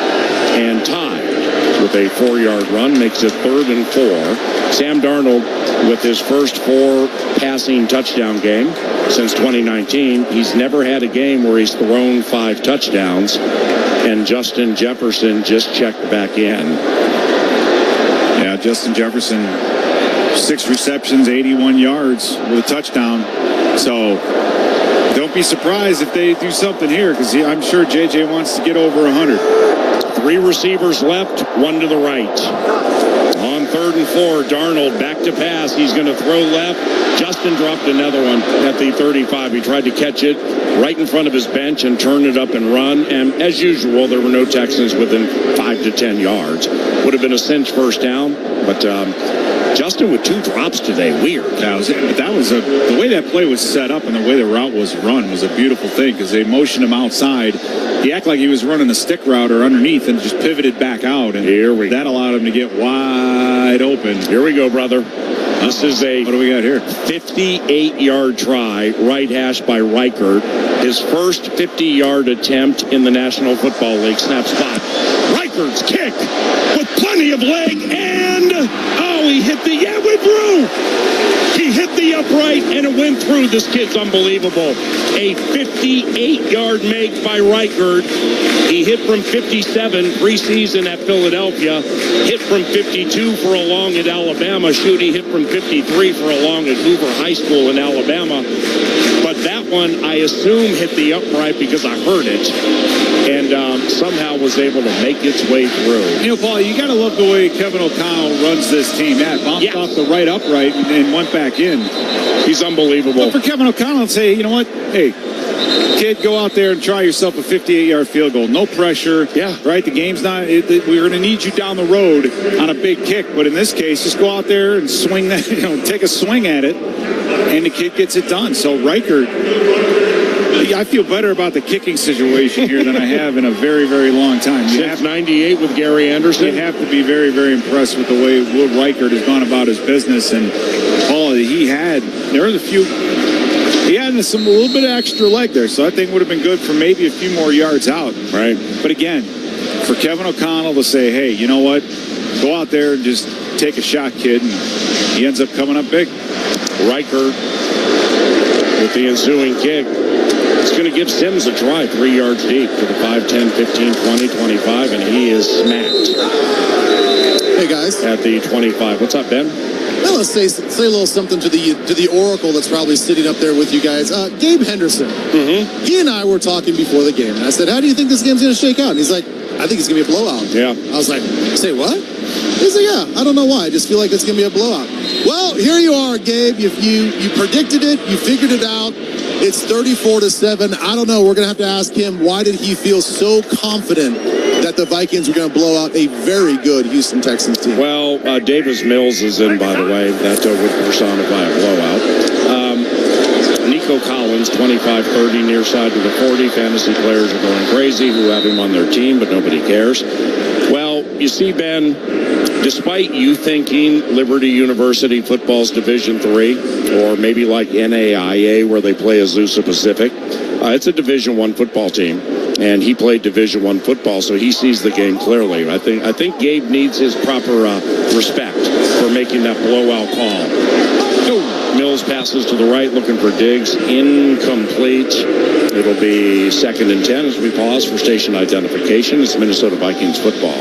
And Ty, with a 4-yard run, makes it 3rd and 4. Sam Darnold, with his first 4 passing touchdown game since 2019, he's never had a game where he's thrown 5 touchdowns. And Justin Jefferson just checked back in. Yeah, Justin Jefferson, 6 receptions, 81 yards with a touchdown. So don't be surprised if they do something here, because I'm sure JJ wants to get over 100. 3 receivers left, 1 to the right. On 3rd and 4, Darnold back to pass. He's going to throw left. Justin dropped another one at the 35. He tried to catch it right in front of his bench and turn it up and run. And as usual, there were no Texans within 5 to 10 yards. Would have been a cinch first down, but Justin with 2 drops today. Weird. The way that play was set up and the way the route was run was a beautiful thing, because they motioned him outside. He acted like he was running the stick route or underneath and just pivoted back out. And that allowed him to get wide open. Here we go, brother. This is what do we got here? 58-yard try, right hash by Reichert. His first 50-yard attempt in the National Football League. Snap spot. Reichert's kick with plenty of leg, and he hit it went through. He hit the upright, and it went through. This kid's unbelievable. A 58-yard make by Reichert. He hit from 57 preseason at Philadelphia. Hit from 52 for a long at Alabama. He hit from 53 for a long at Hoover High School in Alabama. But that one, I assume, hit the upright because I heard it. And somehow was able to make its way through. You know, Paul, you got to love the way Kevin O'Connell runs this team. That bounced off the right upright and went back in. He's unbelievable. But for Kevin O'Connell to say, you know what? Hey, kid, go out there and try yourself a 58-yard field goal. No pressure. Yeah. Right? The game's not... we're going to need you down the road on a big kick. But in this case, just go out there and swing that, take a swing at it. and the kid gets it done. So Riker, I feel better about the kicking situation here than I have in a very, very long time. Since 98 with Gary Anderson. You have to be very, very impressed with the way Will Reichert has gone about his business. And Paul, he had a little bit of extra leg there, so I think would have been good for maybe a few more yards out. Right. But again, for Kevin O'Connell to say, hey, you know what? Go out there and just take a shot, kid. And he ends up coming up big. Reichert with the ensuing kick. It's going to give Sims a try 3 yards deep to the 5, 10, 15, 20, 25, and he is smacked. Hey, guys. At the 25. What's up, Ben? Well, let's say a little something to the Oracle that's probably sitting up there with you guys. Gabe Henderson. Mm-hmm. He and I were talking before the game, and I said, how do you think this game's going to shake out? And he's like, I think it's going to be a blowout. Yeah. I was like, say what? He's like, yeah, I don't know why. I just feel like it's going to be a blowout. Well, here you are, Gabe. You predicted it. You figured it out. It's 34-7. I don't know. We're going to have to ask him, why did he feel so confident that the Vikings were going to blow out a very good Houston Texans team? Well, Davis Mills is in, by the way. That would personify a blowout. Nico Collins, 25-30, near side to the 40. Fantasy players are going crazy who have him on their team, but nobody cares. Well, you see, Ben, despite you thinking Liberty University football's Division III, or maybe like NAIA where they play Azusa Pacific, it's a Division I football team, and he played Division I football, so he sees the game clearly. I think Gabe needs his proper respect for making that blowout call. Mills passes to the right, looking for Diggs. Incomplete. It'll be 2nd and 10 as we pause for station identification. It's Minnesota Vikings football.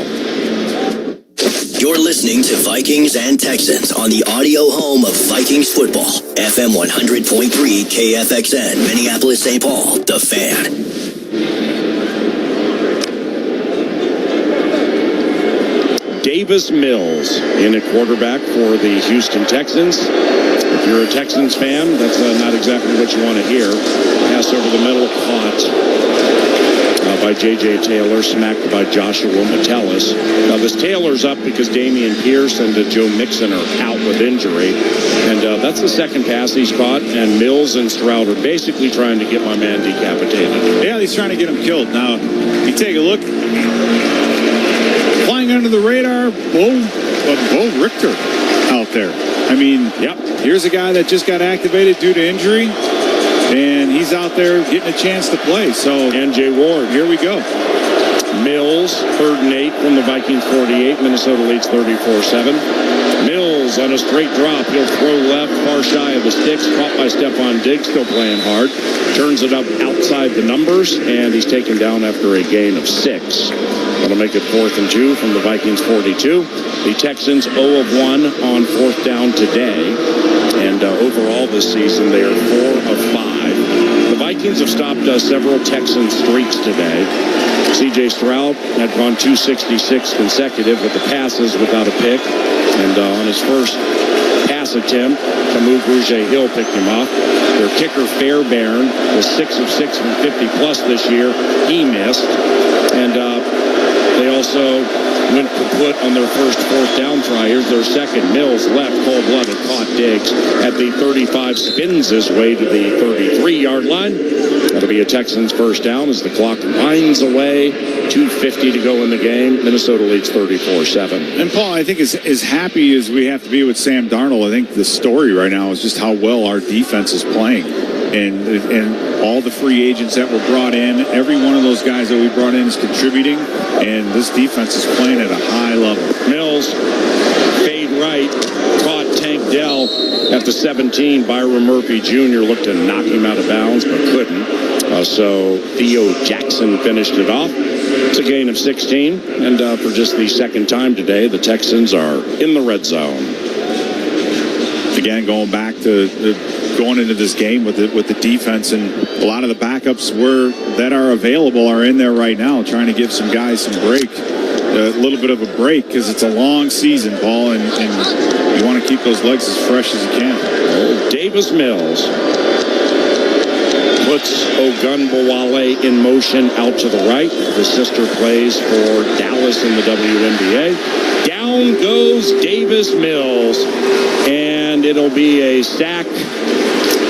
You're listening to Vikings and Texans on the audio home of Vikings football. FM 100.3 KFXN, Minneapolis, St. Paul, The Fan. Davis Mills in at quarterback for the Houston Texans. If you're a Texans fan, that's not exactly what you want to hear. Pass over the middle, caught by J.J. Taylor, smacked by Joshua Metellus. Now, this Taylor's up because Damian Pierce and Joe Mixon are out with injury. And that's the second pass he's caught. And Mills and Stroud are basically trying to get my man decapitated. Yeah, he's trying to get him killed. Now, you take a look. Flying under the radar, Bo Richter out there. I mean, yep. Here's a guy that just got activated due to injury, and he's out there getting a chance to play. So, and Jay Ward, here we go. Mills, 3rd and 8 from the Vikings 48. Minnesota leads 34-7. Mills on a straight drop. He'll throw left, far shy of the sticks. Caught by Stephon Diggs, still playing hard. Turns it up outside the numbers, and he's taken down after a gain of 6. That'll make it 4th and 2 from the Vikings 42. The Texans 0 of 1 on 4th down today. And overall this season, they are 4 of 5. The Vikings have stopped several Texan streaks today. C.J. Stroud had gone 266 consecutive with the passes without a pick. And on his first pass attempt, Camus Rouget-Hill picked him off. Their kicker, Fairbairn, was 6 of 6 from 50-plus this year. He missed. And they also went kaput on their first 4th down try. Here's their second. Mills left, cold-blooded, caught Diggs at the 35, spins his way to the 33-yard line. That'll be a Texans first down as the clock winds away. 2:50 to go in the game. Minnesota leads 34-7. And Paul, I think as happy as we have to be with Sam Darnold, I think the story right now is just how well our defense is playing. And all the free agents that were brought in, every one of those guys that we brought in is contributing, and this defense is playing at a high level. Mills, fade right, caught Tank Dell at the 17. Byron Murphy Jr. looked to knock him out of bounds, but couldn't. So Theo Jackson finished it off. It's a gain of 16, and for just the second time today, the Texans are in the red zone. Again, going back to going into this game with the defense, and a lot of the backups that are available are in there right now, trying to give some guys some break, a little bit of a break, because it's a long season, Paul, and you want to keep those legs as fresh as you can. Davis Mills puts Ogunbowale in motion out to the right. His sister plays for Dallas in the WNBA. Down goes Davis Mills, and it'll be a sack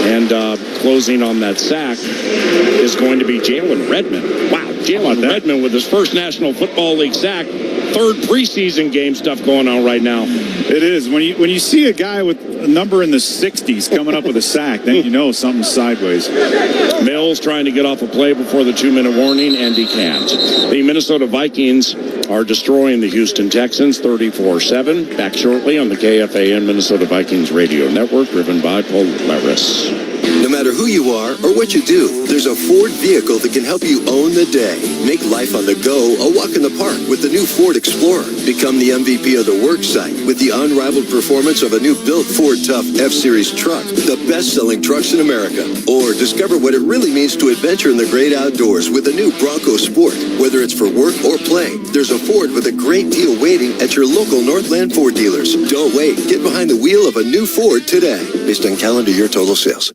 And closing on that sack is going to be Jalen Redmond. Wow, Jalen Redmond with his first National Football League sack. Third preseason game stuff going on right now. It is. When you see a guy with a number in the 60s coming up with a sack, then you know something's sideways. Mills trying to get off a play before the 2-minute warning, and he can't. The Minnesota Vikings are destroying the Houston Texans 34-7. Back shortly on the KFAN Minnesota Vikings Radio Network, driven by Polaris. No matter who you are or what you do, there's a Ford vehicle that can help you own the day. Make life on the go a walk in the park with the new Ford Explorer. Become the MVP of the work site with the unrivaled performance of a new built Ford Tough F-Series truck, the best-selling trucks in America. Or discover what it really means to adventure in the great outdoors with the new Bronco Sport. Whether it's for work or play, there's a Ford with a great deal waiting at your local Northland Ford dealers. Don't wait. Get behind the wheel of a new Ford today. Based on calendar year total sales.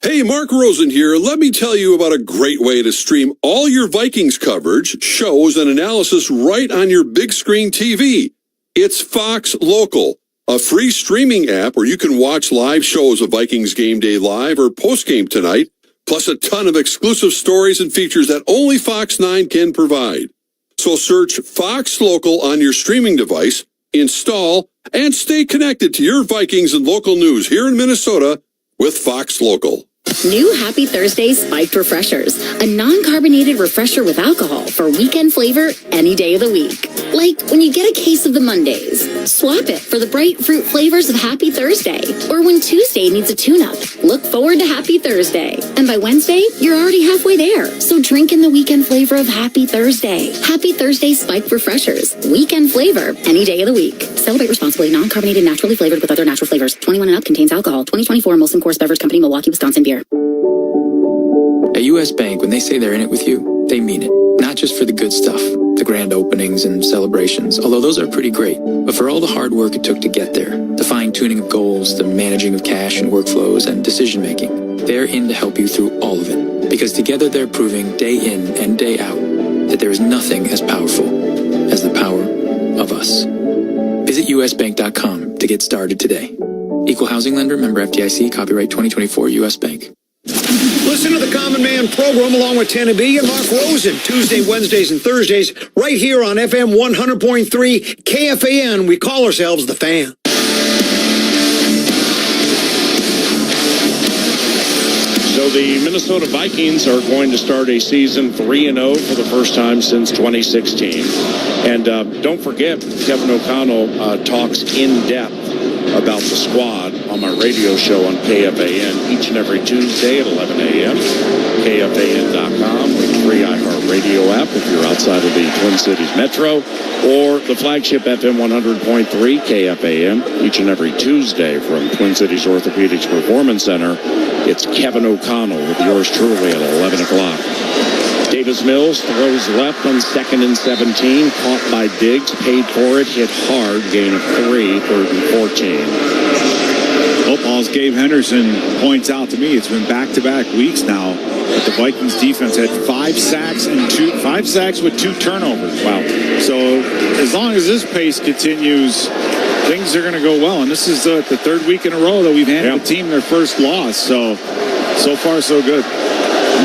Hey, Mark Rosen here. Let me tell you about a great way to stream all your Vikings coverage, shows, and analysis right on your big screen TV. It's Fox Local, a free streaming app where you can watch live shows of Vikings Game Day Live or Postgame Tonight, plus a ton of exclusive stories and features that only Fox 9 can provide. So search Fox Local on your streaming device, install, and stay connected to your Vikings and local news here in Minnesota with Fox Local. New Happy Thursday Spiked Refreshers, a non-carbonated refresher with alcohol for weekend flavor any day of the week. Like when you get a case of the Mondays, swap it for the bright fruit flavors of Happy Thursday. Or when Tuesday needs a tune-up, look forward to Happy Thursday. And by Wednesday, you're already halfway there. So drink in the weekend flavor of Happy Thursday. Happy Thursday Spiked Refreshers, weekend flavor any day of the week. Celebrate responsibly, non-carbonated, naturally flavored with other natural flavors. 21 and up, contains alcohol. 2024 Molson Coors Beverage Company, Milwaukee, Wisconsin beer. At U.S. Bank, when they say they're in it with you, they mean it. Not just for the good stuff, the grand openings and celebrations, although those are pretty great, but for all the hard work it took to get there, the fine-tuning of goals, the managing of cash and workflows, and decision-making. They're in to help you through all of it, because together they're proving day in and day out that there is nothing as powerful as the power of us. Visit usbank.com to get started today. Equal housing lender, member FDIC, copyright 2024 U.S. Bank. Listen to the Common Man program along with Tanner B and Mark Rosen, Tuesday, Wednesdays, and Thursdays, right here on FM 100.3 KFAN. We call ourselves The Fan. So the Minnesota Vikings are going to start a season 3-0 for the first time since 2016. And don't forget, Kevin O'Connell talks in depth about the squad on my radio show on KFAN each and every Tuesday at 11 a.m. KFAN.com with the free iHeartRadio app if you're outside of the Twin Cities Metro, or the flagship FM 100.3 KFAN each and every Tuesday from Twin Cities Orthopedics Performance Center. It's Kevin O'Connell with yours truly at 11 o'clock. Davis Mills throws left on 2nd and 17, caught by Diggs, paid for it, hit hard, gain of 3, 3rd and 14. Football's Gabe Henderson points out to me it's been back-to-back weeks now that the Vikings defense had 5 sacks with 2 turnovers. Wow. So as long as this pace continues, things are going to go well. And this is the 3rd week in a row that we've handed the team their first loss. So far, so good.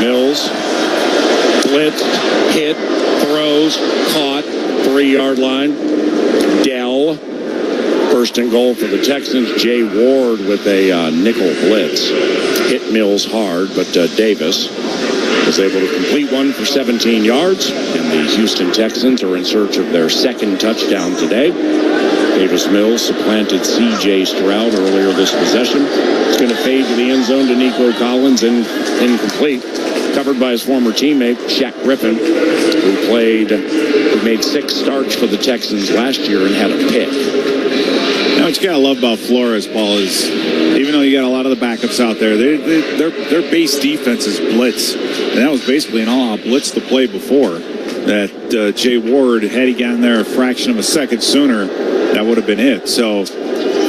Mills, blitz, hit, throws, caught, 3-yard line. Dell, first and goal for the Texans. Jay Ward with a nickel blitz. Hit Mills hard, but Davis was able to complete one for 17 yards. And the Houston Texans are in search of their 2nd touchdown today. Davis Mills supplanted C.J. Stroud earlier this possession. It's going to fade to the end zone to Nico Collins and incomplete. Covered by his former teammate, Shaq Griffin, who made 6 starts for the Texans last year and had a pick. Now, what you got to love about Flores, Paul, is even though you got a lot of the backups out there, their base defense is blitz. And that was basically an all-out blitz to play before. That Jay Ward, had he gotten there a fraction of a second sooner, that would have been it. So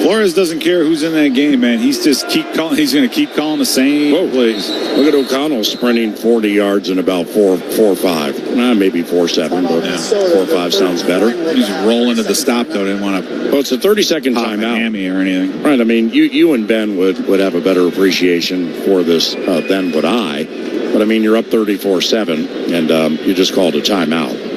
Flores doesn't care who's in that game, man. He's just keep calling. He's going to keep calling the same plays. Look at O'Connell sprinting 40 yards in about 4.5. Maybe 4.7, but 4.5 sounds better. He's rolling to the stop, though. Didn't want to. Well, it's a 30-second timeout. Hammy or anything. Right. I mean, you and Ben would have a better appreciation for this than would I. But I mean, you're up 34-7, and you just called a timeout.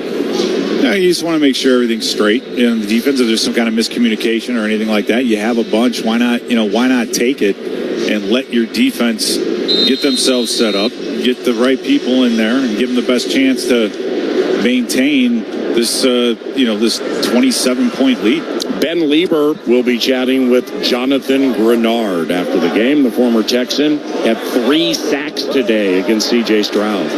No, you just want to make sure everything's straight in the defense. If there's some kind of miscommunication or anything like that, you have a bunch. Why not take it and let your defense get themselves set up, get the right people in there, and give them the best chance to maintain this, this 27-point lead. Ben Lieber will be chatting with Jonathan Grenard after the game. The former Texan had 3 sacks today against C.J. Stroud.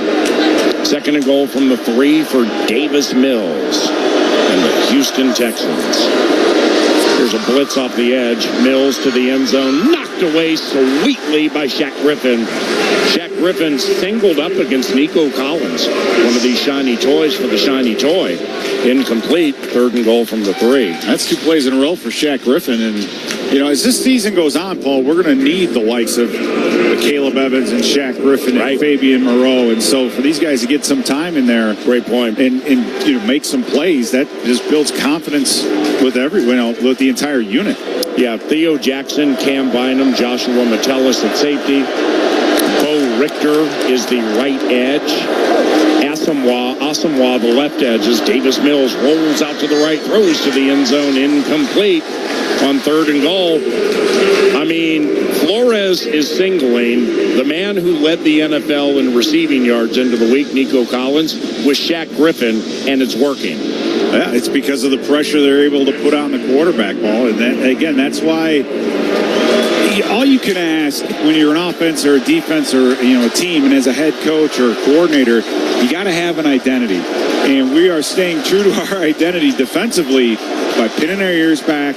2nd and goal from the 3 for Davis Mills and the Houston Texans. Here's a blitz off the edge. Mills to the end zone. Knocked away sweetly by Shaq Griffin. Shaq Griffin singled up against Nico Collins. One of these shiny toys for the shiny toy. Incomplete. 3rd and goal from the 3. That's 2 plays in a row for Shaq Griffin. And, as this season goes on, Paul, we're going to need the likes of Caleb Evans and Shaq Griffin and Fabian Moreau. And so for these guys to get some time in there. Great point. And make some plays, that just builds confidence with everyone, with the entire unit. Yeah, Theo Jackson, Cam Bynum, Joshua Metellus at safety. Bo Richter is the right edge. Asamoah, the left edge, as Davis Mills rolls out to the right, throws to the end zone, incomplete on 3rd and goal. I mean, Flores is singling the man who led the NFL in receiving yards into the week, Nico Collins, with Shaq Griffin, and it's working. Yeah, it's because of the pressure they're able to put on the quarterback, Paul. And that's why all you can ask when you're an offense or a defense or a team, and as a head coach or a coordinator, you got to have an identity. And we are staying true to our identity defensively by pinning our ears back,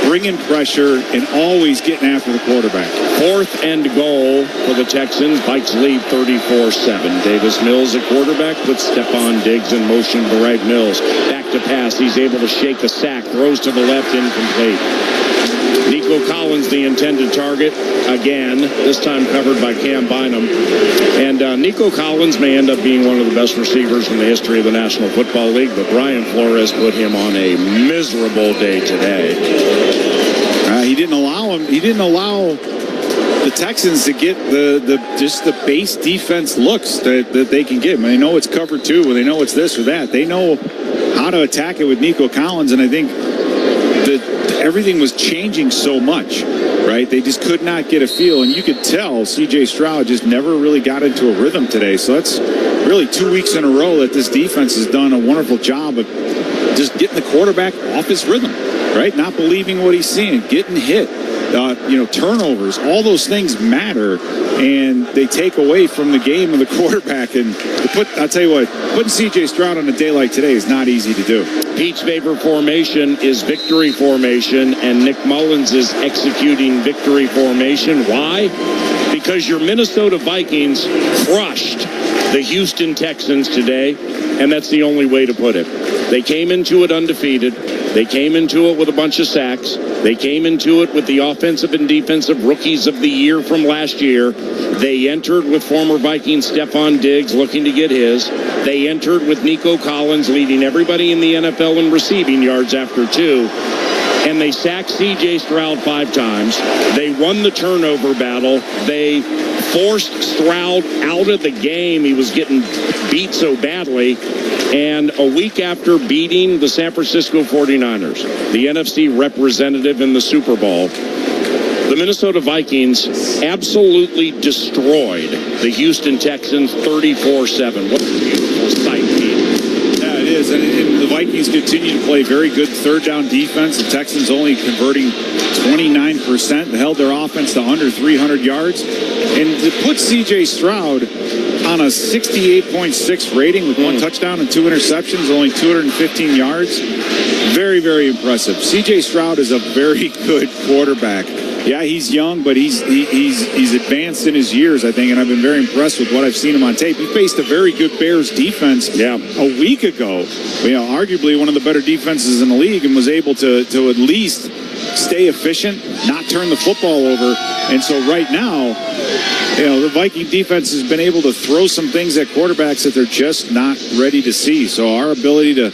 bringing pressure, and always getting after the quarterback. 4th and goal for the Texans. Vikes lead 34-7. Davis Mills at quarterback puts Stephon Diggs in motion to the right. Mills back to pass. He's able to shake a sack. Throws to the left, incomplete. Nico Collins, the intended target, again, this time covered by Cam Bynum. And Nico Collins may end up being one of the best receivers in the history of the National Football League, but Brian Flores put him on a miserable day today. He didn't allow the Texans to get the base defense looks that they can get. They know it's cover 2, or they know it's this or that. They know how to attack it with Nico Collins, and I think that everything was changing so much, right? They just could not get a feel, and you could tell C.J. Stroud just never really got into a rhythm today. So that's really 2 weeks in a row that this defense has done a wonderful job of just getting the quarterback off his rhythm, right? Not believing what he's seeing, getting hit, turnovers, all those things matter, and they take away from the game of the quarterback. And I'll tell you what, putting C.J. Stroud on a day like today is not easy to do. Pete's favorite formation is victory formation, and Nick Mullins is executing victory formation. Why? Because your Minnesota Vikings crushed the Houston Texans today, and that's the only way to put it. They came into it undefeated. They came into it with a bunch of sacks. They came into it with the offensive and defensive rookies of the year from last year. They entered with former Vikings Stephon Diggs looking to get his. They entered with Nico Collins leading everybody in the NFL in receiving yards after 2. And they sacked C.J. Stroud 5 times. They won the turnover battle. They forced Stroud out of the game. He was getting beat so badly. And a week after beating the San Francisco 49ers, the NFC representative in the Super Bowl, the Minnesota Vikings absolutely destroyed the Houston Texans 34-7. What a beautiful sight, Pete. Yeah, it is. And the Vikings continue to play very good third down defense. The Texans only converting 29%. They held their offense to under 300 yards. And to put C.J. Stroud on a 68.6 rating with 1 touchdown and 2 interceptions, only 215 yards, very, very impressive. C.J. Stroud is a very good quarterback. Yeah, he's young, but he's advanced in his years, I think, and I've been very impressed with what I've seen him on tape. He faced a very good Bears defense a week ago. Arguably one of the better defenses in the league, and was able to at least stay efficient, not turn the football over. And so right now, the Viking defense has been able to throw some things at quarterbacks that they're just not ready to see. So our ability to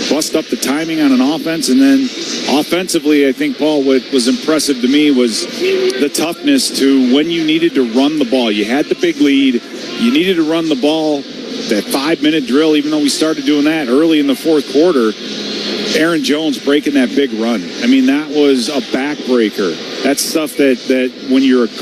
bust up the timing on an offense, and then offensively, I think, Paul, what was impressive to me was the toughness to when you needed to run the ball. You had the big lead. You needed to run the ball. That 5-minute drill, even though we started doing that early in the fourth quarter, Aaron Jones breaking that big run. I mean, that was a backbreaker. That's stuff that when you're a good